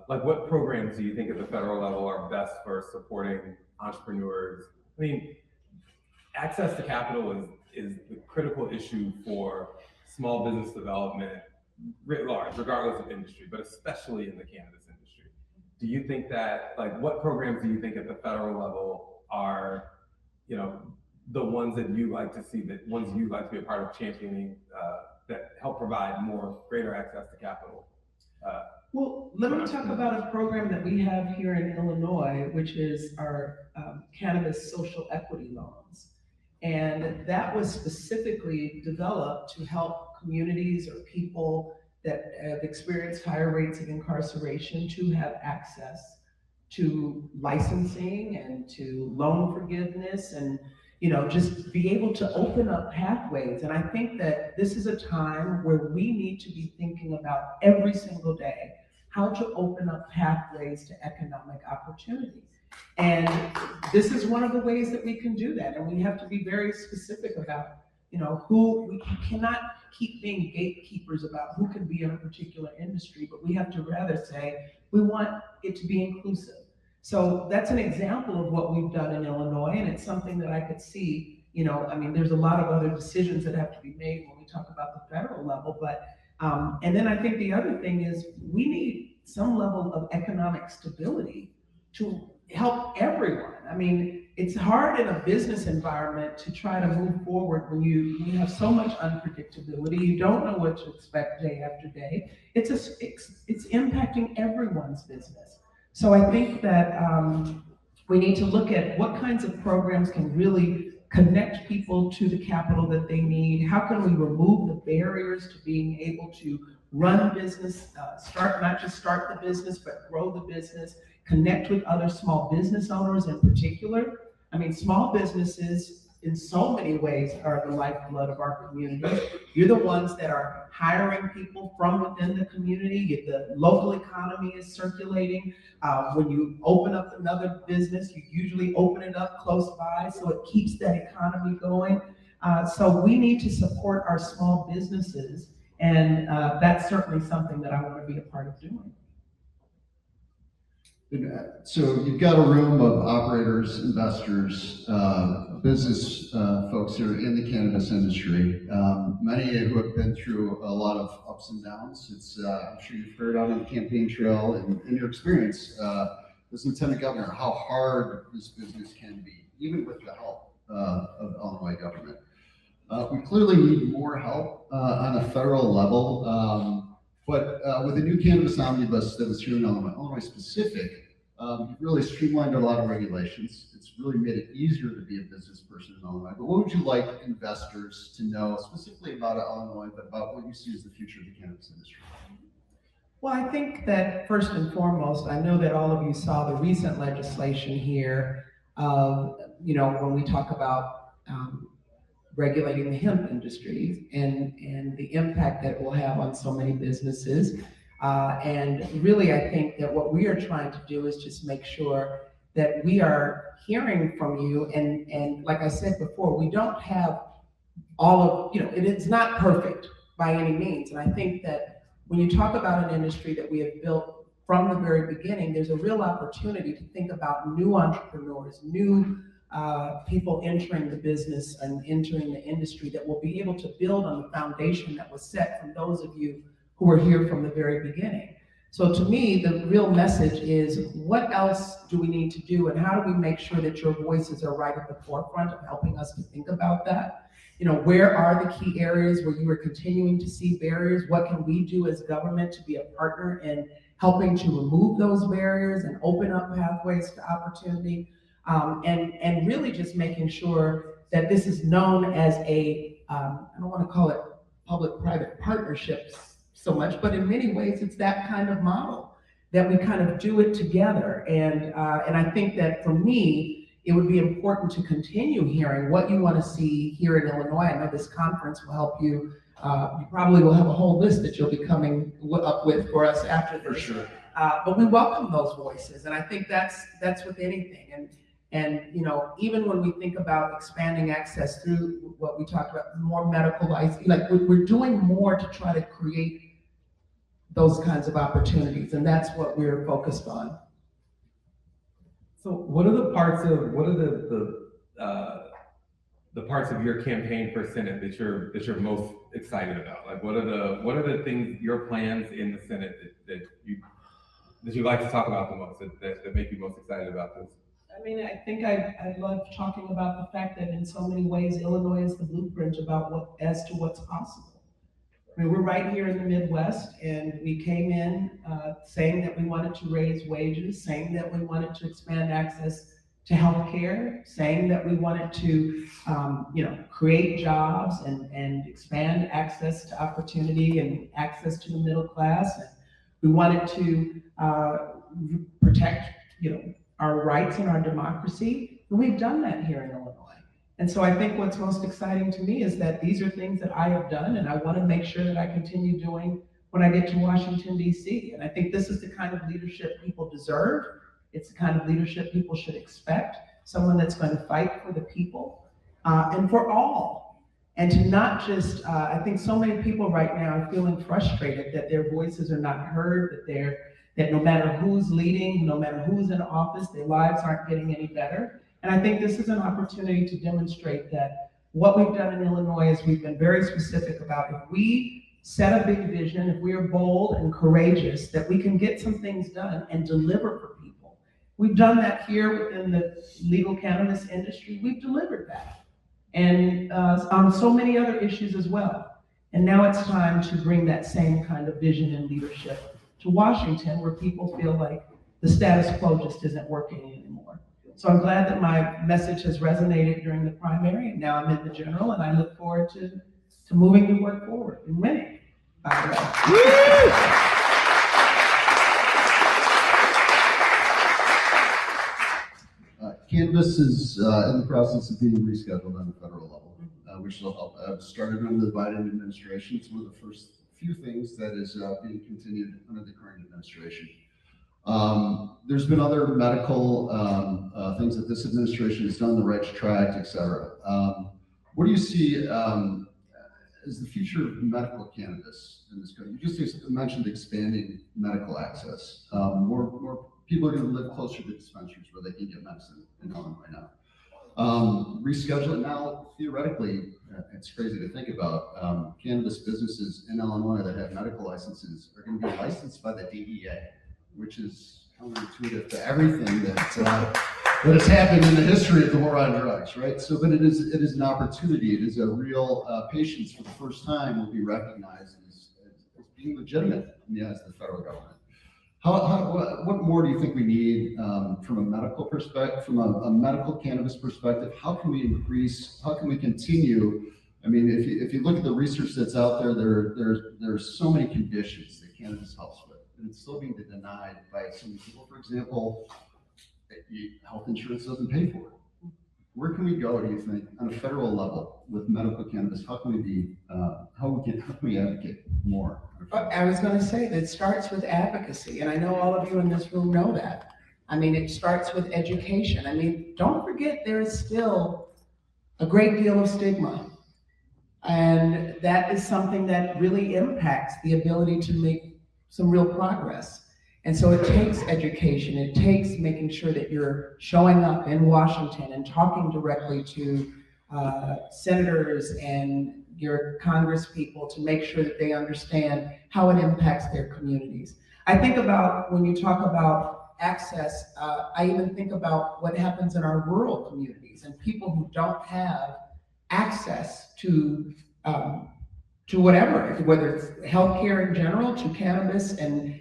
[SPEAKER 14] like what programs do you think at the federal level are best for supporting entrepreneurs? I mean, access to capital is the critical issue for small business development writ large, regardless of industry, but especially in the cannabis industry. Do you think that, like, what programs do you think at the federal level are, you know, the ones that you like to see, that ones you like to be a part of championing, that help provide more greater access to capital?
[SPEAKER 13] Well, let me talk about a program that we have here in Illinois, which is our cannabis social equity loans. And that was specifically developed to help communities or people that have experienced higher rates of incarceration to have access to licensing and to loan forgiveness, and, you know, just be able to open up pathways. And I think that this is a time where we need to be thinking about every single day how to open up pathways to economic opportunity. And this is one of the ways that we can do that. And we have to be very specific about, you know, we cannot keep being gatekeepers about who can be in a particular industry, but we have to rather say, we want it to be inclusive. So that's an example of what we've done in Illinois, and it's something that I could see, you know, I mean, there's a lot of other decisions that have to be made when we talk about the federal level, but, and then I think the other thing is we need some level of economic stability to help everyone. I mean, it's hard in a business environment to try to move forward when you have so much unpredictability. You don't know what to expect day after day. It's impacting everyone's business. So I think that we need to look at what kinds of programs can really connect people to the capital that they need. How can we remove the barriers to being able to run a business, not just start the business, but grow the business, connect with other small business owners in particular. I mean, small businesses in so many ways are the lifeblood of our community. You're the ones that are hiring people from within the community. The local economy is circulating. When you open up another business, you usually open it up close by, so it keeps that economy going. So we need to support our small businesses, and that's certainly something that I want to be a part of doing.
[SPEAKER 11] So you've got a room of operators, investors, business folks who are in the cannabis industry, many who have been through a lot of ups and downs. It's, I'm sure you've heard on the campaign trail and in your experience as Lieutenant Governor, how hard this business can be, even with the help of Illinois government. We clearly need more help on a federal level. But with the new cannabis omnibus that was here in Illinois specific, you've really streamlined a lot of regulations. It's really made it easier to be a business person in Illinois. But what would you like investors to know specifically about Illinois, but about what you see as the future of the cannabis industry?
[SPEAKER 13] Well, I think that first and foremost, I know that all of you saw the recent legislation here of, you know, when we talk about regulating the hemp industry and the impact that it will have on so many businesses. And really, I think that what we are trying to do is just make sure that we are hearing from you. And like I said before, we don't have all of, you know, it's not perfect by any means. And I think that when you talk about an industry that we have built from the very beginning, there's a real opportunity to think about new entrepreneurs, new people entering the business and entering the industry that will be able to build on the foundation that was set from those of you who were here from the very beginning. So to me, the real message is, what else do we need to do, and how do we make sure that your voices are right at the forefront of helping us to think about that? Where are the key areas where you are continuing to see barriers? What can we do as government to be a partner in helping to remove those barriers and open up pathways to opportunity? And really just making sure that this is known as I don't want to call it public-private partnerships so much, but in many ways, it's that kind of model that we kind of do it together. And I think that for me, it would be important to continue hearing what you want to see here in Illinois. I know this conference will help you. You probably will have a whole list that you'll be coming up with for us after this. For sure. But we welcome those voices, and I think that's with anything. And even when we think about expanding access through what we talked about, more medical license, like we're doing more to try to create those kinds of opportunities, and that's what we're focused on.
[SPEAKER 14] So what are the parts of the parts of your campaign for Senate that you're most excited about? Like what are the things, your plans in the Senate that you like to talk about the most, that make you most excited about this?
[SPEAKER 13] I mean, I think I love talking about the fact that in so many ways Illinois is the blueprint as to what's possible. I mean, we're right here in the Midwest, and we came in saying that we wanted to raise wages, saying that we wanted to expand access to healthcare, saying that we wanted to create jobs and expand access to opportunity and access to the middle class. And we wanted to protect our rights and our democracy, and we've done that here in Illinois. And so I think what's most exciting to me is that these are things that I have done, and I want to make sure that I continue doing when I get to Washington, D.C. And I think this is the kind of leadership people deserve. It's the kind of leadership people should expect, someone that's going to fight for the people and for all. And to not just, I think so many people right now are feeling frustrated that their voices are not heard, that no matter who's leading, no matter who's in office, their lives aren't getting any better. And I think this is an opportunity to demonstrate that what we've done in Illinois is we've been very specific about, if we set a big vision, if we are bold and courageous, that we can get some things done and deliver for people. We've done that here within the legal cannabis industry. We've delivered that. And on so many other issues as well. And now it's time to bring that same kind of vision and leadership to Washington, where people feel like the status quo just isn't working anymore. So I'm glad that my message has resonated during the primary, and now I'm in the general, and I look forward to moving the work forward and winning.
[SPEAKER 11] Cannabis is in the process of being rescheduled on the federal level, which will help. Started under the Biden administration. It's one of the first few things that is being continued under the current administration. There's been other medical things that this administration has done, the rights tract, et cetera. What do you see as the future of medical cannabis in this country? You just mentioned expanding medical access. More people are going to live closer to dispensaries where they can get medicine in Illinois now. Reschedule it now, theoretically, it's crazy to think about. Cannabis businesses in Illinois that have medical licenses are going to be licensed by the DEA, which is counterintuitive to everything that has happened in the history of the war on drugs, right? So, but it is an opportunity. It is a real patients for the first time will be recognized as being legitimate in the eyes of the federal government. What more do you think we need from a medical perspective, from a medical cannabis perspective? How can we increase? How can we continue? I mean, if you look at the research that's out there, there's so many conditions that cannabis helps with, and it's still being denied by so many people. For example, health insurance doesn't pay for it. Where can we go, do you think, on a federal level with medical cannabis? How can we advocate more?
[SPEAKER 13] I was going to say that it starts with advocacy, and I know all of you in this room know that. I mean, it starts with education. I mean, don't forget there is still a great deal of stigma, and that is something that really impacts the ability to make some real progress. And so it takes education, it takes making sure that you're showing up in Washington and talking directly to senators and your Congress people to make sure that they understand how it impacts their communities. I think about when you talk about access, I even think about what happens in our rural communities and people who don't have access to whatever, whether it's healthcare in general, to cannabis and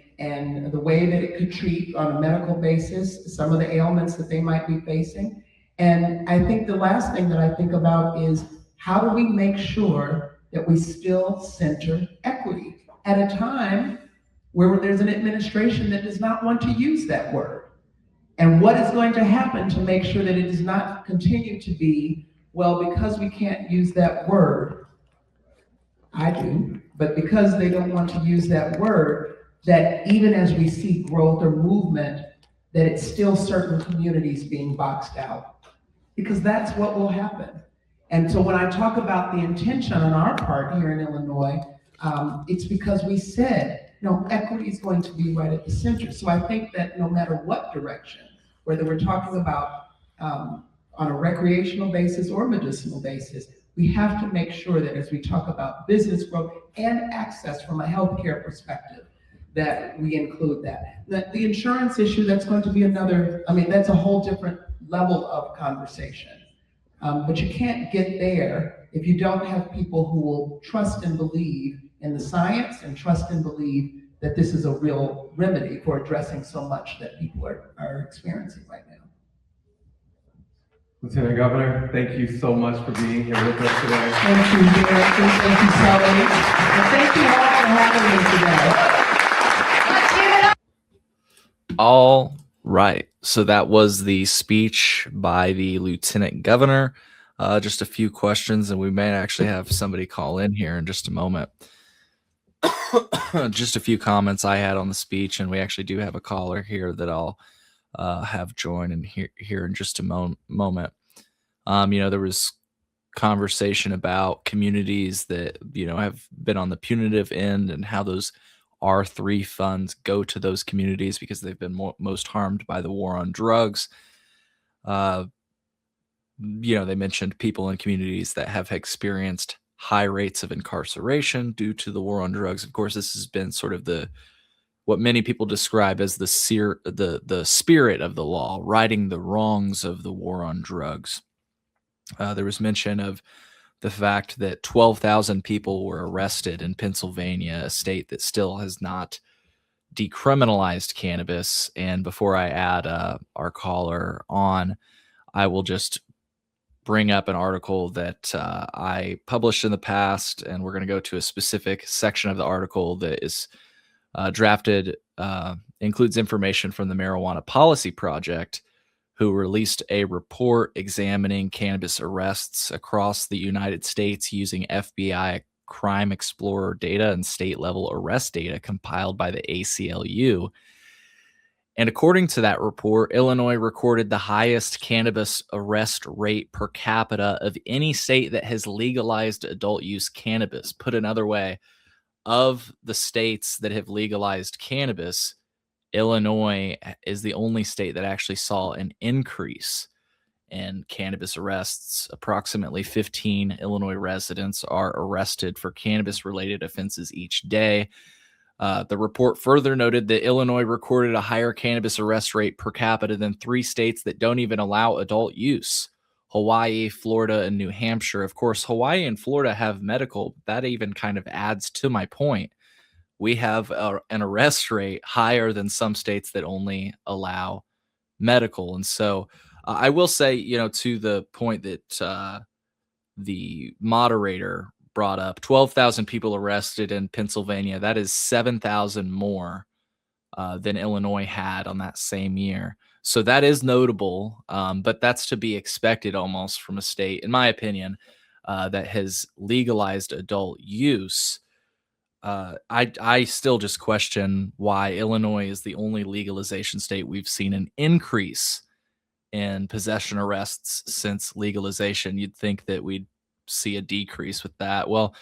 [SPEAKER 13] the way that it could treat on a medical basis some of the ailments that they might be facing. And I think the last thing that I think about is how do we make sure that we still center equity at a time where there's an administration that does not want to use that word? And what is going to happen to make sure that it does not continue to be, well, because we can't use that word, I do, but because they don't want to use that word, that even as we see growth or movement, that it's still certain communities being boxed out, because that's what will happen. And so when I talk about the intention on our part here in Illinois, it's because we said, equity is going to be right at the center. So I think that no matter what direction, whether we're talking about on a recreational basis or medicinal basis, we have to make sure that as we talk about business growth and access from a healthcare perspective, that we include that. The insurance issue, that's going to be another, that's a whole different level of conversation. But you can't get there if you don't have people who will trust and believe in the science and trust and believe that this is a real remedy for addressing so much that people are experiencing right now.
[SPEAKER 14] Lieutenant Governor, thank you so much for being here with us today.
[SPEAKER 13] Thank you, Derek. Thank you, Sally. And thank you all for having me today.
[SPEAKER 1] All right. So that was the speech by the Lieutenant Governor. Just a few questions, and we may actually have somebody call in here in just a moment. Just a few comments I had on the speech, and we actually do have a caller here that I'll have join and here in just a moment. There was conversation about communities that have been on the punitive end and how those R3 funds go to those communities because they've been most harmed by the war on drugs. They mentioned people in communities that have experienced high rates of incarceration due to the war on drugs. Of course, this has been sort of what many people describe as the spirit of the law, righting the wrongs of the war on drugs. There was mention of the fact that 12,000 people were arrested in Pennsylvania, a state that still has not decriminalized cannabis. And before I add our caller on, I will just bring up an article that I published in the past, and we're going to go to a specific section of the article that is drafted, includes information from the Marijuana Policy Project, who released a report examining cannabis arrests across the United States using FBI Crime Explorer data and state-level arrest data compiled by the ACLU. And according to that report, Illinois recorded the highest cannabis arrest rate per capita of any state that has legalized adult use cannabis. Put another way, of the states that have legalized cannabis, Illinois is the only state that actually saw an increase in cannabis arrests. Approximately 15 Illinois residents are arrested for cannabis-related offenses each day. The report further noted that Illinois recorded a higher cannabis arrest rate per capita than 3 states that don't even allow adult use: Hawaii, Florida, and New Hampshire. Of course, Hawaii and Florida have medical. That even kind of adds to my point. We have an arrest rate higher than some states that only allow medical. And so I will say, to the point that the moderator brought up, 12,000 people arrested in Pennsylvania. That is 7,000 more than Illinois had on that same year. So that is notable, but that's to be expected almost from a state, in my opinion, that has legalized adult use. I still just question why Illinois is the only legalization state we've seen an increase in possession arrests since legalization. You'd think that we'd see a decrease with that. Well,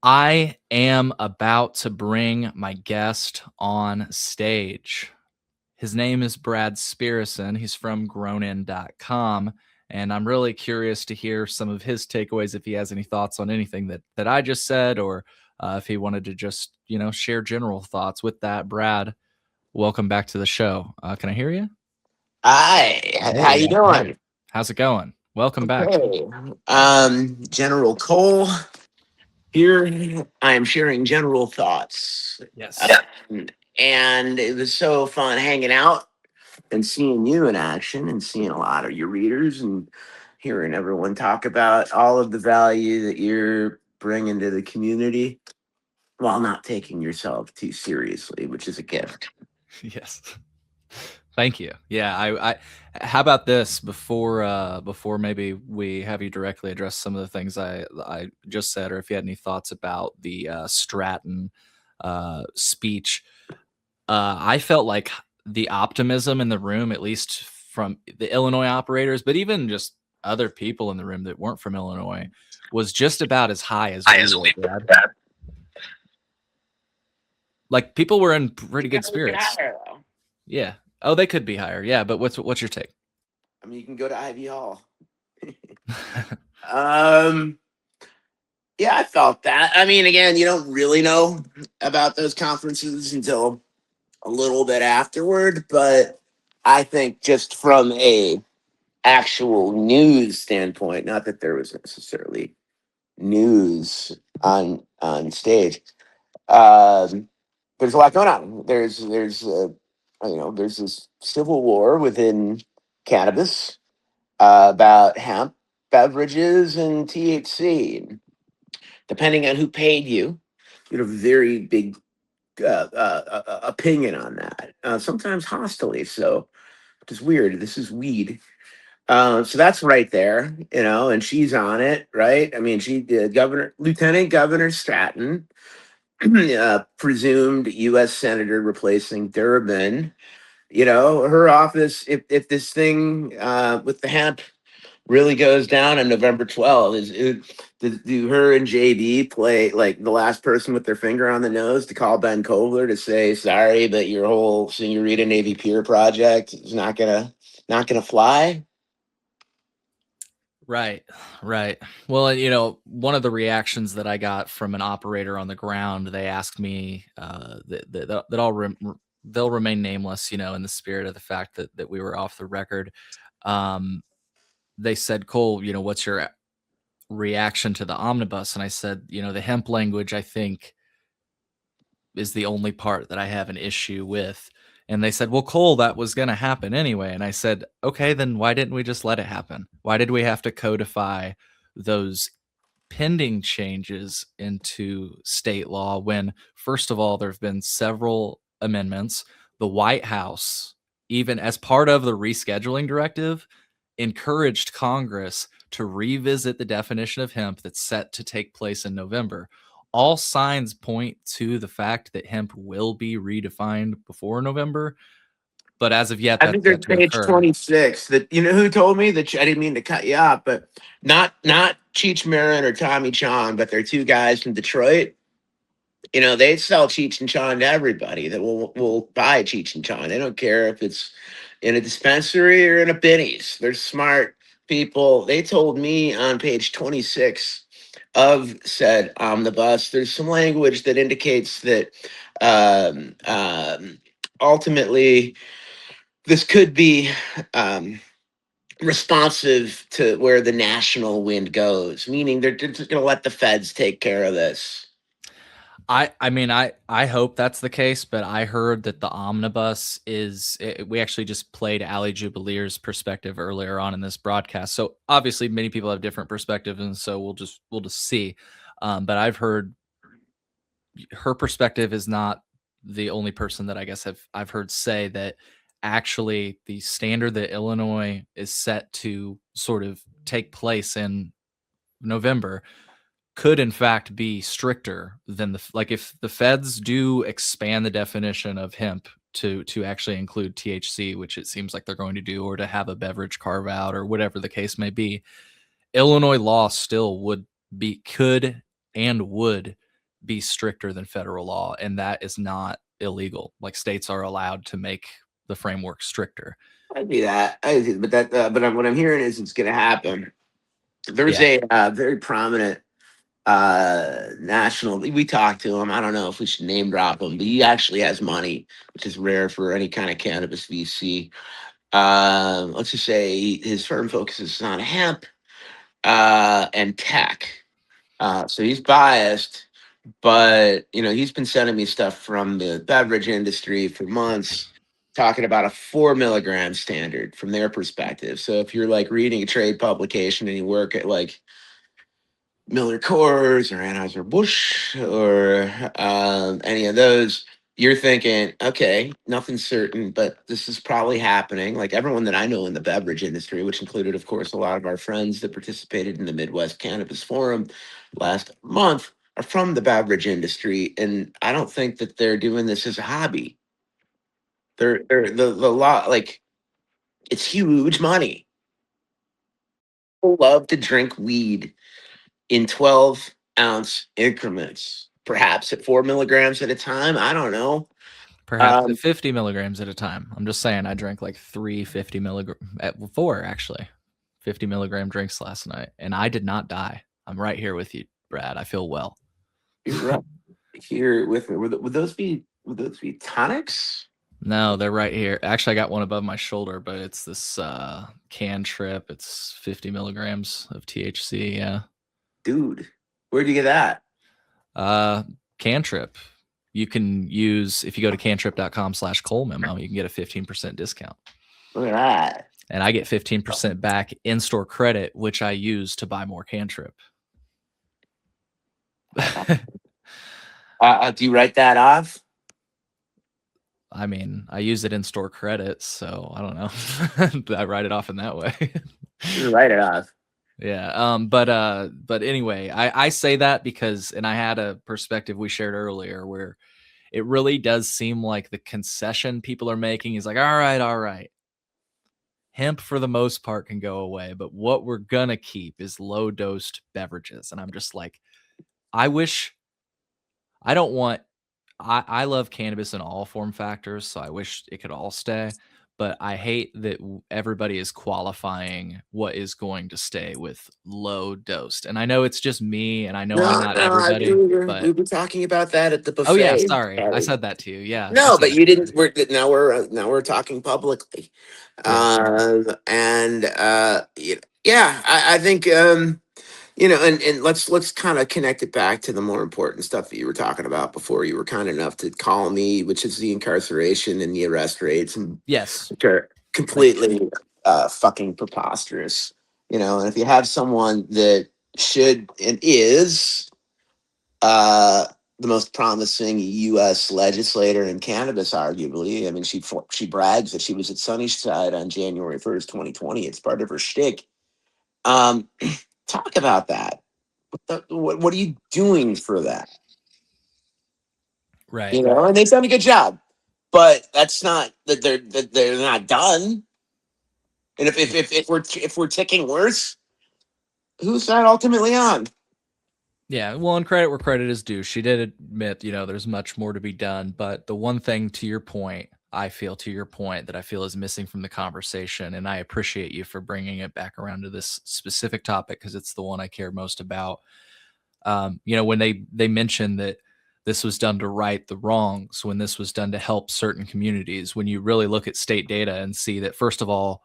[SPEAKER 1] I am about to bring my guest on stage. His name is Brad Spirison. He's from grownin.com. And I'm really curious to hear some of his takeaways, if he has any thoughts on anything that I just said, or if he wanted to just, share general thoughts. With that, Brad, welcome back to the show. Can I hear you?
[SPEAKER 15] Hi, how you doing?
[SPEAKER 1] How's it going? Welcome back.
[SPEAKER 15] Okay. General Cole here. I am sharing general thoughts.
[SPEAKER 1] Yes.
[SPEAKER 15] And it was so fun hanging out and seeing you in action and seeing a lot of your readers and hearing everyone talk about all of the value that you're bringing to the community while not taking yourself too seriously, which is a gift.
[SPEAKER 1] Yes. Thank you. Yeah, I how about this before maybe we have you directly address some of the things I just said, or if you had any thoughts about the Stratton speech. I felt like the optimism in the room, at least from the Illinois operators, but even just other people in the room that weren't from Illinois, was just about as high as we were, Brad. Like, people were in pretty good spirits. Yeah. Oh, they could be higher. Yeah, but what's your take?
[SPEAKER 15] I mean, you can go to Ivy Hall. Yeah, I felt that. I mean, again, you don't really know about those conferences until a little bit afterward, but I think just from a actual news standpoint, not that there was necessarily news on stage, there's a lot going on. There's there's this civil war within cannabis about hemp beverages and THC. Depending on who paid you, you had a very big opinion on that. Sometimes hostily, so which is weird. This is weed. So that's right there, and she's on it, right? I mean, she did Lieutenant Governor Stratton, presumed U.S. Senator replacing Durbin. Her office, if this thing with the hemp really goes down on November 12th, do her and JB play like the last person with their finger on the nose to call Ben Kovler to say, sorry, but your whole Senorita Navy Pier project is not gonna fly?
[SPEAKER 1] Right. Well, one of the reactions that I got from an operator on the ground, they asked me they'll remain nameless, in the spirit of the fact that we were off the record. They said, Cole, what's your reaction to the omnibus? And I said, the hemp language, I think, is the only part that I have an issue with. And they said, well, Cole, that was going to happen anyway. And I said, okay, then why didn't we just let it happen? Why did we have to codify those pending changes into state law when, first of all, there have been several amendments? The White House, even as part of the rescheduling directive, encouraged Congress to revisit the definition of hemp that's set to take place in November. All signs point to the fact that hemp will be redefined before November, but as of yet,
[SPEAKER 15] I think there's page 26. That who told me that I didn't mean to cut you off, but not Cheech Marin or Tommy Chong, but they're two guys from Detroit. They sell Cheech and Chong to everybody that will buy Cheech and Chong. They don't care if it's in a dispensary or in a Benny's. They're smart people. They told me on page 26 of said omnibus, there's some language that indicates that ultimately this could be responsive to where the national wind goes, meaning they're just going to let the feds take care of this.
[SPEAKER 1] I mean, I hope that's the case, but I heard that the omnibus we actually just played Ali Jubilier's perspective earlier on in this broadcast. So obviously many people have different perspectives, and so we'll just see. But I've heard her perspective is not the only person that I guess I've heard say that actually the standard that Illinois is set to sort of take place in November could in fact be stricter than if the feds do expand the definition of hemp to actually include THC, which it seems like they're going to do, or to have a beverage carve out or whatever the case may be, Illinois law still would be stricter than federal law, and that is not illegal. Like, states are allowed to make the framework stricter.
[SPEAKER 15] I do that. But what I'm hearing is it's going to happen. There's a very prominent national. We talked to him. I don't know if we should name drop him, but he actually has money, which is rare for any kind of cannabis VC. Let's just say his firm focuses on hemp and tech. So he's biased, but he's been sending me stuff from the beverage industry for months, talking about a 4 milligram standard from their perspective. So if you're like reading a trade publication and you work at like Miller Coors or Anheuser-Busch or any of those, you're thinking, okay, nothing's certain, but this is probably happening. Like everyone that I know in the beverage industry, which included, of course, a lot of our friends that participated in the Midwest Cannabis Forum last month, are from the beverage industry. And I don't think that they're doing this as a hobby. They're the lot, like it's huge money. People love to drink weed in 12-ounce increments, perhaps at 4 milligrams at a time. I don't know.
[SPEAKER 1] Perhaps at 50 milligrams at a time. I'm just saying, I drank like 3 milligram at 4 actually 50 milligram drinks last night, and I did not die. I'm right here with you, Brad. I feel well.
[SPEAKER 15] You're right here with me. Would those be tonics?
[SPEAKER 1] No, they're right here. Actually, I got one above my shoulder, but it's this Can Trip. It's 50 milligrams of THC. Yeah,
[SPEAKER 15] dude, where'd you get that?
[SPEAKER 1] Can Trip. You can use, if you go to cantrip.com/ColeMemo, you can get a 15% discount.
[SPEAKER 15] Look at that.
[SPEAKER 1] And I get 15% back in-store credit, which I use to buy more Cantrip.
[SPEAKER 15] Do you write that off?
[SPEAKER 1] I mean, I use it in-store credit, so I don't know. I write it off in that way.
[SPEAKER 15] You write it off.
[SPEAKER 1] Yeah. But anyway, I say that because, and I had a perspective we shared earlier where it really does seem like the concession people are making is like, all right. Hemp for the most part can go away, but what we're gonna keep is low dosed beverages. And I'm just like, I love cannabis in all form factors, so I wish it could all stay. But I hate that everybody is qualifying what is going to stay with low dosed. And I know it's just me, and I know I'm not everybody.
[SPEAKER 15] We
[SPEAKER 1] But
[SPEAKER 15] were talking about that at the buffet.
[SPEAKER 1] oh yeah, sorry, I said that to you. Yeah.
[SPEAKER 15] No, but you didn't. Now we're talking publicly, yeah. I think and let's kind of connect it back to the more important stuff that you were talking about before. You were kind enough to call me, which is the incarceration and the arrest rates, and
[SPEAKER 1] yes,
[SPEAKER 15] which are completely fucking preposterous. And if you have someone that should and is the most promising U.S. legislator in cannabis, arguably. I mean, she brags that she was at Sunnyside on January 1st, 2020. It's part of her shtick. Talk about that. What are you doing for that?
[SPEAKER 1] Right.
[SPEAKER 15] And they've done a good job, but that's not that they're not done. And if we're ticking worse, who's that ultimately on?
[SPEAKER 1] Yeah, well, and credit where credit is due. She did admit, there's much more to be done. But the one thing to your point, that I feel is missing from the conversation, and I appreciate you for bringing it back around to this specific topic because it's the one I care most about. When they mentioned that this was done to right the wrongs, when this was done to help certain communities, when you really look at state data and see that, first of all,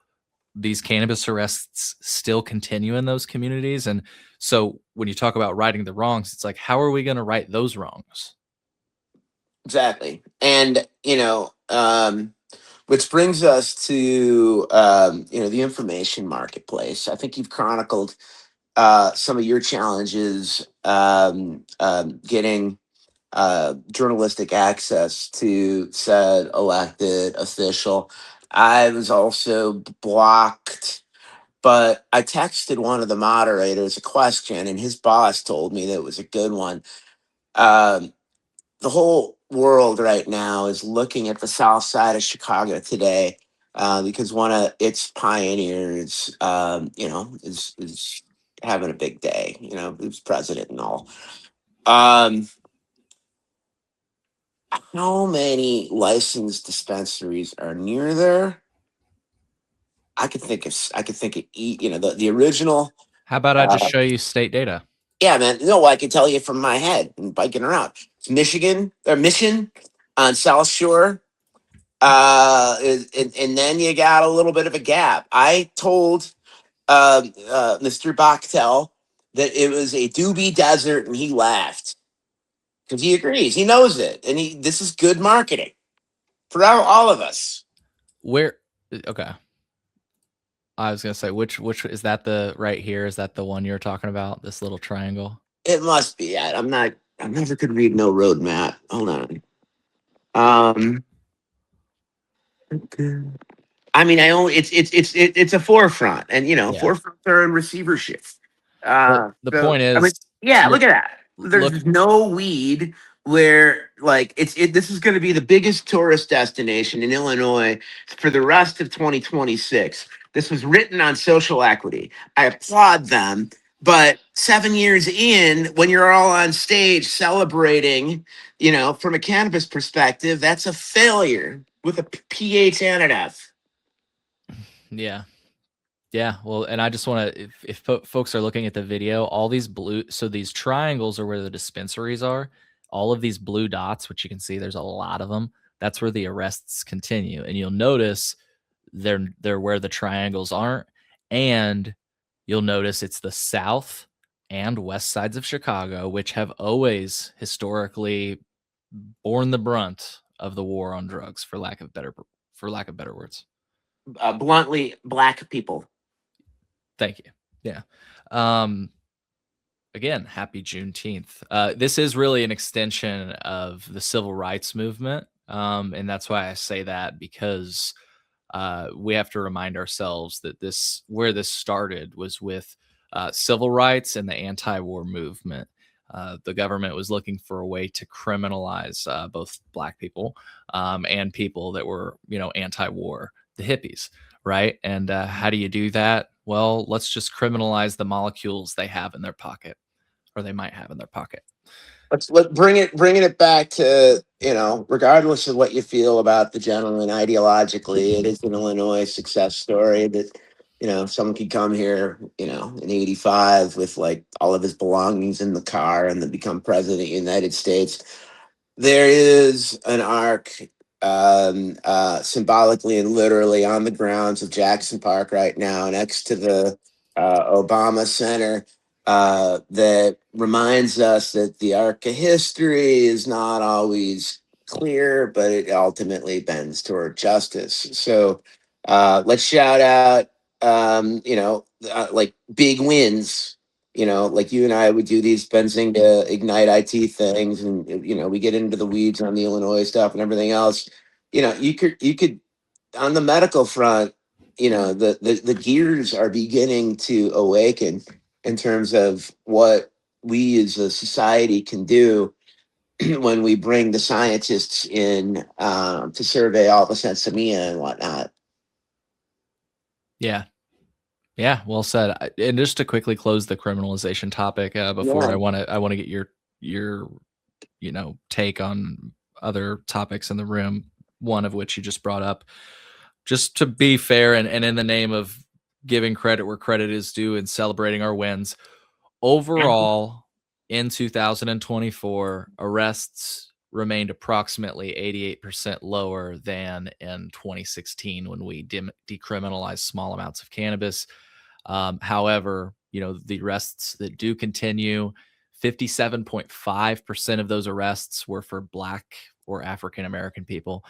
[SPEAKER 1] these cannabis arrests still continue in those communities. And so when you talk about righting the wrongs, it's like, how are we going to right those wrongs?
[SPEAKER 15] Exactly. And, which brings us to, the information marketplace. I think you've chronicled some of your challenges getting journalistic access to said elected official. I was also blocked, but I texted one of the moderators a question, and his boss told me that it was a good one. The whole world right now is looking at the south side of Chicago today because one of its pioneers, is having a big day. Who's president and all. How many licensed dispensaries are near there? I could think of the original.
[SPEAKER 1] How about I just show you state data?
[SPEAKER 15] Yeah, man. No, I can tell you from my head and biking around. It's Michigan or Mission on South Shore. And then you got a little bit of a gap. I told Mr. Bachtel that it was a doobie desert, and he laughed because he agrees. He knows it, and this is good marketing for all of us.
[SPEAKER 1] Where? Okay. I was gonna say which is that the right here? Is that the one you're talking about? This little triangle?
[SPEAKER 15] It must be. I never could read no roadmap. Hold on. I mean, I only it's a forefront, and
[SPEAKER 1] Yeah.
[SPEAKER 15] forefronts are in receivership.
[SPEAKER 1] But the point
[SPEAKER 15] I mean,
[SPEAKER 1] is,
[SPEAKER 15] yeah,
[SPEAKER 1] look,
[SPEAKER 15] look at that. There's no weed where like this is going to be the biggest tourist destination in Illinois for the rest of 2026. This was written on social equity. I applaud them. But 7 years in, when you're all on stage celebrating, from a cannabis perspective, that's a failure with a PH and an F.
[SPEAKER 1] Yeah. Yeah, well, and I just want to, if folks are looking at the video, all these so these triangles are where the dispensaries are. All of these blue dots, which you can see, there's a lot of them. That's where the arrests continue, and you'll notice they're where the triangles aren't, and you'll notice it's the south and west sides of Chicago, which have always historically borne the brunt of the war on drugs, for lack of better words.
[SPEAKER 15] Bluntly, black people.
[SPEAKER 1] Thank you. Yeah. Again, happy Juneteenth. This is really an extension of the civil rights movement. And that's why I say that, because we have to remind ourselves that where this started was with civil rights and the anti-war movement. The government was looking for a way to criminalize both black people and people that were, anti-war, the hippies, right? And how do you do that? Well, let's just criminalize the molecules they have in their pocket, or they might have in their pocket.
[SPEAKER 15] Let's bringing it back to, regardless of what you feel about the gentleman ideologically, it is an Illinois success story that, someone could come here, in 85 with like all of his belongings in the car and then become president of the United States. There is an arc symbolically and literally on the grounds of Jackson Park right now, next to the Obama Center, that reminds us that the arc of history is not always clear, but it ultimately bends toward justice. So let's shout out, like big wins. Like you and I would do these Benzinga Ignite IT things, and we get into the weeds on the Illinois stuff and everything else. You could on the medical front, the gears are beginning to awaken in terms of what we as a society can do when we bring the scientists in to survey all the sensimilla and whatnot.
[SPEAKER 1] Yeah. Yeah, well said. And just to quickly close the criminalization topic, before
[SPEAKER 15] Yeah.
[SPEAKER 1] I want to get your take on other topics in the room, one of which you just brought up. Just to be fair, and in the name of giving credit where credit is due and celebrating our wins, overall in 2024, arrests remained approximately 88% lower than in 2016 when we decriminalized small amounts of cannabis. However, the arrests that do continue, 57.5% of those arrests were for Black or African American people,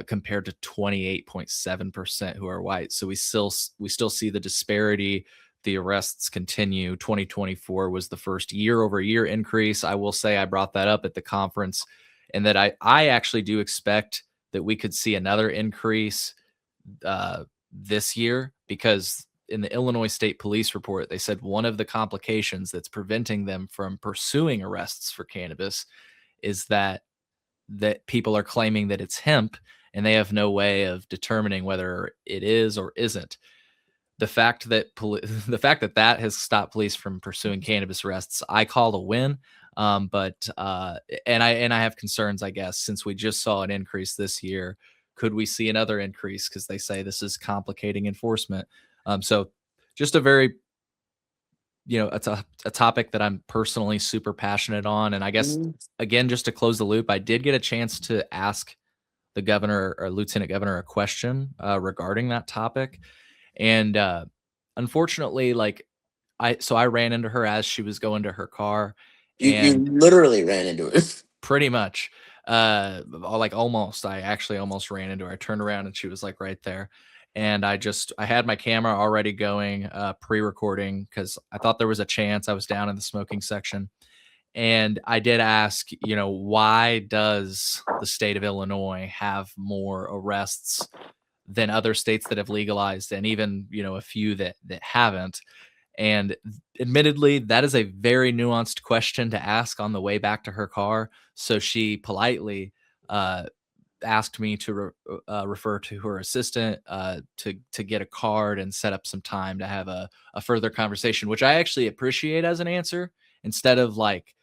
[SPEAKER 1] compared to 28.7% who are white. So we still see the disparity. The arrests continue. 2024 was the first year-over-year increase. I will say I brought that up at the conference, and that I actually do expect that we could see another increase this year, because in the Illinois State Police report, they said one of the complications that's preventing them from pursuing arrests for cannabis is that people are claiming that it's hemp, and they have no way of determining whether it is or isn't. The fact that that has stopped police from pursuing cannabis arrests, I call a win. But and I have concerns, I guess, since we just saw an increase this year. Could we see another increase? Because they say this is complicating enforcement. So just a very it's a topic that I'm personally super passionate on. And I guess, again, just to close the loop, I did get a chance to ask the governor or lieutenant governor a question regarding that topic. And unfortunately, like, I ran into her as she was going to her car,
[SPEAKER 15] You
[SPEAKER 1] and
[SPEAKER 15] literally ran into it.
[SPEAKER 1] pretty much, like, almost. I actually almost ran into her. I turned around and she was, like, right there, and I had my camera already going, pre-recording because I thought there was a chance. I was down in the smoking section, and I did ask, why does the state of Illinois have more arrests than other states that have legalized, and even, a few that haven't? And admittedly, that is a very nuanced question to ask on the way back to her car. So she politely uh, asked me to refer to her assistant to get a card and set up some time to have a further conversation, which I actually appreciate as an answer, instead of like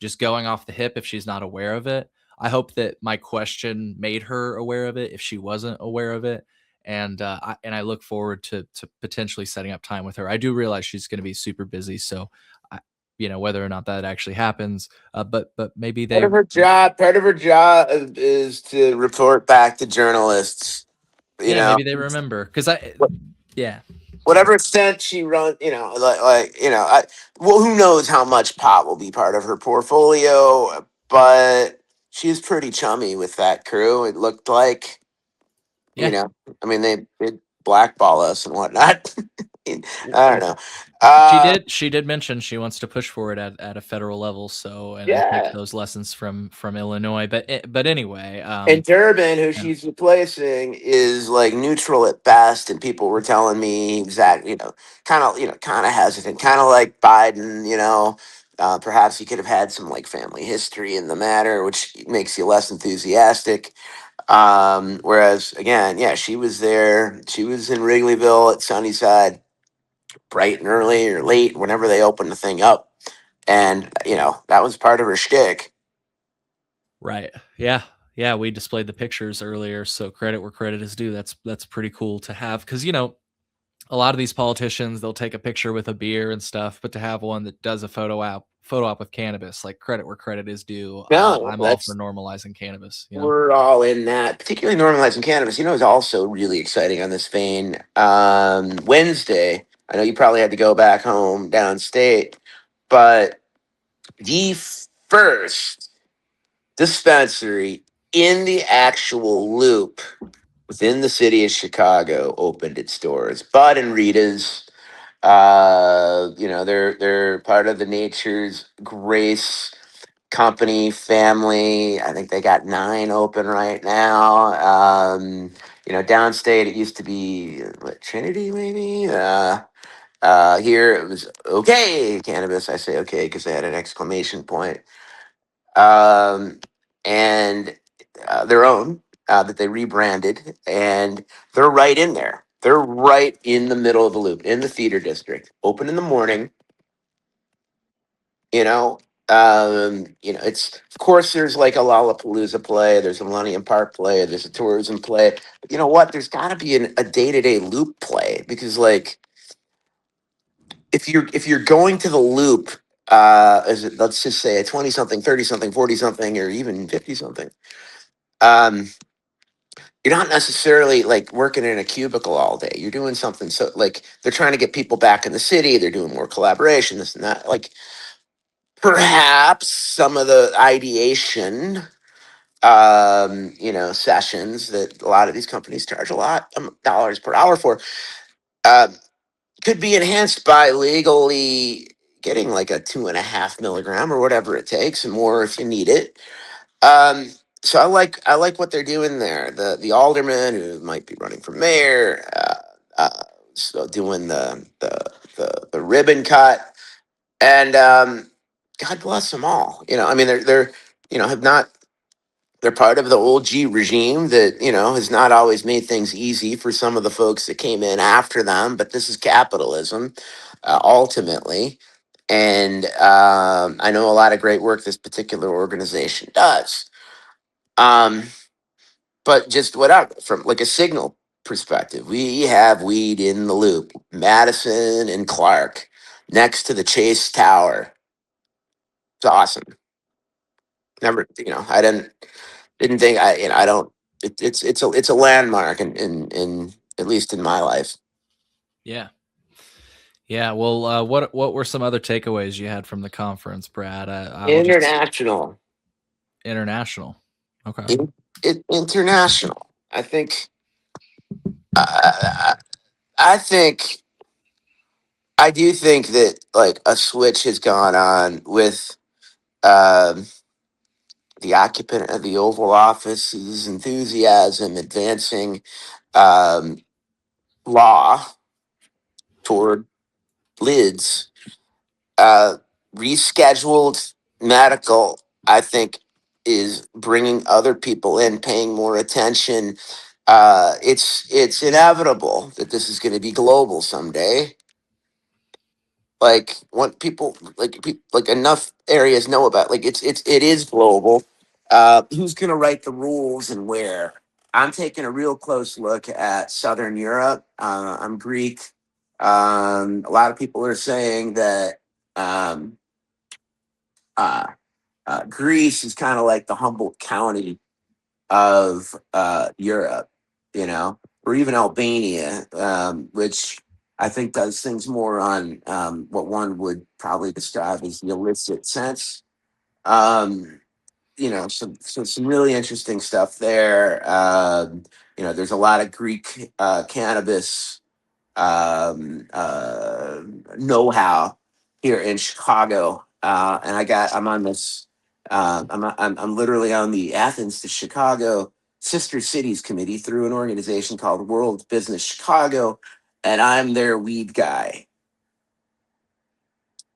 [SPEAKER 1] just going off the hip if she's not aware of it. I hope that my question made her aware of it if she wasn't aware of it. And I look forward to potentially setting up time with her. I do realize she's going to be super busy, so I, whether or not that actually happens, but maybe
[SPEAKER 15] Part
[SPEAKER 1] they.
[SPEAKER 15] of her job, part of her job is to report back to journalists. You
[SPEAKER 1] Yeah,
[SPEAKER 15] know,
[SPEAKER 1] maybe they remember because yeah,
[SPEAKER 15] whatever extent she runs, well, who knows how much pot will be part of her portfolio, but she's pretty chummy with that crew. It looked like,
[SPEAKER 1] yeah.
[SPEAKER 15] I mean, they blackball us and whatnot. I don't know.
[SPEAKER 1] She did mention she wants to push for it at a federal level. So, and take
[SPEAKER 15] Yeah.
[SPEAKER 1] those lessons from Illinois. But anyway,
[SPEAKER 15] And Durbin, who
[SPEAKER 1] yeah.
[SPEAKER 15] she's replacing, is like neutral at best. And people were telling me kind of hesitant, kind of like Biden, perhaps he could have had some like family history in the matter, which makes you less enthusiastic. Whereas again, yeah, she was there. She was in Wrigleyville at Sunnyside, bright and early or late, whenever they opened the thing up. And, that was part of her shtick.
[SPEAKER 1] Right. Yeah. Yeah. We displayed the pictures earlier. So credit where credit is due. That's pretty cool to have because, a lot of these politicians, they'll take a picture with a beer and stuff, but to have one that does a photo op with cannabis, like credit where credit is due.
[SPEAKER 15] No,
[SPEAKER 1] I'm all for normalizing cannabis.
[SPEAKER 15] we're all in that, particularly normalizing cannabis. Is also really exciting on this vein. Wednesday, I know you probably had to go back home downstate, but the first dispensary in the actual loop within the city of Chicago opened its doors. Bud and Rita's, they're part of the Nature's Grace company family. I think they got 9 open right now. Downstate it used to be Trinity, maybe. Here it was okay cannabis. I say okay because they had an exclamation point. Um, and their own that they rebranded, and they're right in there. They're right in the middle of the loop in the theater district. Open in the morning. You know, it's of course there's like a Lollapalooza play, there's a Millennium Park play, there's a tourism play. But you know what? There's got to be a day to day loop play because like if you're going to the loop, let's just say a 20 something, 30 something, 40 something, or even 50 something. Um, you're not necessarily like working in a cubicle all day. You're doing something. So like they're trying to get people back in the city. They're doing more collaboration. This and that. Like perhaps some of the ideation, sessions that a lot of these companies charge a lot of dollars per hour for, uh, could be enhanced by legally getting like a 2.5 milligram or whatever it takes, and more if you need it. Um, so I like what they're doing there. The alderman who might be running for mayor, so doing the ribbon cut, and God bless them all. I mean they're have not. They're part of the old G regime that has not always made things easy for some of the folks that came in after them. But this is capitalism, ultimately. And I know a lot of great work this particular organization does. Um, but just whatever, from like a signal perspective, we have weed in the loop. Madison and Clark, next to the Chase Tower. It's awesome. Never, I didn't think I don't. It's a landmark in at least in my life.
[SPEAKER 1] Yeah. Yeah. Well, what were some other takeaways you had from the conference, Brad? I'll just
[SPEAKER 15] International.
[SPEAKER 1] international. Okay.
[SPEAKER 15] International. I think. I think. I do think that like a switch has gone on with um, the occupant of the Oval Office's enthusiasm advancing um, law toward lids. Rescheduled medical, I think, is bringing other people in, paying more attention. It's inevitable that this is going to be global someday. Like what people like enough areas know about. Like it is global. Who's going to write the rules and where? I'm taking a real close look at Southern Europe. I'm Greek. A lot of people are saying that um, uh, Greece is kind of like the Humboldt County of Europe, or even Albania, which I think does things more on what one would probably describe as the illicit sense. Um, some really interesting stuff there. There's a lot of Greek cannabis um, know-how here in Chicago, and I'm on this. I'm literally on the Athens to Chicago Sister Cities Committee through an organization called World Business Chicago, and I'm their weed guy.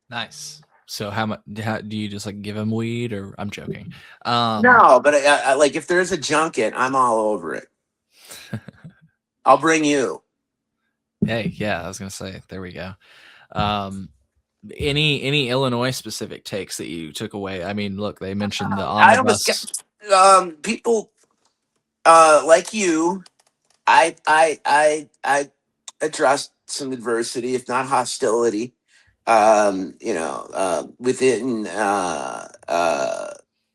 [SPEAKER 1] Nice. So how much do you just like give him weed, or I'm joking?
[SPEAKER 15] No, but I like if there's a junket, I'm all over it. I'll bring you.
[SPEAKER 1] Hey, yeah, I was gonna say. There we go. Any Illinois specific takes that you took away? I mean, look, they mentioned the
[SPEAKER 15] I almost
[SPEAKER 1] omnibus.
[SPEAKER 15] people like you. I addressed some adversity, if not hostility, within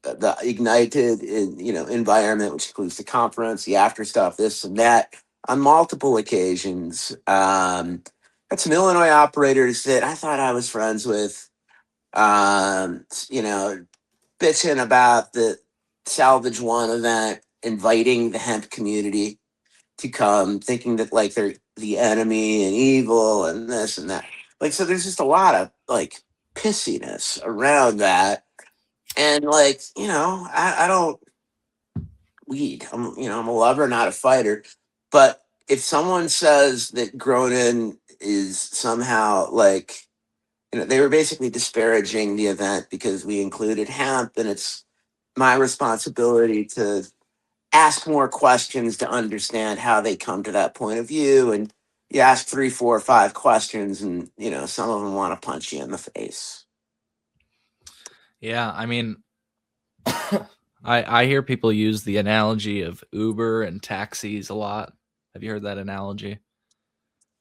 [SPEAKER 15] the ignited, environment, which includes the conference, the after stuff, this and that, on multiple occasions. Had some Illinois operators that I thought I was friends with, bitching about the Salvage One event, inviting the hemp community to come, thinking that like they're the enemy and evil and this and that. Like, so there's just a lot of like pissiness around that. And like, I don't weed. I'm a lover, not a fighter. But if someone says that Gronin is somehow like, they were basically disparaging the event because we included hemp, and it's my responsibility to ask more questions to understand how they come to that point of view. And you ask 3, 4, 5 questions, and some of them want to punch you in the face.
[SPEAKER 1] Yeah, I mean, I hear people use the analogy of Uber and taxis a lot. Have you heard that analogy?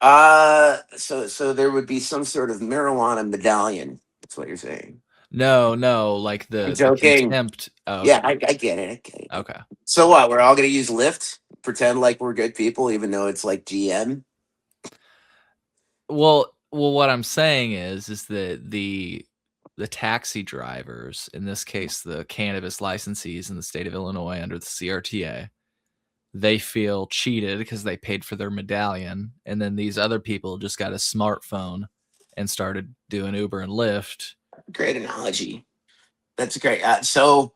[SPEAKER 15] So there would be some sort of marijuana medallion. That's what you're saying.
[SPEAKER 1] No, like
[SPEAKER 15] I'm
[SPEAKER 1] the
[SPEAKER 15] joking.
[SPEAKER 1] contempt. Oh,
[SPEAKER 15] Yeah,
[SPEAKER 1] okay.
[SPEAKER 15] I get it. Okay.
[SPEAKER 1] Okay.
[SPEAKER 15] So what? We're all gonna use Lyft, pretend like we're good people, even though it's like GM.
[SPEAKER 1] Well, what I'm saying is that the taxi drivers, in this case, the cannabis licensees in the state of Illinois under the CRTA, they feel cheated because they paid for their medallion, and then these other people just got a smartphone and started doing Uber and Lyft.
[SPEAKER 15] Great analogy. That's great. So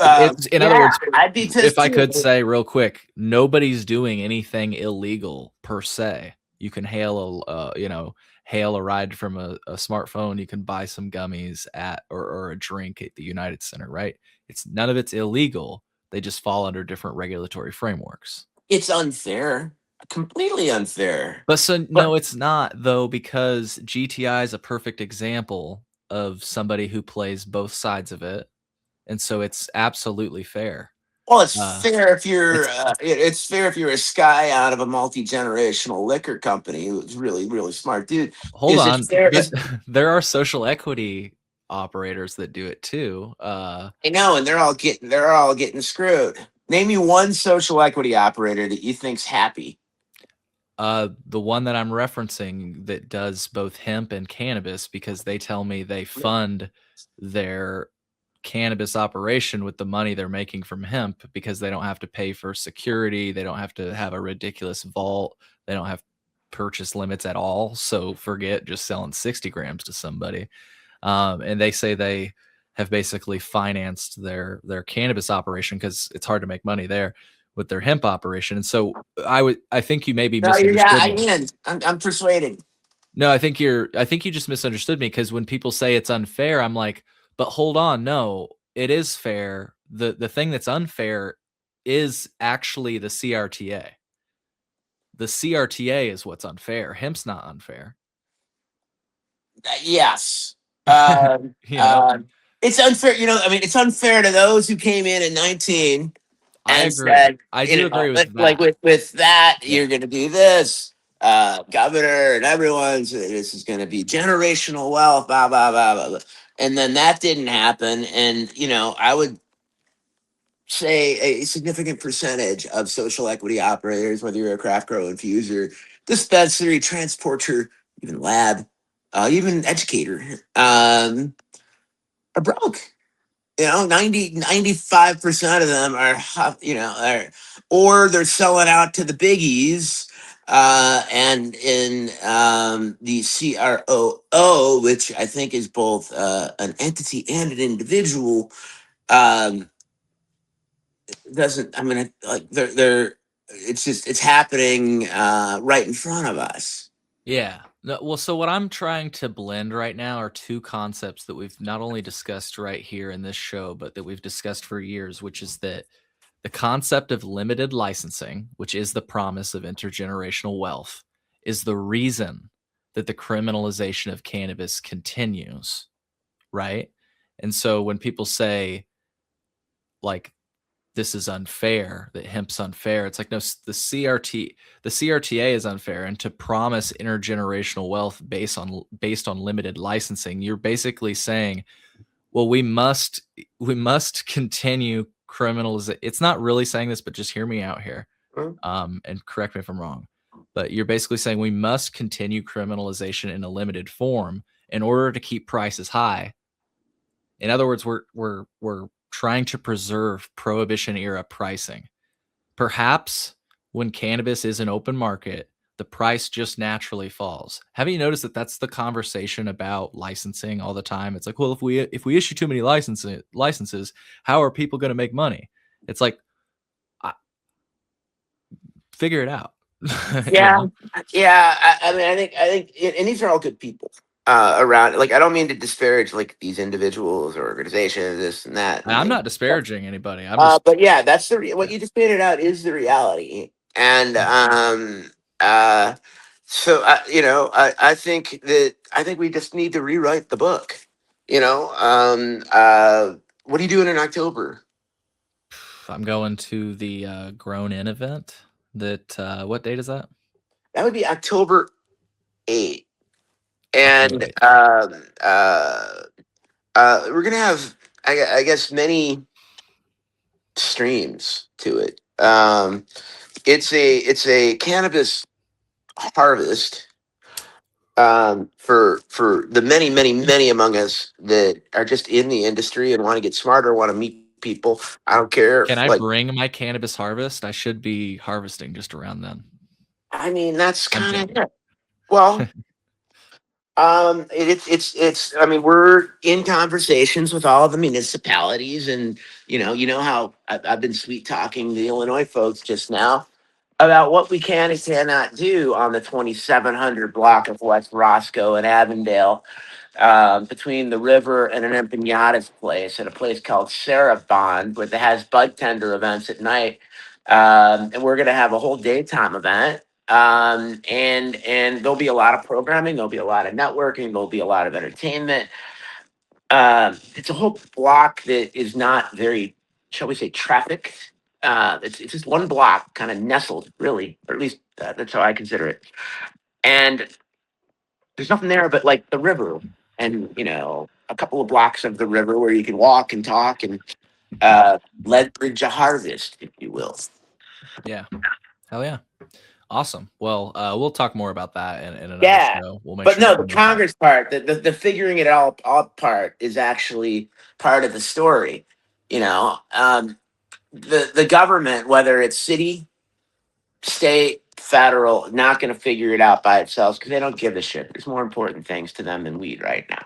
[SPEAKER 1] It's in other words,
[SPEAKER 15] I'd be pissed
[SPEAKER 1] if I
[SPEAKER 15] too.
[SPEAKER 1] could say real quick, nobody's doing anything illegal per se. You can hail a ride from a smartphone. You can buy some gummies at or a drink at the United Center, right? It's none of it's illegal. They just fall under different regulatory frameworks.
[SPEAKER 15] It's unfair, completely unfair.
[SPEAKER 1] But so no, it's not though, because GTI is a perfect example of somebody who plays both sides of it, and so it's absolutely fair.
[SPEAKER 15] Well, it's
[SPEAKER 1] Uh,
[SPEAKER 15] fair if you're
[SPEAKER 1] it's
[SPEAKER 15] it's fair if you're a sky out of a multi-generational liquor company who's really really smart dude.
[SPEAKER 1] hold
[SPEAKER 15] Is it
[SPEAKER 1] on,
[SPEAKER 15] fair?
[SPEAKER 1] but there are social equity operators that do it too.
[SPEAKER 15] I know, and they're all getting screwed. Name me one social equity operator that you think's happy.
[SPEAKER 1] The one that I'm referencing that does both hemp and cannabis because they tell me they fund their cannabis operation with the money they're making from hemp because they don't have to pay for security, they don't have to have a ridiculous vault, they don't have purchase limits at all. So forget just selling 60 grams to somebody. And they say they have basically financed their cannabis operation because it's hard to make money there with their hemp operation. And so I think you maybe
[SPEAKER 15] No, yeah,
[SPEAKER 1] misunderstood
[SPEAKER 15] I
[SPEAKER 1] me.
[SPEAKER 15] am. I'm persuaded.
[SPEAKER 1] No, I think you just misunderstood me because when people say it's unfair, I'm like, but hold on, no, it is fair. The thing that's unfair is actually the CRTA. The CRTA is what's unfair. Hemp's not unfair.
[SPEAKER 15] Yes. Um,
[SPEAKER 1] You know,
[SPEAKER 15] um, it's unfair. You know, I mean, it's unfair to those who came in 19
[SPEAKER 1] I
[SPEAKER 15] and
[SPEAKER 1] agree.
[SPEAKER 15] said,
[SPEAKER 1] I
[SPEAKER 15] you
[SPEAKER 1] do
[SPEAKER 15] know,
[SPEAKER 1] agree with
[SPEAKER 15] like
[SPEAKER 1] that.
[SPEAKER 15] with that,
[SPEAKER 1] Yeah.
[SPEAKER 15] you're going to do this, governor, and everyone's this is going to be generational wealth, blah blah blah blah. Blah. And then that didn't happen, and you know, I would say a significant percentage of social equity operators, whether you're a craft grow infuser, dispensary, transporter, even lab, even educator, are broke. You know, 95% of them are, you know, or they're selling out to the biggies. And in the CROO, which I think is both an entity and an individual, um, doesn't, I mean, like they're, it's just, it's happening right in front of us.
[SPEAKER 1] Yeah. No, well, so what I'm trying to blend right now are two concepts that we've not only discussed right here in this show, but that we've discussed for years, which is that the concept of limited licensing, which is the promise of intergenerational wealth, is the reason that the criminalization of cannabis continues, right? And so when people say, like, this is unfair, that hemp's unfair. It's like, no, the CRTA is unfair. And to promise intergenerational wealth based on limited licensing, you're basically saying, well, we must continue criminalization. It's not really saying this, but just hear me out here. And correct me if I'm wrong. But you're basically saying we must continue criminalization in a limited form in order to keep prices high. In other words, we're trying to preserve prohibition era pricing. Perhaps when cannabis is an open market, the price just naturally falls. Have you noticed that that's the conversation about licensing all the time? It's like, well, if we issue too many licenses, how are people going to make money? It's like, I, figure it out. You
[SPEAKER 15] Yeah,
[SPEAKER 1] know,
[SPEAKER 15] yeah. I mean, I think, and these are all good people around. Like, I don't mean to disparage like these individuals or organizations, this and that. And
[SPEAKER 1] I'm
[SPEAKER 15] like,
[SPEAKER 1] not disparaging anybody. I'm just,
[SPEAKER 15] but yeah, that's what
[SPEAKER 1] yeah.
[SPEAKER 15] you just pointed out is the reality. And uh, so you know, I think we just need to rewrite the book. You know, what are you doing in October?
[SPEAKER 1] I'm going to the Grown In event. That what date is that?
[SPEAKER 15] That would be October 8th.
[SPEAKER 1] October
[SPEAKER 15] And
[SPEAKER 1] 8th.
[SPEAKER 15] we're gonna have, I guess, many streams to it. It's a cannabis harvest for the many among us that are just in the industry and want to get smarter, want to meet people. I don't care
[SPEAKER 1] Can
[SPEAKER 15] if,
[SPEAKER 1] I
[SPEAKER 15] like,
[SPEAKER 1] bring my cannabis harvest? I should be harvesting just around then.
[SPEAKER 15] I mean, that's
[SPEAKER 1] I'm
[SPEAKER 15] kind of
[SPEAKER 1] joking.
[SPEAKER 15] it. Well, it's. I mean, we're in conversations with all the municipalities, and you know how I've been sweet talking the Illinois folks just now about what we can and cannot do on the 2700 block of West Roscoe and Avondale, between the river and an empanadas place at a place called Sarah Bond, where that has bud tender events at night, and we're going to have a whole daytime event. And there'll be a lot of programming, there'll be a lot of networking, there'll be a lot of entertainment. It's a whole block that is not very, shall we say, trafficked. It's just one block, kind of nestled, really, or at least that's how I consider it. And there's nothing there but like the river, and a couple of blocks of the river where you can walk and talk and leverage a harvest, if you will.
[SPEAKER 1] Yeah. Hell yeah. Awesome. Well, we'll talk more about that in another
[SPEAKER 15] Yeah,
[SPEAKER 1] show. We'll make
[SPEAKER 15] but
[SPEAKER 1] sure to
[SPEAKER 15] no, the
[SPEAKER 1] promote that.
[SPEAKER 15] Congress part, the figuring it all out part is actually part of the story. The government, whether it's city, state, federal, not going to figure it out by itself because they don't give a shit. There's more important things to them than weed right now.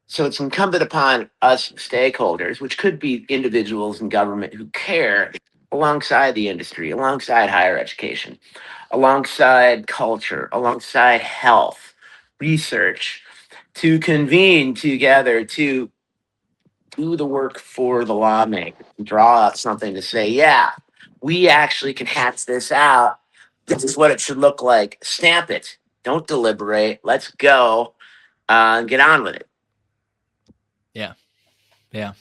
[SPEAKER 15] So it's incumbent upon us stakeholders, which could be individuals in government who care, alongside the industry, alongside higher education, alongside culture, alongside health, research, to convene together to do the work for the lawmaker, draw out something to say, yeah, we actually can hatch this out. This is what it should look like. Stamp it. Don't deliberate. Let's go and get on with it.
[SPEAKER 1] Yeah. Yeah.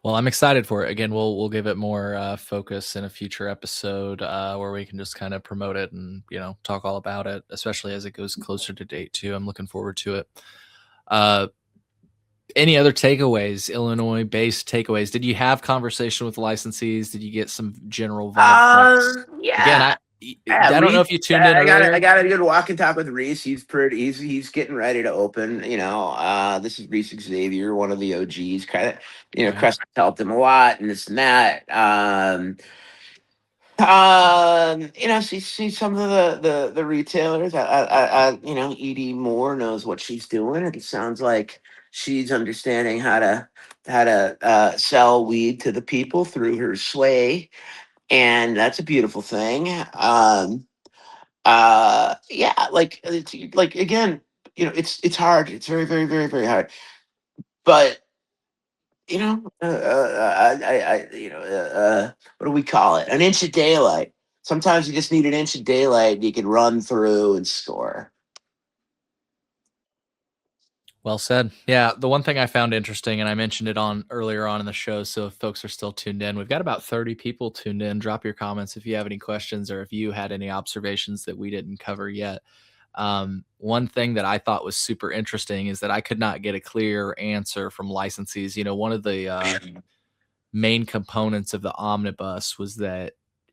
[SPEAKER 1] Well, I'm excited for it. Again, we'll give it more focus in a future episode where we can just kind of promote it and talk all about it, especially as it goes closer to date too. I'm looking forward to it. Any other takeaways, Illinois-based takeaways? Did you have conversation with licensees? Did you get some general vibe checks?
[SPEAKER 15] Yeah.
[SPEAKER 1] Again, I don't know if you tuned in
[SPEAKER 15] I
[SPEAKER 1] earlier.
[SPEAKER 15] got a good walk and talk with Reese. He's getting ready to open. This is Reese Xavier, one of the OGs. Crest helped him a lot, and this and that. See some of the retailers. Edie Moore knows what she's doing. It sounds like she's understanding how to sell weed to the people through her sway, and that's a beautiful thing. Yeah, like again, it's hard. It's very, very, very, very hard. But what do we call it? An inch of daylight. Sometimes you just need an inch of daylight and you can run through and score.
[SPEAKER 1] Well said. Yeah, the one thing I found interesting, and I mentioned it earlier on in the show, so if folks are still tuned in, we've got about 30 people tuned in. Drop your comments if you have any questions or if you had any observations that we didn't cover yet. One thing that I thought was super interesting is that I could not get a clear answer from licensees. One of the main components of the omnibus was that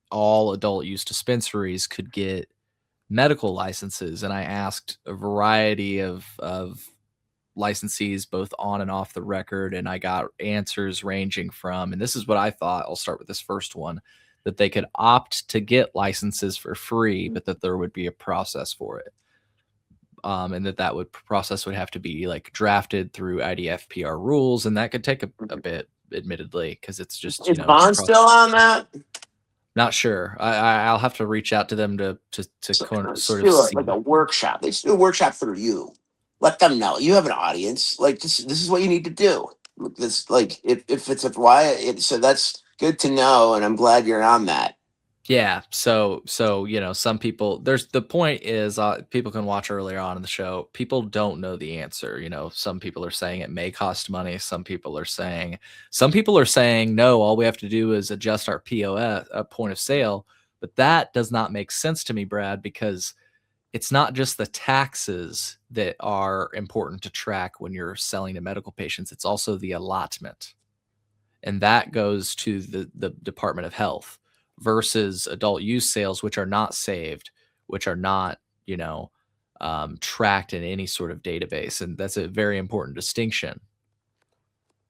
[SPEAKER 1] all adult use dispensaries could get medical licenses, and I asked a variety of licensees both on and off the record, and I got answers ranging from, and this is what I thought, I'll start with this first one, that they could opt to get licenses for free, but that there would be a process for it. And that process would have to be like drafted through IDFPR rules, and that could take a bit, admittedly, because it's just
[SPEAKER 15] Is Bond still on that?
[SPEAKER 1] Not sure. I'll have to reach out to them to sort of see.
[SPEAKER 15] Like a workshop. They should do a workshop for you. Let them know you have an audience. Like this is what you need to do. This if it's a why. So that's good to know, and I'm glad you're on that.
[SPEAKER 1] Yeah. So some people, the point is people can watch earlier on in the show. People don't know the answer. Some people are saying it may cost money. Some people are saying no, all we have to do is adjust our POS, point of sale. But that does not make sense to me, Brad, because it's not just the taxes that are important to track when you're selling to medical patients. It's also the allotment. And that goes to the Department of Health versus adult use sales, which are not saved, which are not, tracked in any sort of database. And that's a very important distinction.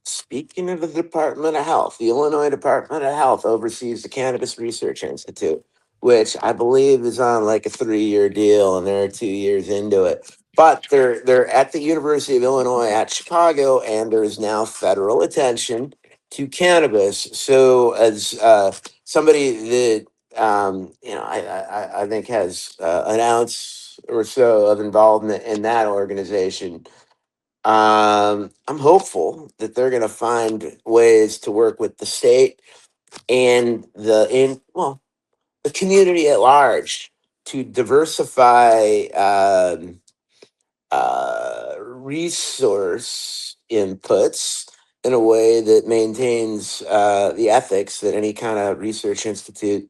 [SPEAKER 15] Speaking of the Department of Health, the Illinois Department of Health oversees the Cannabis Research Institute, which I believe is on like a 3-year deal, and they're 2 years into it. But they're at the University of Illinois at Chicago, and there is now federal attention to cannabis. So as somebody that I think has an ounce or so of involvement in that organization, I'm hopeful that they're going to find ways to work with the state and the community at large to diversify resource inputs in a way that maintains the ethics that any kind of research institute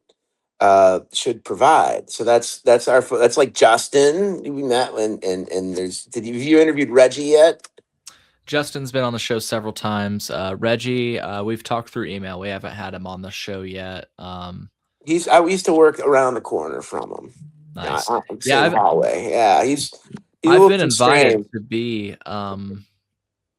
[SPEAKER 15] should provide. So that's like Justin we met and there's have you interviewed Reggie yet?
[SPEAKER 1] Justin's been on the show several times. Reggie, we've talked through email. We haven't had him on the show yet.
[SPEAKER 15] I used to work around the corner from him.
[SPEAKER 1] Nice.
[SPEAKER 15] Same hallway. Yeah, he's a
[SPEAKER 1] I've
[SPEAKER 15] little
[SPEAKER 1] been invited
[SPEAKER 15] constrained.
[SPEAKER 1] to be.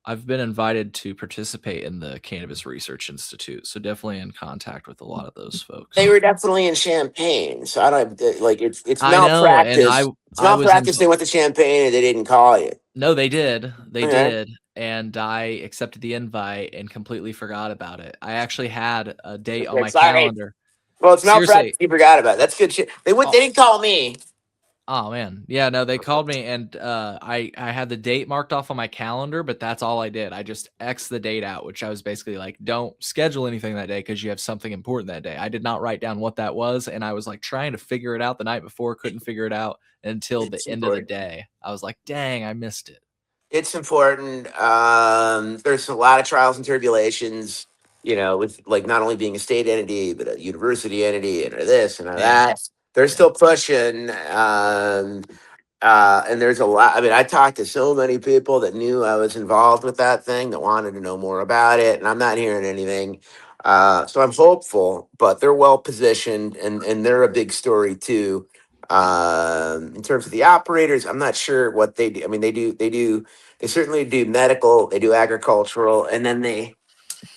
[SPEAKER 1] I've been invited to participate in the Cannabis Research Institute, so definitely in contact with a lot of those folks.
[SPEAKER 15] They were definitely in Champaign, so I don't like it's
[SPEAKER 1] I know, and
[SPEAKER 15] malpractice. It's
[SPEAKER 1] I was
[SPEAKER 15] malpractice. They went to Champaign and they didn't call you.
[SPEAKER 1] No, they did. They
[SPEAKER 15] Okay.
[SPEAKER 1] did. And I accepted the invite and completely forgot about it. I actually had a date on my
[SPEAKER 15] Sorry.
[SPEAKER 1] calendar.
[SPEAKER 15] Well, it's malpractice.
[SPEAKER 1] Seriously.
[SPEAKER 15] You forgot about it. That's good shit. They didn't call me.
[SPEAKER 1] Oh man. Yeah, no, they called me and I had the date marked off on my calendar, but that's all I did. I just X'd the date out, which I was basically like, don't schedule anything that day because you have something important that day. I did not write down what that was, and I was like trying to figure it out the night before, couldn't figure it out until the end of the day. I was like, dang, I missed it.
[SPEAKER 15] It's important. There's a lot of trials and tribulations, with like not only being a state entity, but a university entity and this and that. They're still pushing. And there's a lot. I mean, I talked to so many people that knew I was involved with that thing that wanted to know more about it, and I'm not hearing anything. So I'm hopeful, but they're well positioned, and they're a big story too. In terms of the operators, I'm not sure what they do. I mean, they certainly do medical, they do agricultural, and then they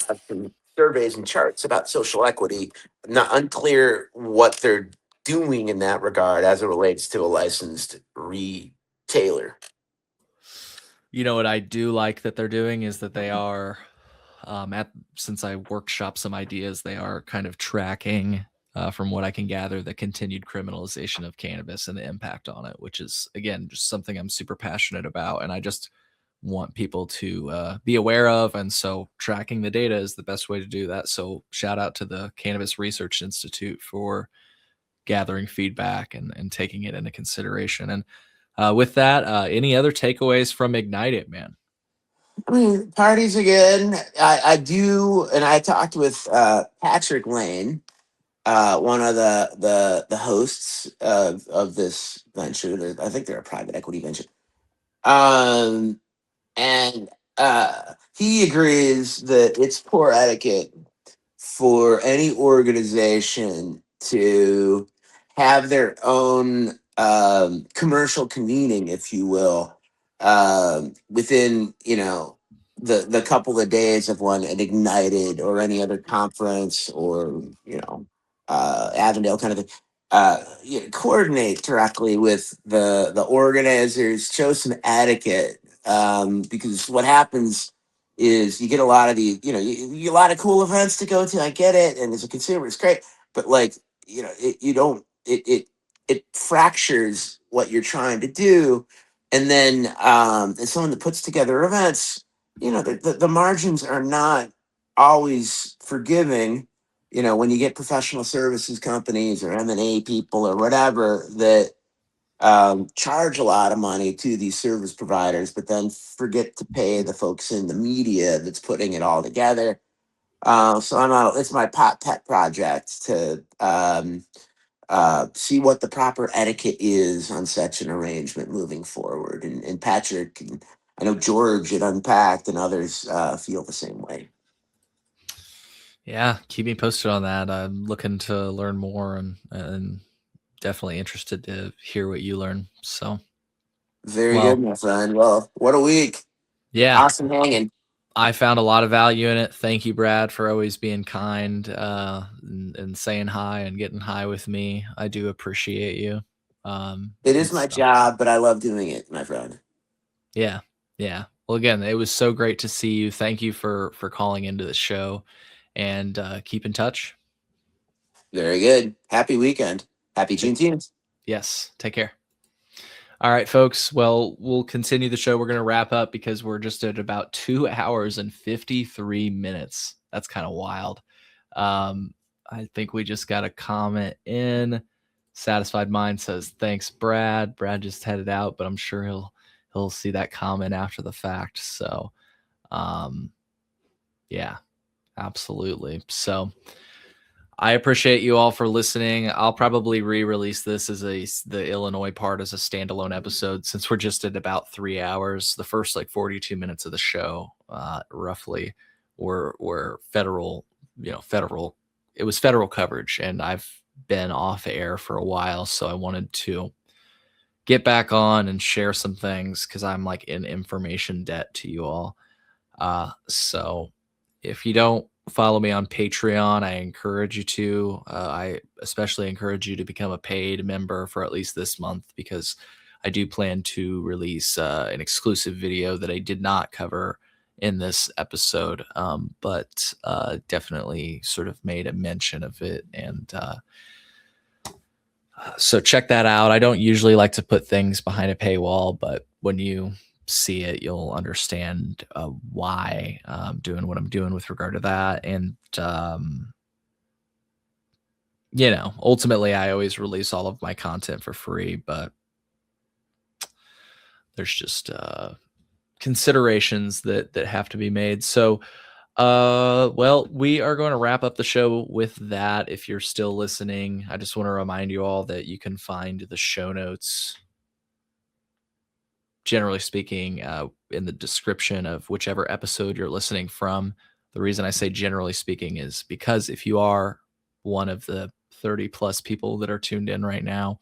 [SPEAKER 15] have some surveys and charts about social equity. Not unclear what they're doing in that regard as it relates to a licensed retailer.
[SPEAKER 1] You know what I do like that they're doing is that they are, since I workshop some ideas, they are kind of tracking, from what I can gather, the continued criminalization of cannabis and the impact on it, which is, again, just something I'm super passionate about. And I just want people to be aware of. And so tracking the data is the best way to do that. So shout out to the Cannabis Research Institute for gathering feedback and taking it into consideration. And with that, any other takeaways from Ignite It, man?
[SPEAKER 15] I mean, parties again. I do, and I talked with Patrick Lane, one of the hosts of this venture. I think they're a private equity venture. And he agrees that it's poor etiquette for any organization to have their own commercial convening, if you will, within the couple of days of an Ignited or any other conference or Avondale kind of thing. Coordinate directly with the organizers, show some etiquette, because what happens is you get a lot of you get a lot of cool events to go to. I get it, and as a consumer, it's great, but it fractures what you're trying to do, and then as someone that puts together events, the margins are not always forgiving. When you get professional services companies or M&A people or whatever that charge a lot of money to these service providers, but then forget to pay the folks in the media that's putting it all together. So it's my pet project to see what the proper etiquette is on such an arrangement moving forward. And Patrick, and I know George at Unpacked and others feel the same way.
[SPEAKER 1] Yeah, keep me posted on that. I'm looking to learn more and definitely interested to hear what you learn. So
[SPEAKER 15] very good, my friend. Well, what a week.
[SPEAKER 1] Yeah.
[SPEAKER 15] Awesome hanging.
[SPEAKER 1] I found a lot of value in it. Thank you, Brad, for always being kind and saying hi and getting high with me. I do appreciate you.
[SPEAKER 15] It is my job, but I love doing it, my friend.
[SPEAKER 1] Yeah. Yeah. Well, again, it was so great to see you. Thank you for calling into the show, and keep in touch.
[SPEAKER 15] Very good. Happy weekend. Happy Juneteenth.
[SPEAKER 1] Yes. Take care. All right, folks. Well, we'll continue the show. We're going to wrap up because we're just at about 2 hours and 53 minutes. That's kind of wild. I think we just got a comment in. Satisfied Mind says, thanks, Brad. Brad just headed out, but I'm sure he'll see that comment after the fact. So Yeah, absolutely. So I appreciate you all for listening. I'll probably re-release this as the Illinois part as a standalone episode since we're just at about 3 hours. The first like 42 minutes of the show, roughly, were federal. It was federal coverage, and I've been off air for a while, so I wanted to get back on and share some things because I'm like in information debt to you all. So if you don't follow me on Patreon, I encourage you to. I especially encourage you to become a paid member for at least this month because I do plan to release an exclusive video that I did not cover in this episode, but definitely sort of made a mention of it. And so check that out. I don't usually like to put things behind a paywall, but when you see it, you'll understand why I'm doing what I'm doing with regard to that. And, ultimately, I always release all of my content for free, but there's just considerations that have to be made. So, well, we are going to wrap up the show with that. If you're still listening, I just want to remind you all that you can find the show notes, generally speaking, in the description of whichever episode you're listening from. The reason I say generally speaking is because if you are one of the 30 plus people that are tuned in right now,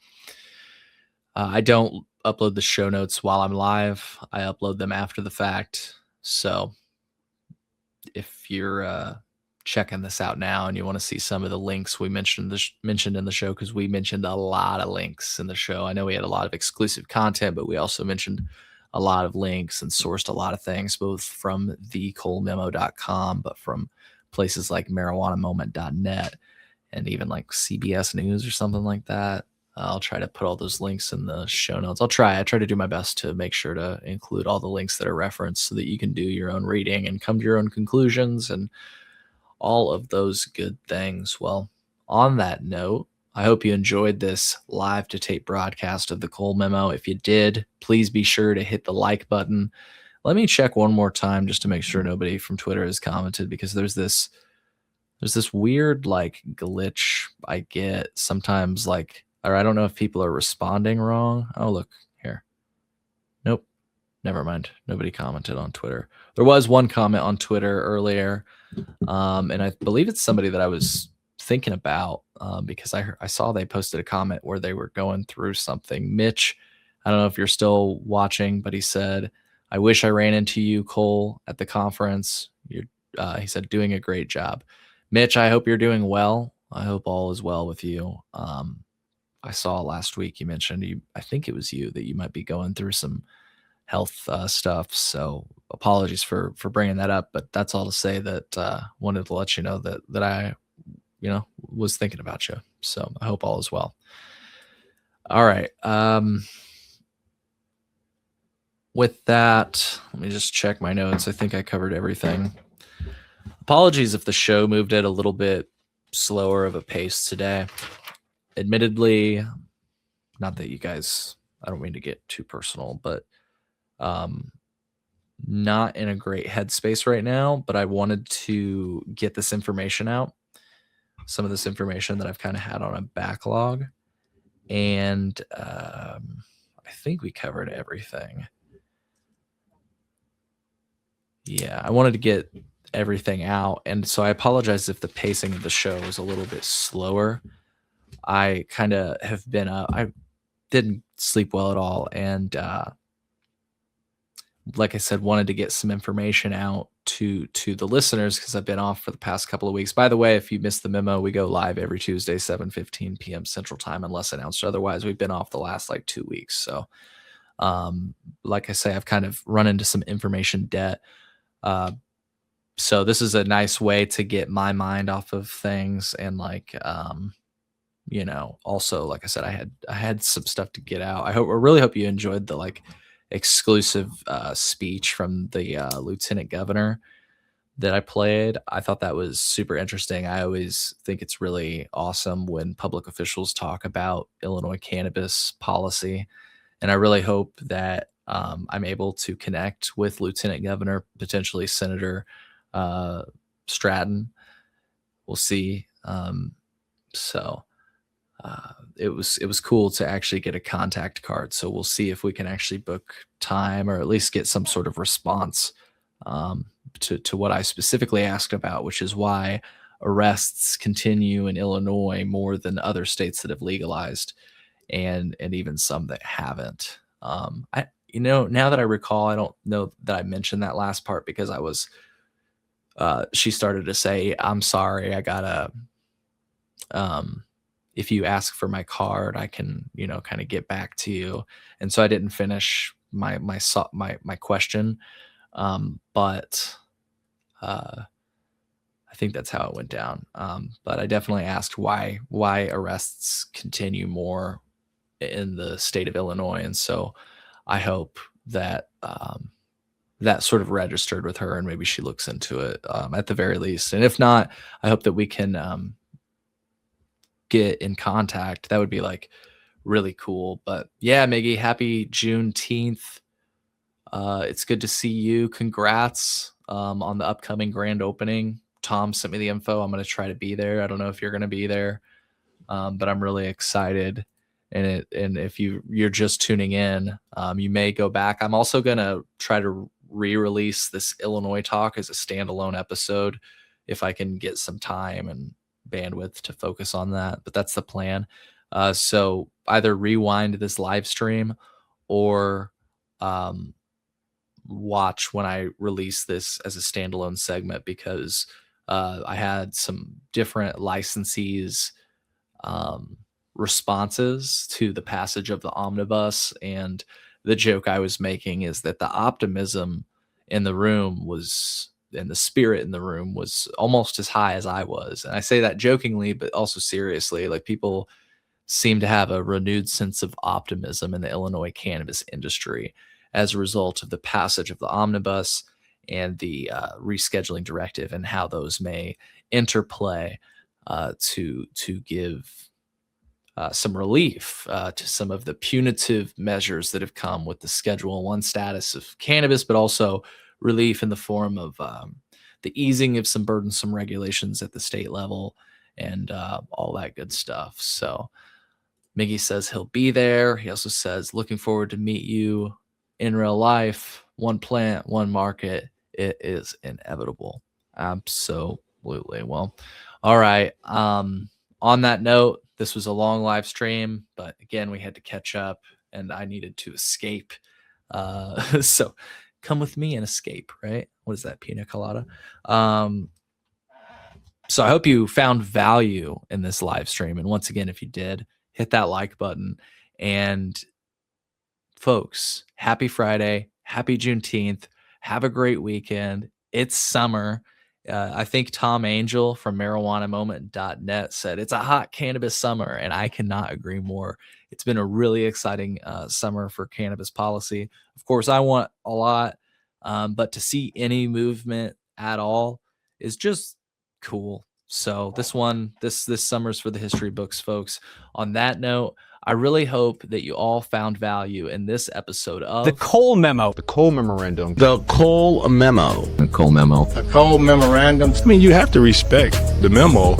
[SPEAKER 1] I don't upload the show notes while I'm live. I upload them after the fact. So if you're checking this out now and you want to see some of the links we mentioned in the show, because we mentioned a lot of links in the show. I know we had a lot of exclusive content, but we also mentioned a lot of links and sourced a lot of things, both from thecolememo.com, but from places like marijuanamoment.net and even like CBS News or something like that. I'll try to put all those links in the show notes. I try to do my best to make sure to include all the links that are referenced so that you can do your own reading and come to your own conclusions and all of those good things. Well, on that note, I hope you enjoyed this live to tape broadcast of the Cole Memo. If you did, please be sure to hit the like button. Let me check one more time just to make sure nobody from Twitter has commented, because there's this weird like glitch I get sometimes, like, or I don't know if people are responding wrong. Oh, look here. Nope. Never mind. Nobody commented on Twitter. There was one comment on Twitter earlier, and I believe it's somebody that I was thinking about because I saw they posted a comment where they were going through something. Mitch, I don't know if you're still watching, but he said, "I wish I ran into you, Cole, at the conference." He said, "Doing a great job." Mitch, I hope you're doing well. I hope all is well with you. I saw last week you mentioned I think it was you, that you might be going through some health stuff. So apologies for bringing that up, but that's all to say that wanted to let you know that I, was thinking about you. So I hope all is well. All right. With that, let me just check my notes. I think I covered everything. Apologies if the show moved at a little bit slower of a pace today. Admittedly, not that you guys, I don't mean to get too personal, but not in a great headspace right now, but I wanted to get this information out. Some of this information that I've kind of had on a backlog. And I think we covered everything. Yeah, I wanted to get everything out. And so I apologize if the pacing of the show is a little bit slower. I kind of have been I didn't sleep well at all, and like I said, wanted to get some information out to the listeners because I've been off for the past couple of weeks. By the way, if you missed the memo, we go live every Tuesday, 7:15 p.m. Central Time, unless announced otherwise. We've been off the last like 2 weeks. So like I say, I've kind of run into some information debt. So this is a nice way to get my mind off of things, and like also, like I said, I had some stuff to get out. I really hope you enjoyed the like exclusive speech from the lieutenant governor that I played. I thought that was super interesting. I always think it's really awesome when public officials talk about Illinois cannabis policy, and I really hope that I'm able to connect with Lieutenant Governor, potentially Senator Stratton. We'll see. It was cool to actually get a contact card. So we'll see if we can actually book time or at least get some sort of response to what I specifically asked about, which is why arrests continue in Illinois more than other states that have legalized, and even some that haven't. Now that I recall, I don't know that I mentioned that last part because she started to say, "I'm sorry, I gotta, if you ask for my card, I can, kind of get back to you." And so I didn't finish my question. But I think that's how it went down. But I definitely asked why arrests continue more in the state of Illinois. And so I hope that that sort of registered with her and maybe she looks into it at the very least. And if not, I hope that we can get in contact. That would be like really cool. But yeah, Miggy, happy Juneteenth. It's good to see you. Congrats on the upcoming grand opening. Tom sent me the info. I'm going to try to be there. I don't know if you're going to be there, but I'm really excited. And if you're just tuning in, you may go back. I'm also going to try to re-release this Illinois talk as a standalone episode if I can get some time and bandwidth to focus on that. But that's the plan. So either rewind this live stream or watch when I release this as a standalone segment, because I had some different licensees responses to the passage of the omnibus, and the joke I was making is that the optimism in the room was, and the spirit in the room was almost as high as I was. And I say that jokingly, but also seriously. Like, people seem to have a renewed sense of optimism in the Illinois cannabis industry as a result of the passage of the omnibus and the rescheduling directive, and how those may interplay to give some relief to some of the punitive measures that have come with the Schedule 1 status of cannabis, but also relief in the form of the easing of some burdensome regulations at the state level and all that good stuff. So Miggy says he'll be there. He also says, looking forward to meet you in real life. One plant, one market. It is inevitable. Absolutely. Well, all right. On that note, this was a long live stream, but again, we had to catch up and I needed to escape. So come with me and escape, right? What is that, pina colada? So I hope you found value in this live stream. And once again, if you did, hit that like button. And folks, happy Friday, happy Juneteenth, have a great weekend. It's summer. I think Tom Angel from marijuanamoment.net said it's a hot cannabis summer, and I cannot agree more. It's been a really exciting summer for cannabis policy. Of course, I want a lot, but to see any movement at all is just cool. So this summer's for the history books, folks. On that note, I really hope that you all found value in this episode of
[SPEAKER 3] The Cole Memo. The Cole Memorandum.
[SPEAKER 15] The Cole Memo.
[SPEAKER 3] The Cole Memo.
[SPEAKER 16] The Cole Memorandum.
[SPEAKER 3] I mean, you have to respect the memo.